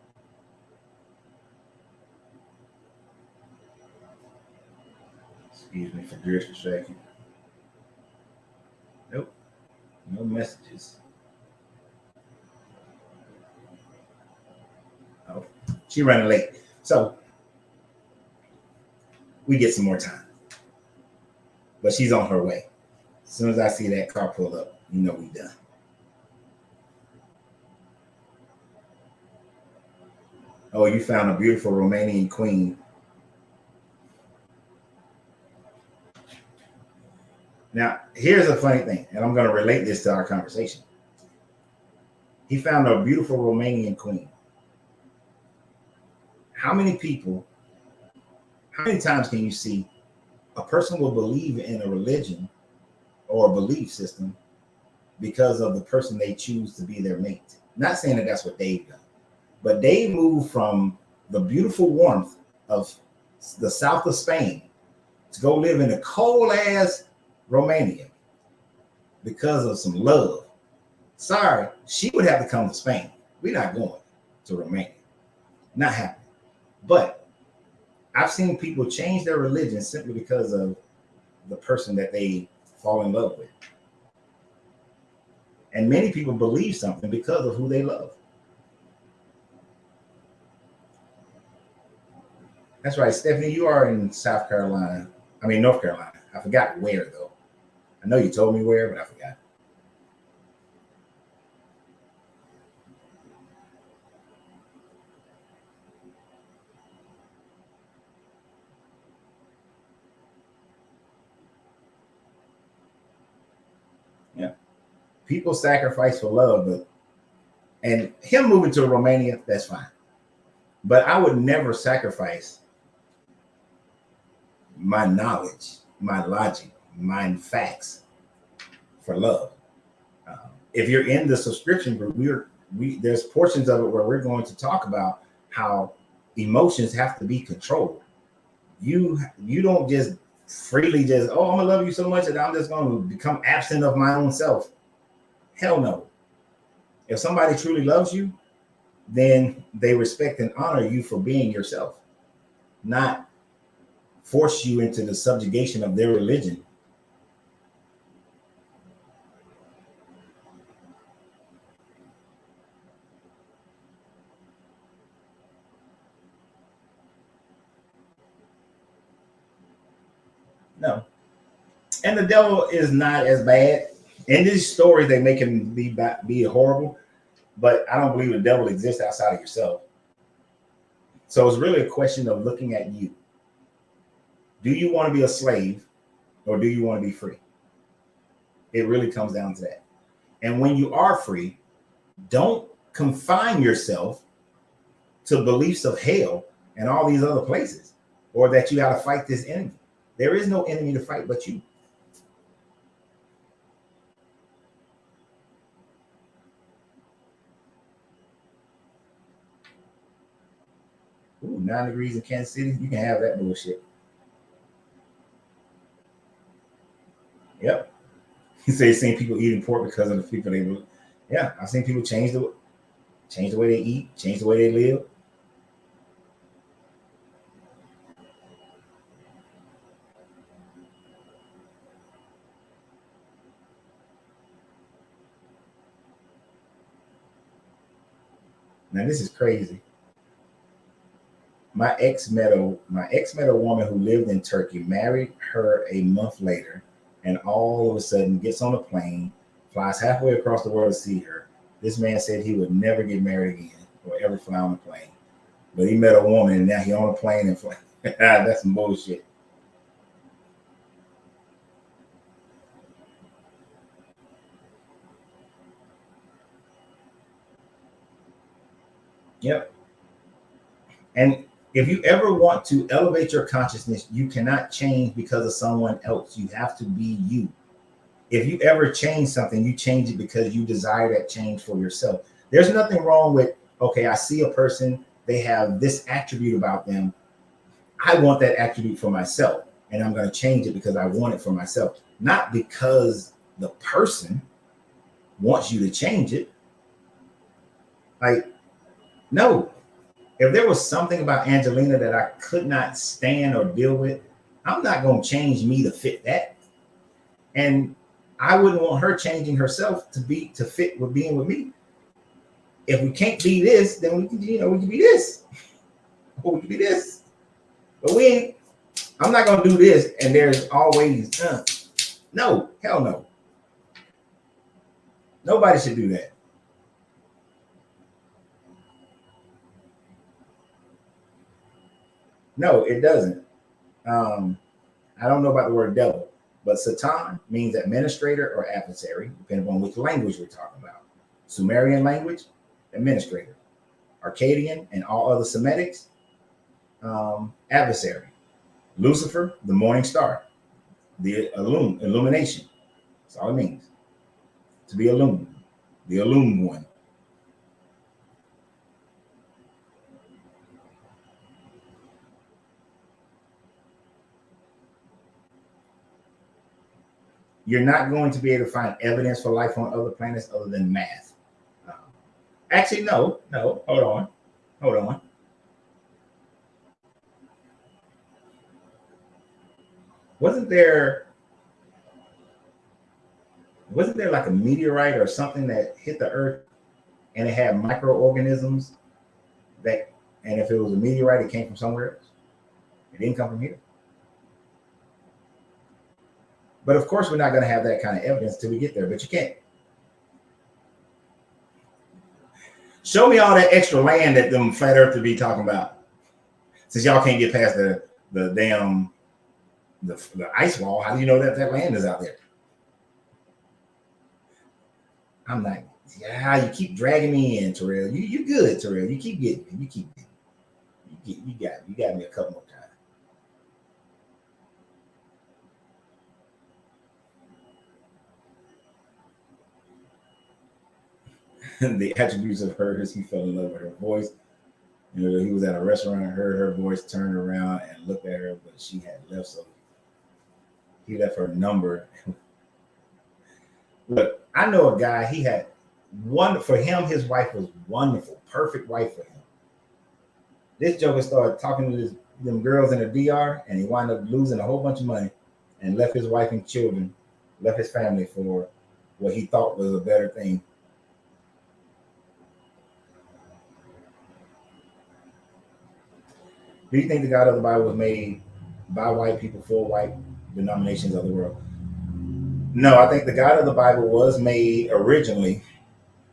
Excuse me for disrespecting. Nope, no messages. Oh, she running late. So we get some more time. But she's on her way. As soon as I see that car pull up, you know we done. Oh, you found a beautiful Romanian queen. Now, here's a funny thing, and I'm going to relate this to our conversation. He found a beautiful Romanian queen. How many times can you see a person will believe in a religion or a belief system because of the person they choose to be their mate? Not saying that that's what Dave done, but Dave moved from the beautiful warmth of the south of Spain, to go live in a cold ass Romania because of some love. Sorry, she would have to come to Spain. We're not going to Romania. Not happening. But I've seen people change their religion simply because of the person that they fall in love with. And many people believe something because of who they love. That's right, Stephanie, you are in South Carolina. I mean, North Carolina. I forgot where, though. I know you told me where, but I forgot. Yeah. People sacrifice for love, but and him moving to Romania, that's fine. But I would never sacrifice my knowledge, my logic, my facts for love. If you're in the subscription group, there's portions of it where we're going to talk about how emotions have to be controlled. You don't just freely just, oh, I'm gonna love you so much that I'm just gonna become absent of my own self. Hell no. If somebody truly loves you, then they respect and honor you for being yourself, not force you into the subjugation of their religion. No. And the devil is not as bad. In these stories, they make him be horrible, but I don't believe the devil exists outside of yourself. So it's really a question of looking at you. Do you want to be a slave or do you want to be free? It really comes down to that. And when you are free, don't confine yourself to beliefs of hell and all these other places, or that you got to fight this enemy. There is no enemy to fight but you. Ooh, 9 degrees in Kansas City. You can have that bullshit. Yep. You say seen people eating pork because of the people they live. Yeah, I've seen people change the way they eat, change the way they live. Now this is crazy. My ex met a woman who lived in Turkey, married her a month later, and all of a sudden gets on a plane, flies halfway across the world to see her. This man said he would never get married again or ever fly on a plane. But he met a woman and now he on a plane and fly. That's some bullshit. Yep. And if you ever want to elevate your consciousness, you cannot change because of someone else. You have to be you. If you ever change something, you change it because you desire that change for yourself. There's nothing wrong with, okay, I see a person, they have this attribute about them. I want that attribute for myself, and I'm going to change it because I want it for myself, not because the person wants you to change it. Like, no. If there was something about Angelina that I could not stand or deal with, I'm not going to change me to fit that. And I wouldn't want her changing herself to fit with being with me. If we can't be this, then we can be this. Or we can be this. But I'm not going to do this. And there's always, no, hell no. Nobody should do that. No, it doesn't. I don't know about the word devil, but Satan means administrator or adversary, depending on which language we're talking about. Sumerian language, administrator. Akkadian and all other Semitics, adversary. Lucifer, the morning star, the illumination. That's all it means. To be illumined, the illumined one. you're not going to be able to find evidence for life on other planets other than math. Actually, no, hold on. Wasn't there like a meteorite or something that hit the Earth and it had microorganisms that, and if it was a meteorite, it came from somewhere else. It didn't come from here. But of course, we're not going to have that kind of evidence till we get there. But you can't show me all that extra land that them flat earthers be talking about. Since y'all can't get past the damn the ice wall, how do you know that land is out there? I'm like, yeah, you keep dragging me in, Terrell. You good, Terrell. You keep getting me. You got me a couple more times. The attributes of hers, he fell in love with her voice. You know, he was at a restaurant and heard her voice, turned around and looked at her, but she had left, so he left her number. Look, I know a guy, he had one for him, his wife was wonderful, perfect wife for him. This joker started talking to them girls in the DR, and he wound up losing a whole bunch of money and left his wife and children, left his family for what he thought was a better thing. Do you think the God of the Bible was made by white people for white denominations of the world? No, I think the God of the Bible was made originally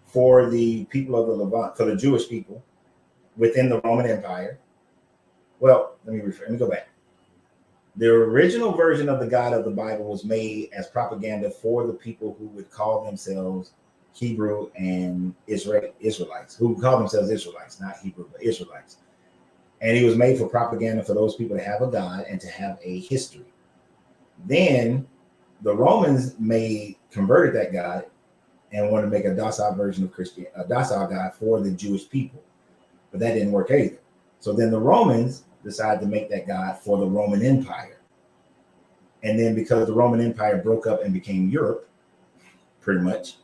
for the people of the Levant, for the Jewish people within the Roman Empire. Well, let me go back. The original version of the God of the Bible was made as propaganda for the people who would call themselves Hebrew and Israelites, who call themselves Israelites, not Hebrew, but Israelites. And he was made for propaganda for those people to have a God and to have a history. Then the Romans converted that God and wanted to make a docile version of Christianity, a docile God for the Jewish people. But that didn't work either. So then the Romans decided to make that God for the Roman Empire. And then because the Roman Empire broke up and became Europe, pretty much,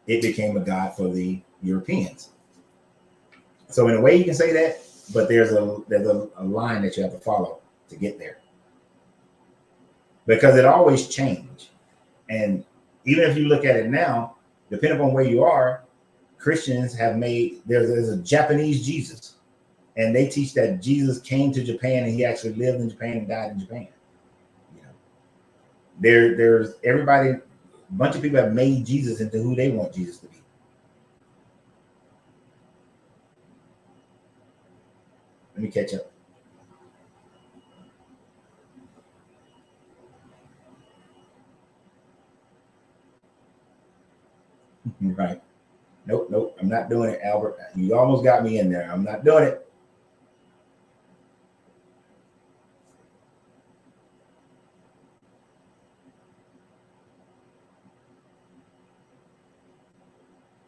it became a God for the Europeans. So in a way you can say that, but there's a line that you have to follow to get there. Because it always changed. And even if you look at it now, depending on where you are, Christians have made, there's a Japanese Jesus. And they teach that Jesus came to Japan and he actually lived in Japan and died in Japan. You know, there's everybody, a bunch of people have made Jesus into who they want Jesus to be. Let me catch up. Right. Nope. I'm not doing it, Albert. You almost got me in there. I'm not doing it.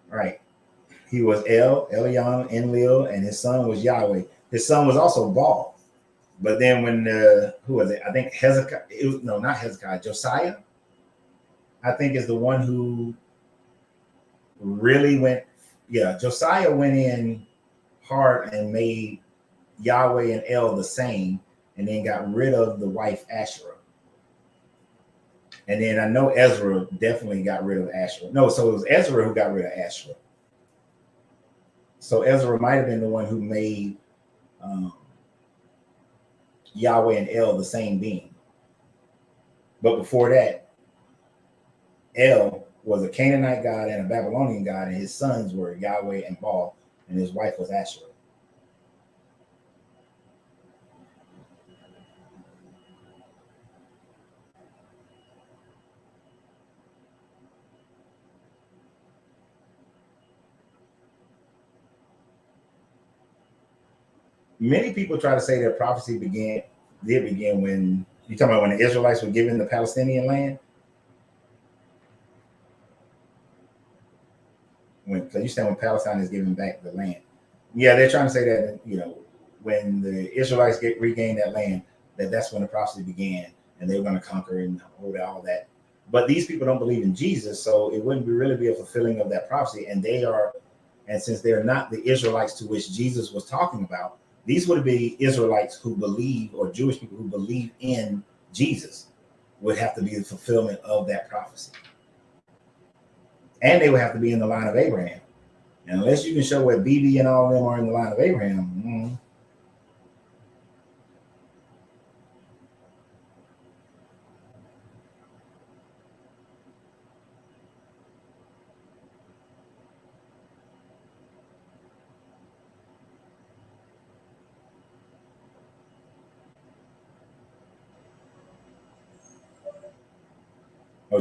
Right. He was Elyon, Enlil, and his son was Yahweh. His son was also Baal. But then when who was it? I think Hezekiah. Not Hezekiah. Josiah, I think, is the one who really went. Yeah, Josiah went in hard and made Yahweh and El the same, and then got rid of the wife Asherah. And then I know Ezra definitely got rid of Asherah. No, so it was Ezra who got rid of Asherah. So Ezra might have been the one who made Yahweh and El the same being. But before that, El was a Canaanite god and a Babylonian god, and his sons were Yahweh and Baal, and his wife was Asherah. Many people try to say that prophecy did begin when you talking about when the Israelites were given the Palestinian land. Because you said when Palestine is given back the land. Yeah, they're trying to say that, when the Israelites regained that land, that's when the prophecy began, and they were going to conquer and hold all that. But these people don't believe in Jesus, so it wouldn't really be a fulfilling of that prophecy. And since they're not the Israelites to which Jesus was talking about, these would be Israelites who believe, or Jewish people who believe in Jesus, would have to be the fulfillment of that prophecy. And they would have to be in the line of Abraham. And unless you can show where BB and all of them are in the line of Abraham,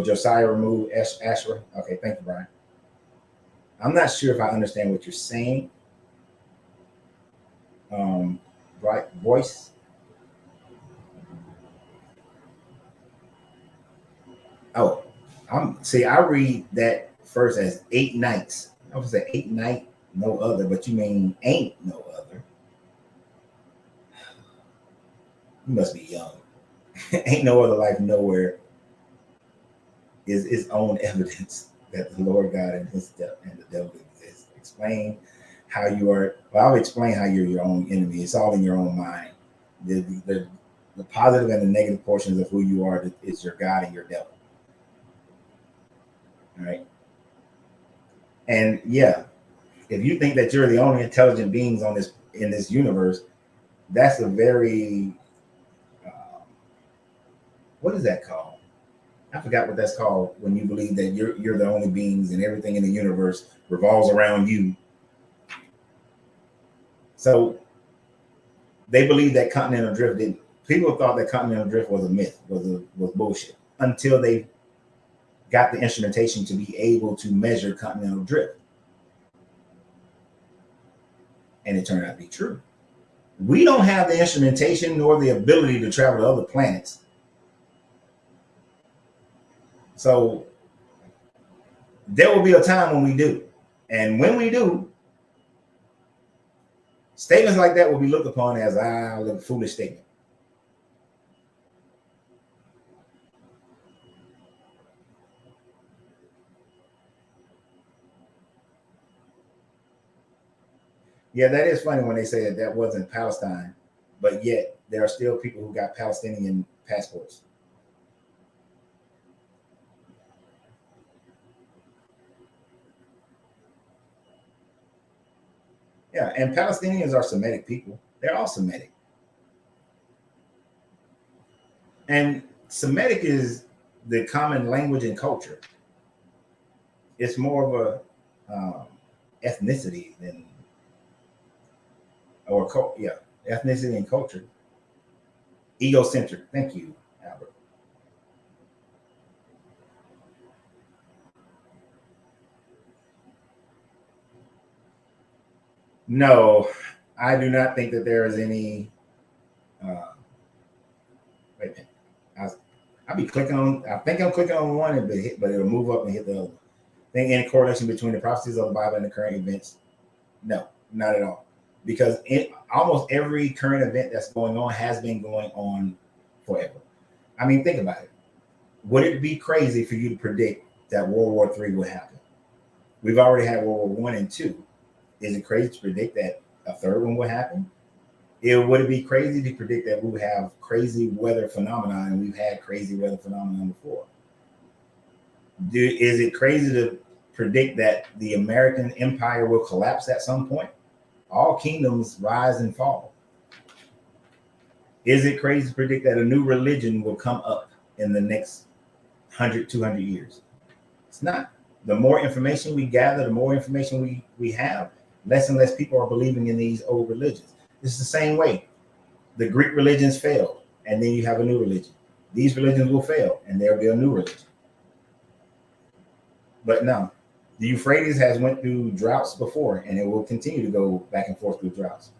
Josiah removed Asherah. Okay, thank you, Brian. I'm not sure if I understand what you're saying. Right, voice. Oh, I read that first as 8 nights. I was say 8 night, no other, but you mean ain't no other. You must be young. Ain't no other life nowhere is its own evidence that the Lord God and the devil exist. Explain how you are. Well, I'll explain how you're your own enemy. It's all in your own mind. The positive and the negative portions of who you are is your God and your devil. All right. And yeah, if you think that you're the only intelligent beings in this universe, that's a very what is that called? I forgot what that's called when you believe that you're the only beings and everything in the universe revolves around you. So they believe that continental drift didn't. People thought that continental drift was a myth, was bullshit, until they got the instrumentation to be able to measure continental drift. And it turned out to be true. We don't have the instrumentation nor the ability to travel to other planets. So there will be a time when we do. And when we do, statements like that will be looked upon as a foolish statement. Yeah, that is funny when they say that wasn't Palestine, but yet there are still people who got Palestinian passports. Yeah, and Palestinians are Semitic people. They're all Semitic. And Semitic is the common language and culture. It's more of a ethnicity than, ethnicity and culture. Egocentric. Thank you, Albert. No, I do not think that there is any. Wait a minute. I'll be clicking on. I think I'm clicking on one, but it'll move up and hit the other. Think any correlation between the prophecies of the Bible and the current events? No, not at all. Because almost every current event that's going on has been going on forever. I mean, think about it. Would it be crazy for you to predict that World War III would happen? We've already had World War I and II. Is it crazy to predict that a third one would happen? Would it be crazy to predict that we would have crazy weather phenomena, and we've had crazy weather phenomena before? Is it crazy to predict that the American empire will collapse at some point? All kingdoms rise and fall. Is it crazy to predict that a new religion will come up in the next 100, 200 years? It's not. The more information we gather, the more information we have, less and less people are believing in these old religions. It's the same way. The Greek religions failed, and then you have a new religion. These religions will fail, and there'll be a new religion. But no, the Euphrates has went through droughts before, and it will continue to go back and forth through droughts.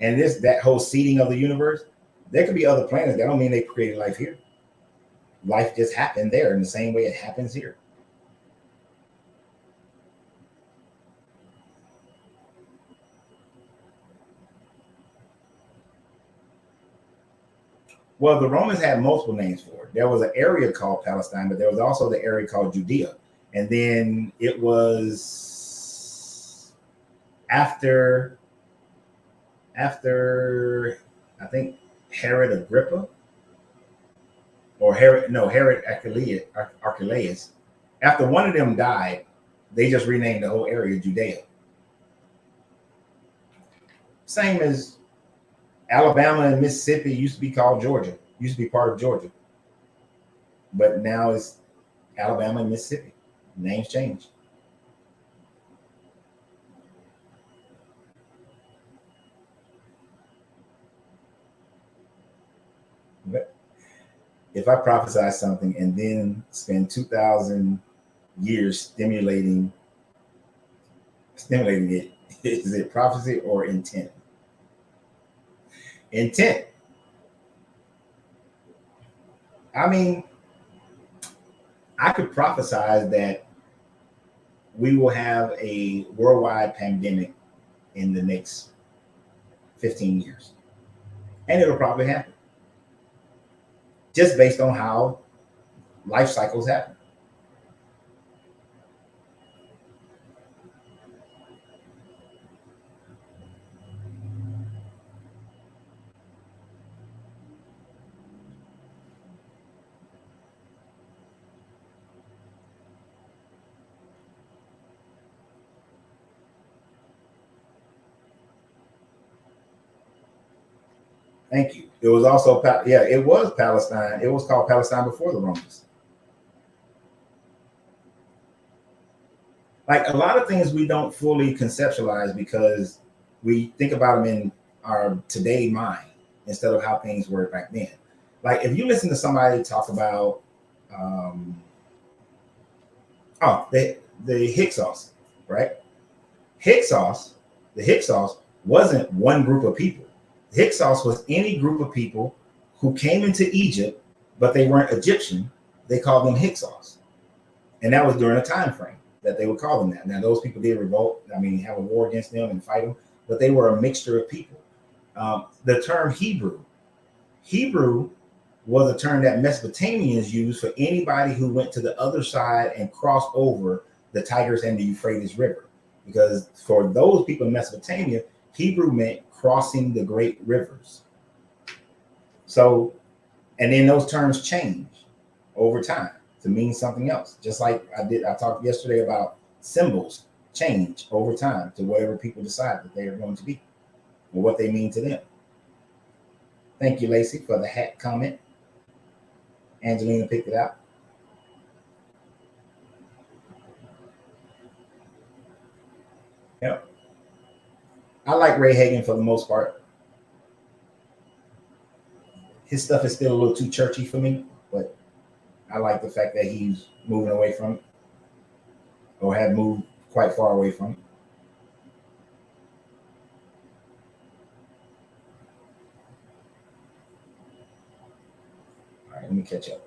And that whole seeding of the universe, there could be other planets. That don't mean they created life here. life just happened there in the same way it happens here. Well, the Romans had multiple names for it. There was an area called Palestine, but there was also the area called Judea. And then it was after I think Herod Agrippa or Herod Archelaus. After one of them died, they just renamed the whole area Judea. Same as Alabama and Mississippi used to be called Georgia, used to be part of Georgia. But now it's Alabama and Mississippi. Names changed. But if I prophesy something and then spend 2,000 years stimulating it, is it prophecy or intent? Intent. I mean, I could prophesize that we will have a worldwide pandemic in the next 15 years. And it'll probably happen. Just based on how life cycles happen. Thank you. It was also, it was Palestine. It was called Palestine before the Romans. Like a lot of things we don't fully conceptualize because we think about them in our today mind instead of how things were back then. Like if you listen to somebody talk about, the Hyksos, right? The Hyksos wasn't one group of people. The Hyksos was any group of people who came into Egypt, but they weren't Egyptian. They called them Hyksos. And that was during a time frame that they would call them that. Now, those people did revolt, have a war against them and fight them, but they were a mixture of people. The term Hebrew was a term that Mesopotamians used for anybody who went to the other side and crossed over the Tigris and the Euphrates River. Because for those people in Mesopotamia, Hebrew meant crossing the great rivers. So, and then those terms change over time to mean something else. Just like I talked yesterday about symbols change over time to whatever people decide that they are going to be or what they mean to them. Thank you, Lacey, for the hat comment. Angelina picked it out. Yep. I like Ray Hagan for the most part. His stuff is still a little too churchy for me, but I like the fact that he's moving away from it or have moved quite far away from it. All right, let me catch up.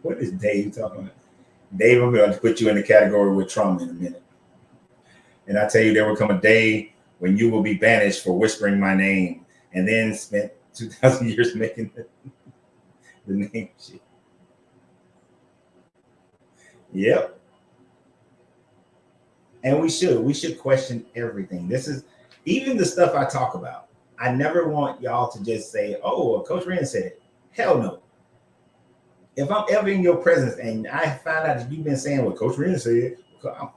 What is Dave talking about? Dave, I'm going to put you in the category with trauma in a minute. And I tell you, there will come a day when you will be banished for whispering my name and then spent 2,000 years making the name shit. Yep. And we should question everything. This is even the stuff I talk about. I never want y'all to just say, oh, Coach Ren said it. Hell no. If I'm ever in your presence and I find out that you've been saying what Coach Ren said, and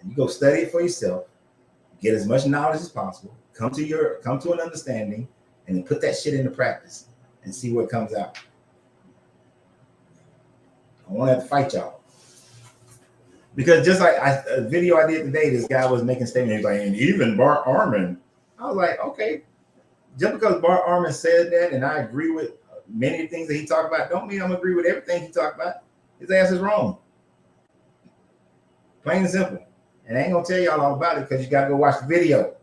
you go study it for yourself, get as much knowledge as possible, come to an understanding, and then put that shit into practice and see what comes out. I won't have to fight y'all. Because just like a video I did today, this guy was making statements. He's like, and even Bart Ehrman. I was like, okay, just because Bart Ehrman said that, and I agree with many of the things that he talked about don't mean I'm agree with everything he talked about. His ass is wrong. Plain and simple. And I ain't gonna tell y'all all about it because you gotta go watch the video.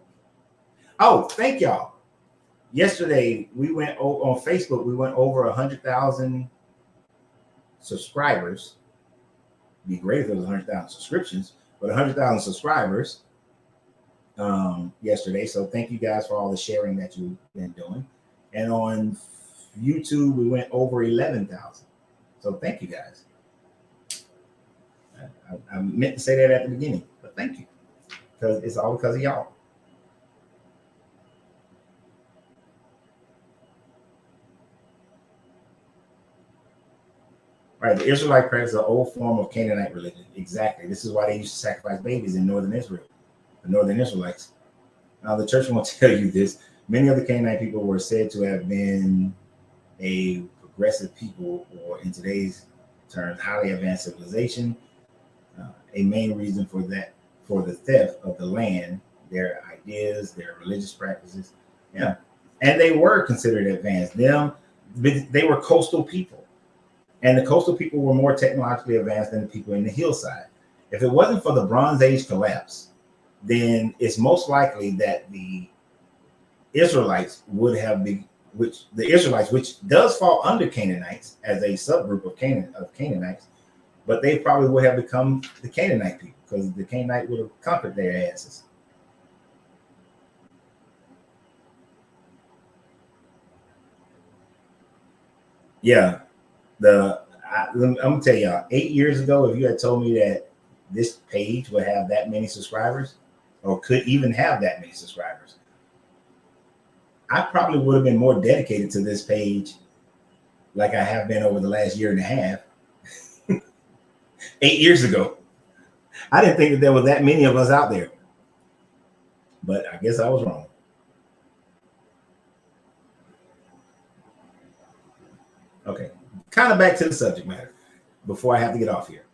Oh, thank y'all. Yesterday we went on Facebook. We went over 100,000 subscribers. It'd be great if it was 100,000 subscriptions, but 100,000 subscribers yesterday. So thank you guys for all the sharing that you've been doing. And on YouTube we went over 11,000. So thank you guys. I meant to say that at the beginning, but thank you, because it's all because of y'all. Right, the Israelite practice an old form of Canaanite religion. Exactly. This is why they used to sacrifice babies in northern Israel, the northern Israelites. Now, the church won't tell you this. Many of the Canaanite people were said to have been a progressive people, or in today's terms, highly advanced civilization. A main reason for that, for the theft of the land, their ideas, their religious practices. Yeah. And they were considered advanced. They were coastal people. And the coastal people were more technologically advanced than the people in the hillside. If it wasn't for the Bronze Age collapse, then it's most likely that the Israelites would have been, which does fall under Canaanites as a subgroup of Canaanites, but they probably would have become the Canaanite people because the Canaanite would have conquered their asses. Yeah. I'm gonna tell y'all, 8 years ago, if you had told me that this page would have that many subscribers, or could even have that many subscribers, I probably would have been more dedicated to this page like I have been over the last year and a half. 8 years ago, I didn't think that there were that many of us out there, but I guess I was wrong. Okay, kind of back to the subject matter before I have to get off here.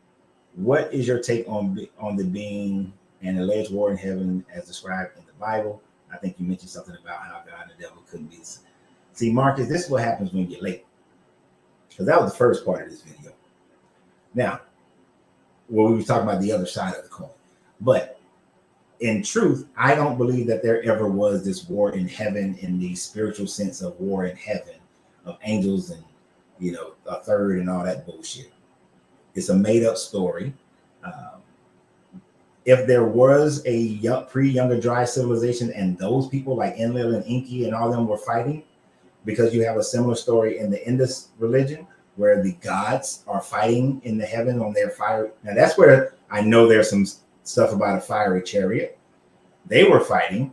What is your take on the being and alleged war in heaven as described in the Bible? I think you mentioned something about how God and the devil couldn't be. See, Marcus, this is what happens when you're late, because that was the first part of this video. Now, well, we were talking about the other side of the coin, but in truth, I don't believe that there ever was this war in heaven in the spiritual sense of war in heaven of angels and, you know, a third and all that bullshit. It's a made up story. If there was a pre-Younger Dry civilization and those people like Enlil and Enki and all them were fighting, because you have a similar story in the Indus religion where the gods are fighting in the heaven on their fire. Now that's where I know there's some stuff about a fiery chariot. They were fighting,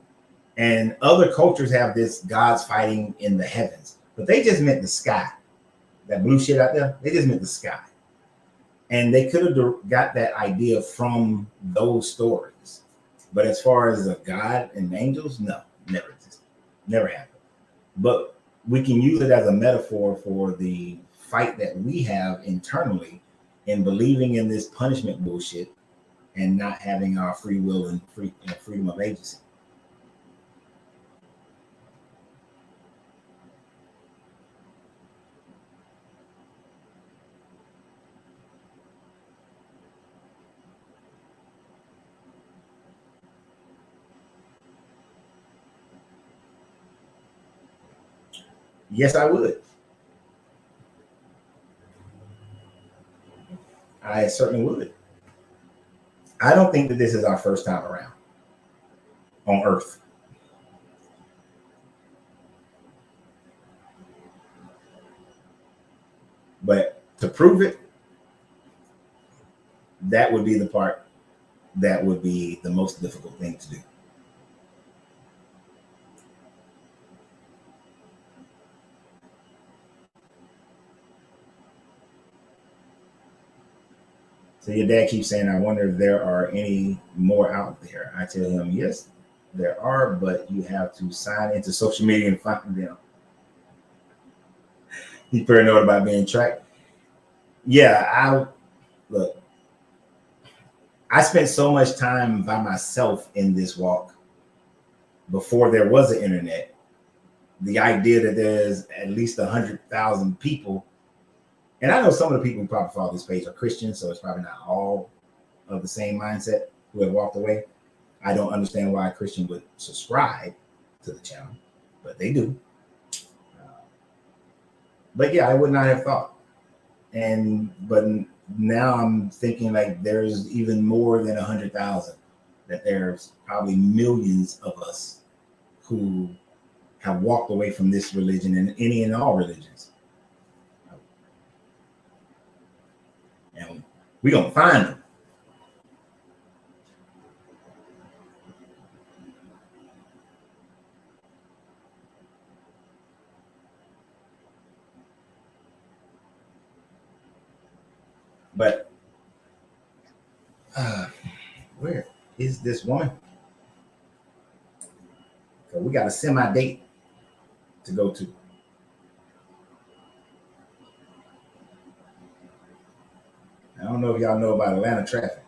and other cultures have this gods fighting in the heavens, but they just meant the sky. That blue shit out there, they just meant the sky. And they could have got that idea from those stories. But as far as a God and angels, no, never existed. Never happened. But we can use it as a metaphor for the fight that we have internally in believing in this punishment bullshit and not having our free will and freedom of agency. Yes, I would. I certainly would. I don't think that this is our first time around on Earth. But to prove it, that would be the part that would be the most difficult thing to do. So your dad keeps saying, I wonder if there are any more out there. I tell him, yes, there are, but you have to sign into social media and find them. He's paranoid about being tracked. Yeah, I spent so much time by myself in this walk before there was an internet the idea that there's at least 100,000 people, and I know some of the people who probably follow this page are Christians, so it's probably not all of the same mindset who have walked away. I don't understand why a Christian would subscribe to the channel, but they do. But yeah, I would not have thought. But now I'm thinking like there's even more than 100,000, that there's probably millions of us who have walked away from this religion and any and all religions. And we're going to find them. But where is this woman? So we got a semi-date to go to. I don't know if y'all know about Atlanta traffic.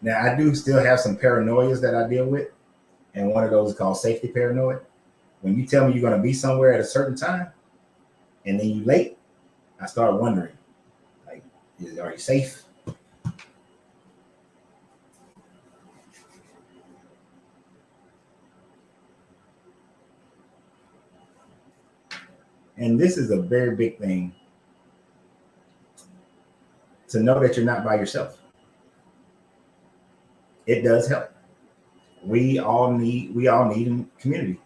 Now, I do still have some paranoias that I deal with, and one of those is called safety paranoia. When you tell me you're going to be somewhere at a certain time, and then you late, I start wondering, like, are you safe? And this is a very big thing, to know that you're not by yourself. It does help. We all need community.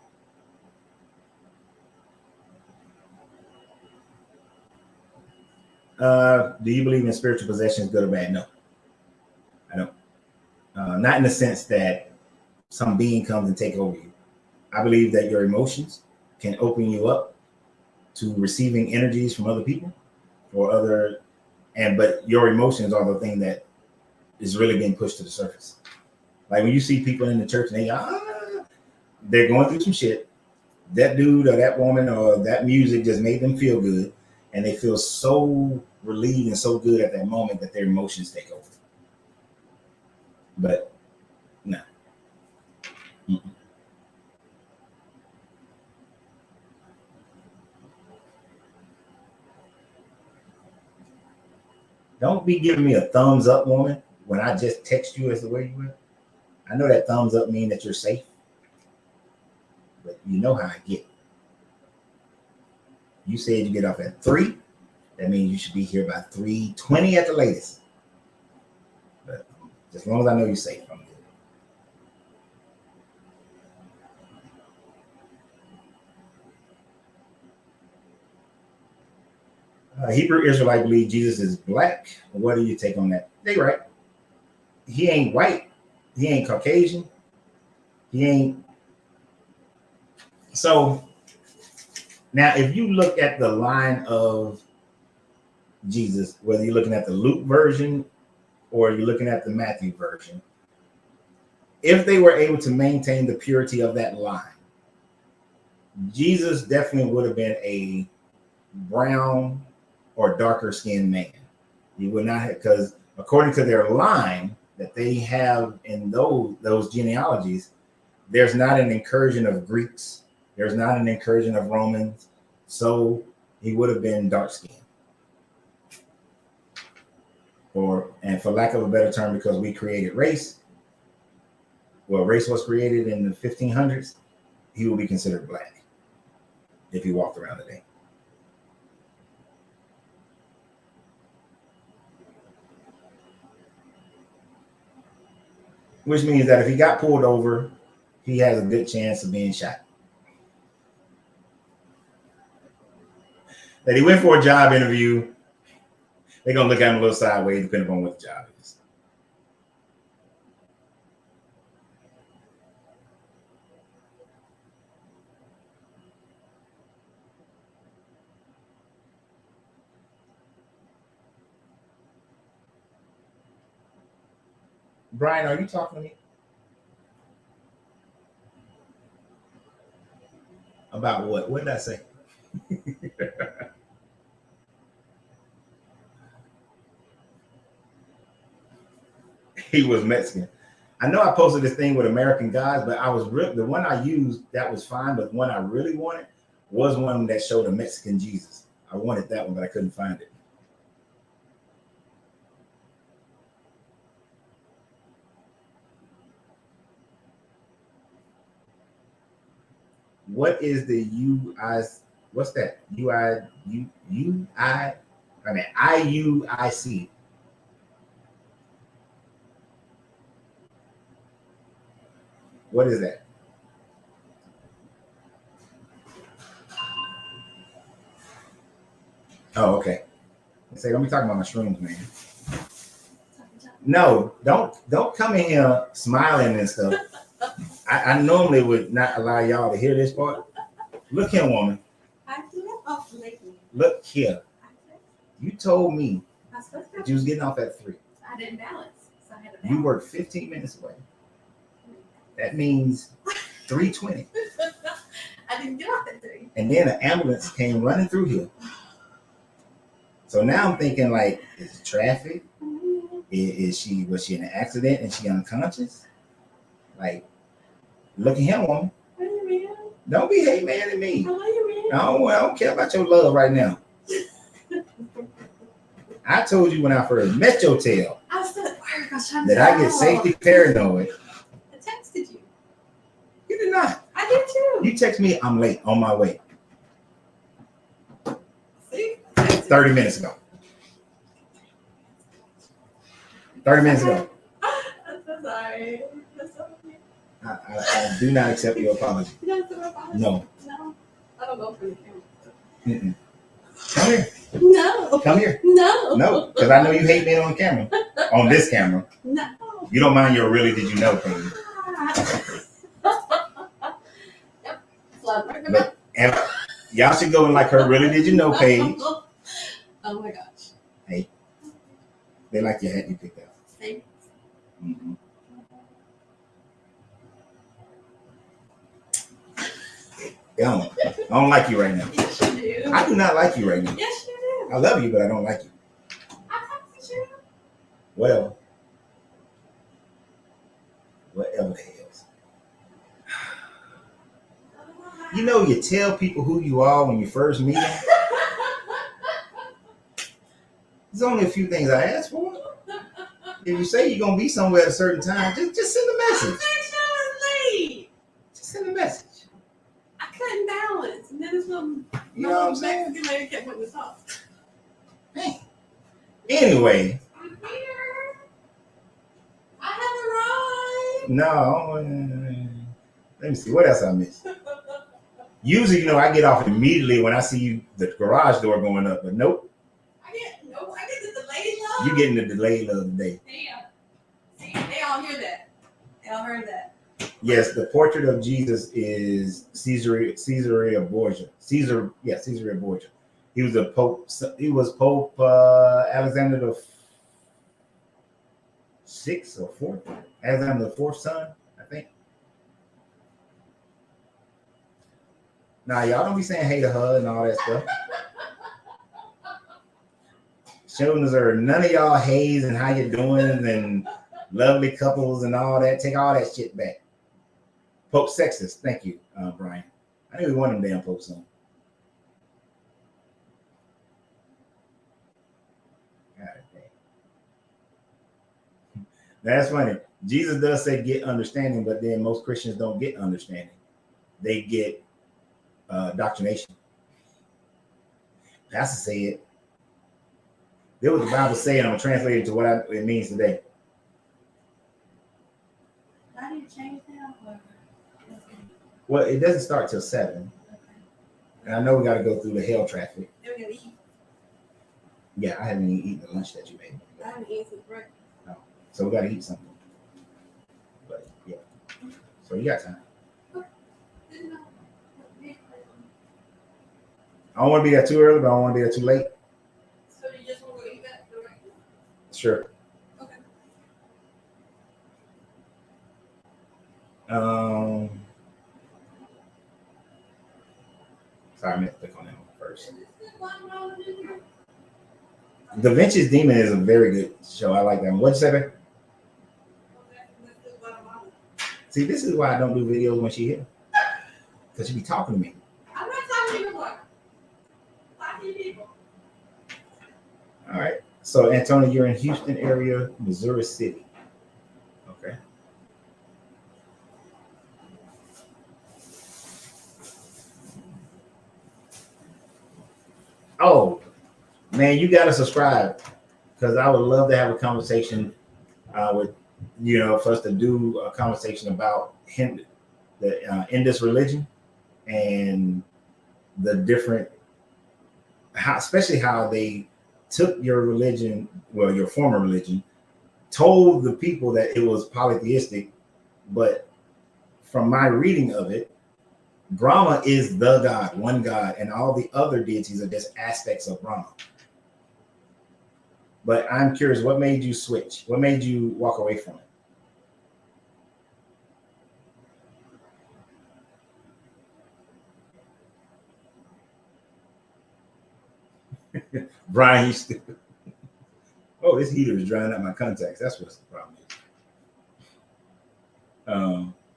Do you believe in spiritual possessions, good or bad? No, I don't. Not in the sense that some being comes and take over you. I believe that your emotions can open you up to receiving energies from other people but your emotions are the thing that is really being pushed to the surface. Like when you see people in the church and they're going through some shit, that dude or that woman or that music just made them feel good, and they feel so relieved and so good at that moment that their emotions take over. But no. Mm-mm. Don't be giving me a thumbs up, woman, when I just text you as the way you were. I know that thumbs up mean that you're safe, but you know how I get. You said you get off at 3. That means you should be here by 3:20 at the latest. But as long as I know you're safe, I'm good. Hebrew Israelite believe Jesus is black. What do you take on that? They right. He ain't white. He ain't Caucasian. He ain't. So now, if you look at the line of Jesus, whether you're looking at the Luke version or you're looking at the Matthew version, if they were able to maintain the purity of that line, Jesus definitely would have been a brown or darker skinned man. He would not have, because according to their line that they have in those genealogies, there's not an incursion of Greeks, there's not an incursion of Romans, so he would have been dark skinned. And for lack of a better term, because we created race, well, race was created in the 1500s, he will be considered black if he walked around today. Which means that if he got pulled over, he has a good chance of being shot. That he went for a job interview, they're going to look at him a little sideways depending on what the job is. Brian, are you talking to me? About what? What did I say? He was Mexican. I know I posted this thing with American Gods, but the one I used that was fine, but the one I really wanted was one that showed a Mexican Jesus. I wanted that one, but I couldn't find it. What is the UI? What's that? IUIC. What is that? Oh, okay. Say, don't be talking about my shrooms, man. No, don't come in here smiling and stuff. I normally would not allow y'all to hear this part. Look here, woman. I do it off lately. Look here. You told me that you was getting off at 3. I didn't balance, so I had to You balance. work 15 minutes away. That means 3:20. I didn't get off at 3. And then an ambulance came running through here. So now I'm thinking, like, is it traffic? Was she in an accident and she unconscious? Like, look at him, woman. Are you real? Don't be hate man at me. Are you real? I don't care about your love right now. I told you when I first met your tail I was still at work. I was trying to that I get safety paranoid. I texted you. You did not. I did too. You text me, I'm late, on my way. See? 30 minutes ago. 30 minutes ago. I'm so sorry. I'm so sorry. I do not accept your apology. You don't have to apologize? No. No. I don't go for the camera. Mm-mm. Come here. No. Come here. No. No, because I know you hate being on camera. On this camera. No. You don't mind your really did you know thing. Yep. Flood right in Look, and y'all should go and like her really did you know page. Oh my gosh. They like your hat you picked out. Thanks. Mm-hmm. I don't like you right now. Yes, you do. I do not like you right now. Yes, you do. I love you, but I don't like you. I texted you. Whatever. Whatever the hell. You know, you tell people who you are when you first meet them. There's only a few things I ask for. If you say you're gonna be somewhere at a certain time, just send a message. Just send a message. I couldn't balance. And then this little You know what I'm saying? Mexican lady kept putting this off. Man. Anyway, I'm here. I no. Let me see. What else I missed? Usually, you know, I get off immediately when I see the garage door going up, but nope. I get the delayed love. You getting the delayed love today. Damn. See, they all hear that. They all heard that. Yes, the portrait of Jesus is Caesarea Borgia. Caesarea Borgia. He was a pope. He was Pope Alexander the sixth or fourth. Alexander the fourth son, I think. Nah, y'all don't be saying hey to her and all that stuff. Showing us are none of y'all haze and how you doing and lovely couples and all that. Take all that shit back. Pope Sextus, thank you, Brian. I knew we want them damn popes on. God damn. That's funny. Jesus does say get understanding, but then most Christians don't get understanding. They get doctrination. Pastor said, "This what the Bible say, and I'm translating to what it means today." I need to change now. Well, it doesn't start till 7, and I know we got to go through the hell traffic. Then we gotta eat. Yeah, I haven't even eaten the lunch that you made. I haven't eaten since breakfast. So we got to eat something. But yeah, so you got time. Didn't know. I don't want to be there too early, but I don't want to be there too late. So you just want to go eat that? Sure. Okay. Sorry, I meant to click on that one first. Da Vinci's Demon is a very good show. I like that one. What'd you say, babe? See, this is why I don't do videos when she here. Because she be talking to me. I'm not talking to you anymore. Talking to people. All right. So, Antonio, you're in Houston area, Missouri City. Okay. Oh, man, you got to subscribe because I would love to have a conversation with, for us to do a conversation about in this religion and the different, especially how they took your religion, well, your former religion, told the people that it was polytheistic, but from my reading of it, Brahma is the God, one God, and all the other deities are just aspects of Brahma. But I'm curious, what made you switch? What made you walk away from it? Brian, you still. Oh, this heater is drying out my contacts. That's what's the problem is.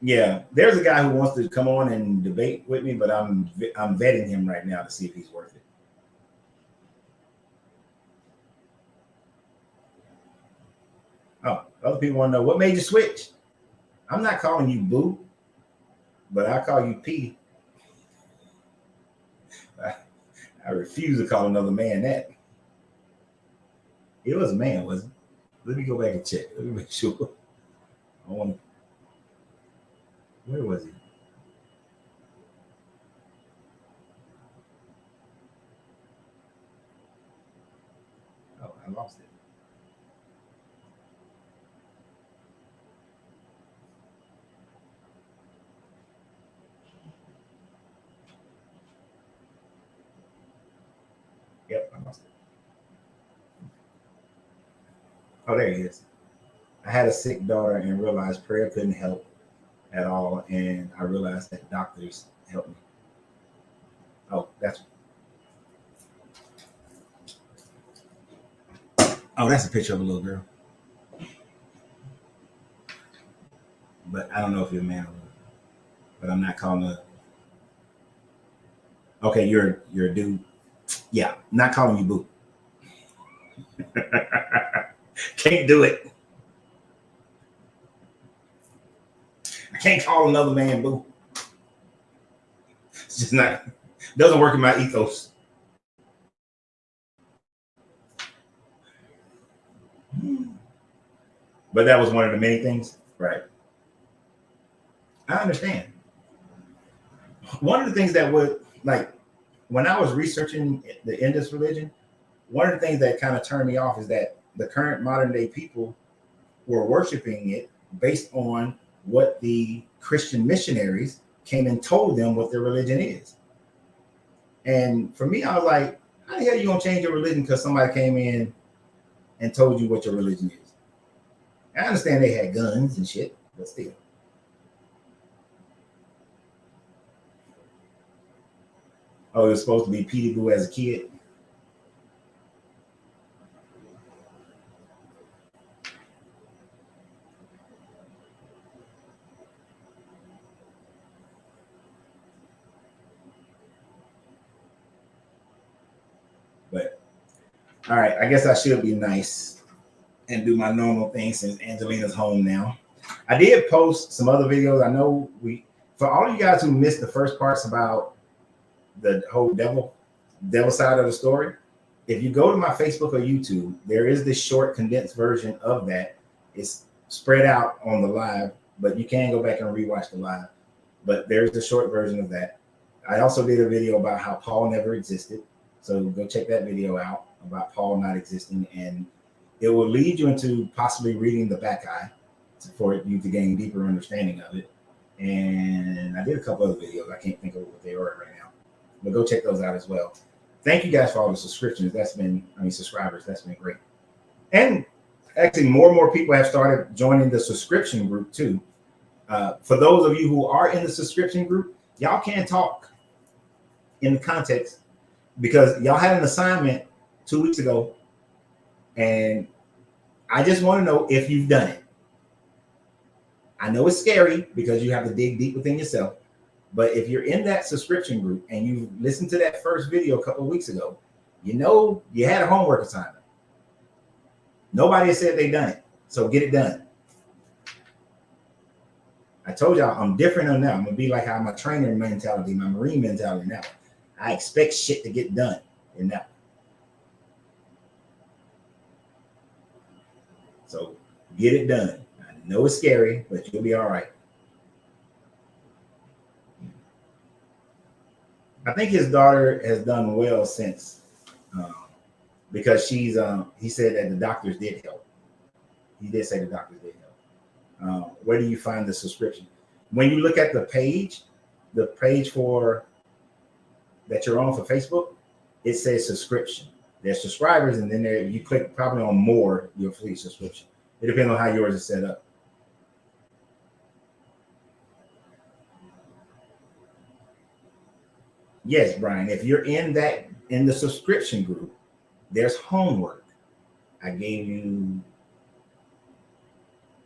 Yeah, there's a guy who wants to come on and debate with me, but I'm vetting him right now to see if he's worth it. Oh, other people want to know what made you switch. I'm not calling you Boo, but I call you P. I refuse to call another man that. It was a man, wasn't it? Let me go back and check. Let me make sure. I want. Where was he? Oh, I lost it. Yep, I lost it. Oh, there he is. I had a sick daughter and realized prayer couldn't help at all, and I realized that doctors helped me. Oh, that's a picture of a little girl. But I don't know if you're a man or woman. But I'm not calling her. Okay, you're a dude. Yeah, not calling you Boo. Can't do it. I can't call another man Boo. It's just not, doesn't work in my ethos. But that was one of the many things, right? I understand. One of the things that would, like, when I was researching the Indus religion, one of the things that kind of turned me off is that the current modern day people were worshiping it based on what the Christian missionaries came and told them what their religion is. And for me, I was like, how the hell are you gonna change your religion because somebody came in and told you what your religion is? I understand they had guns and shit, but still. Oh, it was supposed to be Petey Boo as a kid. But all right, I guess I should be nice and do my normal thing since Angelina's home now. I did post some other videos. I know for all of you guys who missed the first parts about the whole devil side of the story, if you go to my Facebook or YouTube, there is this short condensed version of that. It's spread out on the live, but you can go back and rewatch the live. But there's the short version of that. I also did a video about how Paul never existed. So go check that video out about Paul not existing, and it will lead you into possibly reading the Bacchae for you to gain deeper understanding of it. And I did a couple other videos. I can't think of what they are right now, but go check those out as well. Thank you guys for all the subscriptions. Subscribers. That's been great. And actually, more and more people have started joining the subscription group too. For those of you who are in the subscription group, y'all can talk in the context because y'all had an assignment 2 weeks ago, and I just want to know if you've done it. I know it's scary because you have to dig deep within yourself. But if you're in that subscription group and you listened to that first video a couple of weeks ago, you know you had a homework assignment. Nobody has said they done it. So get it done. I told y'all I'm different on now. I'm gonna be like how my trainer mentality, my Marine mentality now. I expect shit to get done in that. So get it done. I know it's scary, but you'll be all right. I think his daughter has done well since, because she's. He said that the doctors did help. He did say the doctors did help. Where do you find the subscription? When you look at the page for that you're on for Facebook, it says subscription. There's subscribers, and then there you click probably on more, you'll see subscription. It depends on how yours is set up. Yes, Brian, if you're in the subscription group, there's homework. I gave you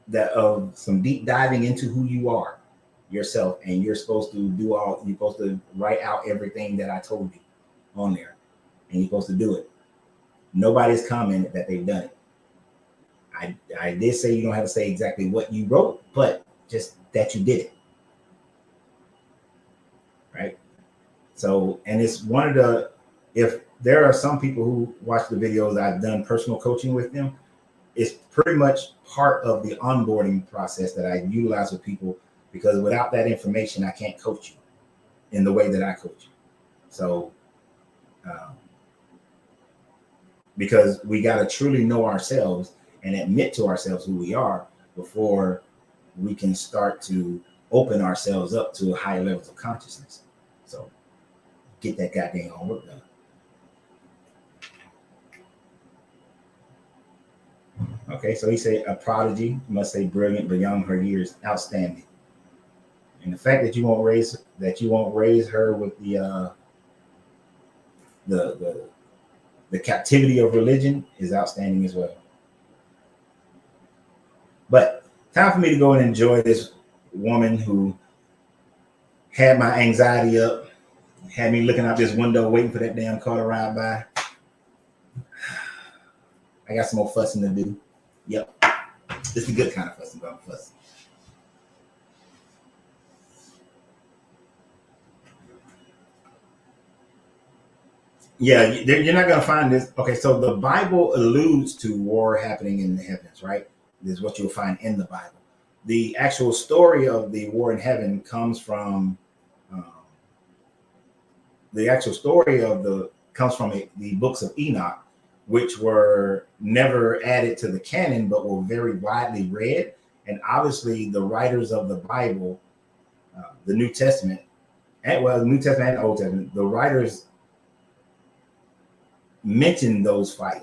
that of some deep diving into who you are yourself, and you're supposed to you're supposed to write out everything that I told you on there, and you're supposed to do it. Nobody's commented that they've done it. I did say you don't have to say exactly what you wrote, but just that you did it. Right? So, and it's one of the, if there are some people who watch the videos, I've done personal coaching with them. It's pretty much part of the onboarding process that I utilize with people, because without that information, I can't coach you in the way that I coach you. So, because we got to truly know ourselves and admit to ourselves who we are before we can start to open ourselves up to higher levels of consciousness. So get that goddamn homework done. Okay, so he said a prodigy, must say brilliant beyond her years, outstanding. And the fact that you won't raise her with the captivity of religion is outstanding as well. But time for me to go and enjoy this woman who had my anxiety up, had me looking out this window waiting for that damn car to ride by. I got some more fussing to do. Yep. This is a good kind of fussing, but I'm fussing. Yeah, you're not going to find this. Okay, so the Bible alludes to war happening in the heavens, right? This is what you'll find in the Bible. The actual story of the war in heaven comes from the books of Enoch, which were never added to the canon, but were very widely read. And obviously, the writers of the Bible, the New Testament, the New Testament and the Old Testament, the writers mentioned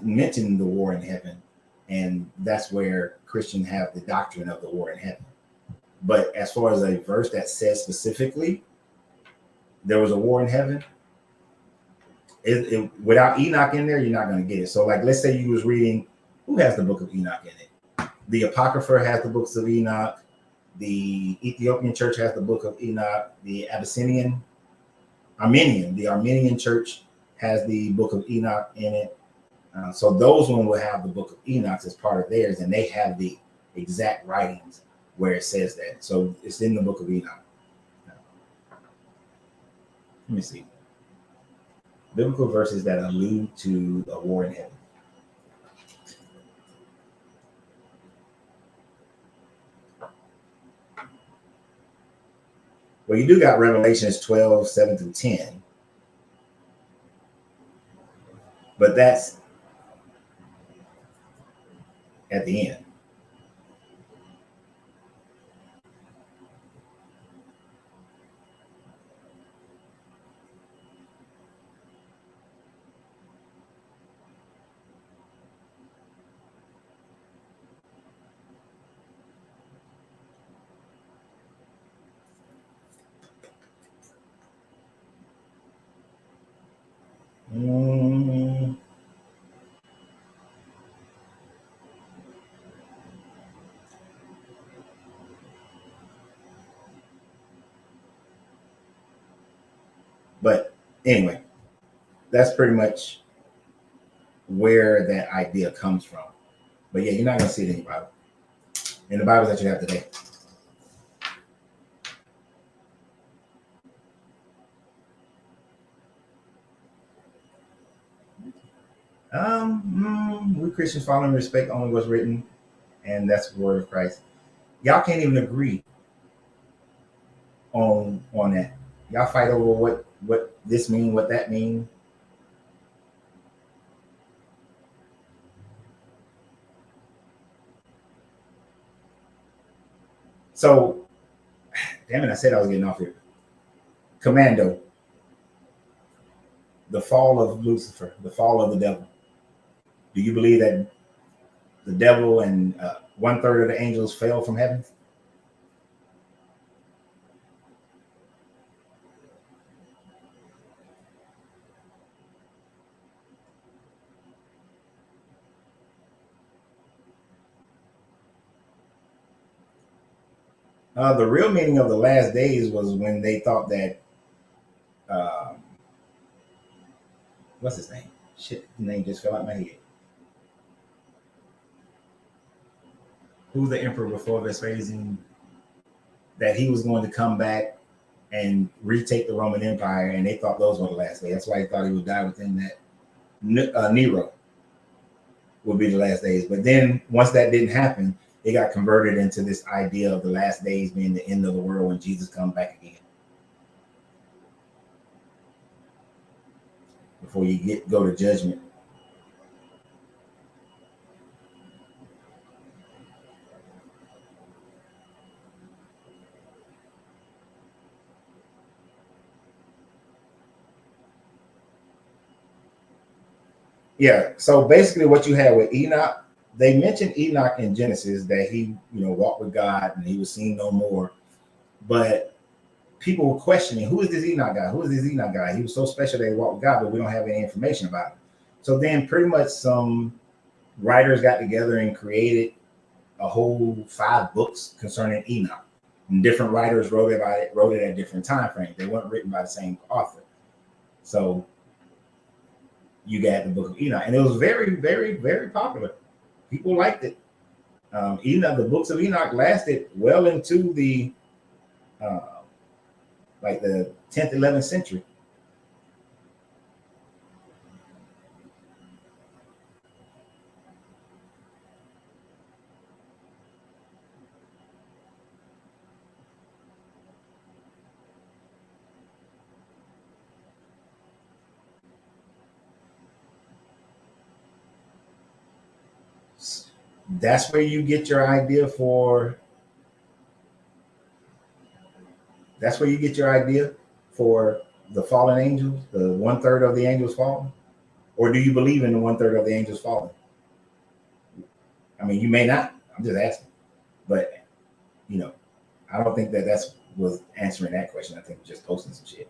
mentioned the war in heaven, and that's where Christians have the doctrine of the war in heaven. But as far as a verse that says specifically there was a war in heaven, without Enoch in there, you're not going to get it. So, like, let's say you was reading, who has the book of Enoch in it? The Apocrypha has the books of Enoch. The Ethiopian church has the book of Enoch. The Armenian church has the book of Enoch in it. So those one will have the book of Enoch as part of theirs, and they have the exact writings where it says that. So it's in the book of Enoch. Let me see. Biblical verses that allude to a war in heaven. Well, you do got Revelations 12, 7 through 10. But that's at the end. But anyway, that's pretty much where that idea comes from. But yeah, you're not going to see it in your Bible. In the Bible that you have today. We Christians follow and respect only what's written, and that's the word of Christ. Y'all can't even agree on that. Y'all fight over what this mean, what that mean. So, damn it, I said I was getting off here. Commando, the fall of Lucifer, the fall of the devil. Do you believe that the devil and 1/3 of the angels fell from heaven? The real meaning of the last days was when they thought that, what's his name? Shit, his name just fell out my head. Who's the emperor before Vespasian? That he was going to come back and retake the Roman Empire, and they thought those were the last days. That's why they thought he would die within that. Nero would be the last days. But then once that didn't happen, it got converted into this idea of the last days being the end of the world when Jesus comes back again. Before you go to judgment. Yeah, so basically what you had with Enoch, they mentioned Enoch in Genesis that he, walked with God and he was seen no more. But people were questioning, who is this Enoch guy? Who is this Enoch guy? He was so special that he walked with God, but we don't have any information about him. So then pretty much some writers got together and created a whole 5 books concerning Enoch. And different writers wrote it at different time frames. They weren't written by the same author. So you got the book of Enoch, and it was very, very, very popular. People liked it. Enoch, the books of Enoch lasted well into the like the 10th, 11th century. That's where you get your idea for. That's where you get your idea for the fallen angels, the 1/3 of the angels falling, or do you believe in the 1/3 of the angels falling? I mean, you may not. I'm just asking, but I don't think that was answering that question. I think just posting some shit.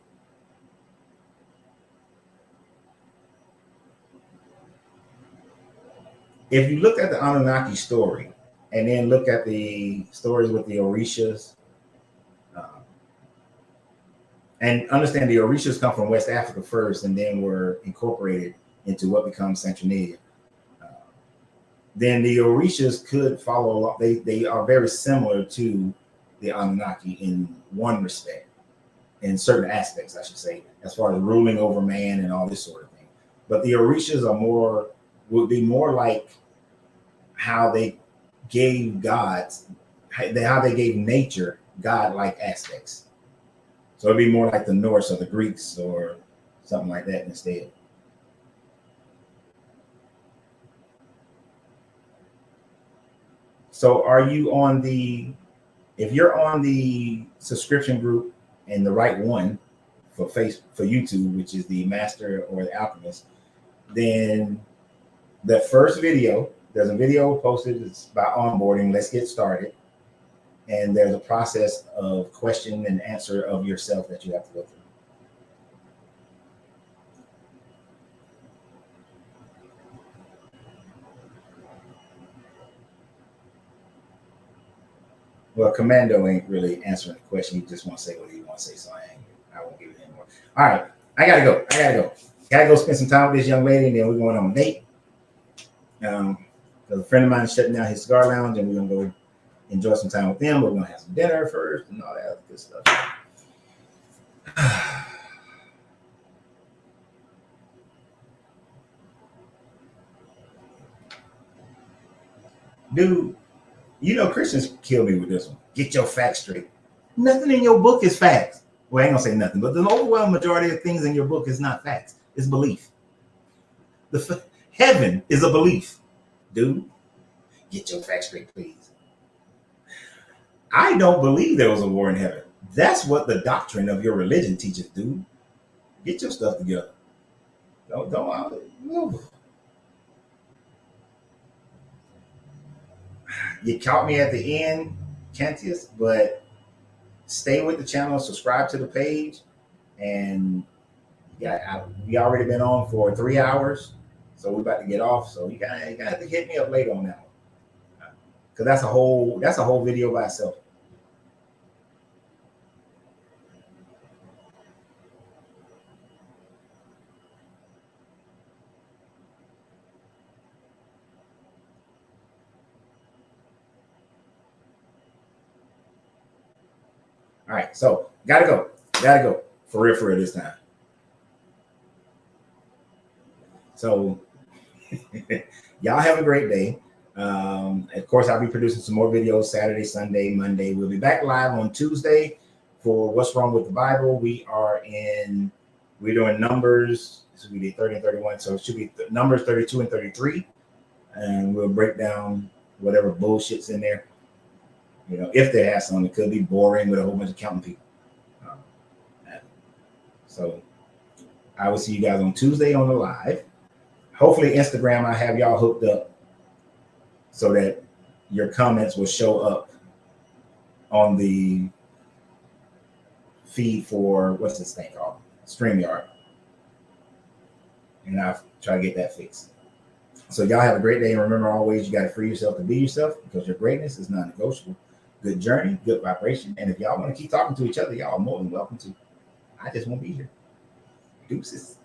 If you look at the Anunnaki story and then look at the stories with the Orishas, and understand the Orishas come from West Africa first and then were incorporated into what becomes Saturnalia. Then the Orishas could follow along. They are very similar to the Anunnaki in one respect, in certain aspects, I should say, as far as ruling over man and all this sort of thing. But the Orishas would be more like how they gave gods, how they gave nature God-like aspects. So it'd be more like the Norse or the Greeks or something like that instead. So if you're on the subscription group and the right one for YouTube, which is the Master or the Alchemist, then the first video, there's a video posted, it's about onboarding, let's get started. And there's a process of question and answer of yourself that you have to go through. Well, Commando ain't really answering the question. He just wants to say what he wants to say, so I won't give it anymore. All right. I gotta go. Gotta go spend some time with this young lady, and then we're going on a date. Because a friend of mine is shutting down his cigar lounge, and we're gonna go enjoy some time with them. We're gonna have some dinner first, and all that other good stuff. Dude, you know Christians kill me with this one. Get your facts straight. Nothing in your book is facts. Well, I ain't gonna say nothing, but the overwhelming majority of things in your book is not facts. It's belief. Heaven is a belief. Dude, get your facts straight, please. I don't believe there was a war in heaven. That's what the doctrine of your religion teaches, dude. Get your stuff together. Don't move. You caught me at the end, Cantius, but stay with the channel, subscribe to the page, and we already been on for 3 hours, so we're about to get off. So you gotta have to hit me up later on that one, because that's a whole video by itself. All right, so gotta go for real this time. So y'all have a great day. Of course, I'll be producing some more videos Saturday, Sunday, Monday. We'll be back live on Tuesday for What's Wrong with the Bible. We're doing Numbers. So we did 30 and 31, so it should be Numbers 32 and 33, and we'll break down whatever bullshit's in there. You know, if they have some, it could be boring with a whole bunch of counting people. So I will see you guys on Tuesday on the live. Hopefully Instagram, I have y'all hooked up so that your comments will show up on the feed for, what's this thing called? StreamYard. And I'll try to get that fixed. So y'all have a great day. And remember always, you got to free yourself to be yourself, because your greatness is non-negotiable. Good journey, good vibration. And if y'all want to keep talking to each other, y'all are more than welcome to. I just won't be here. Deuces.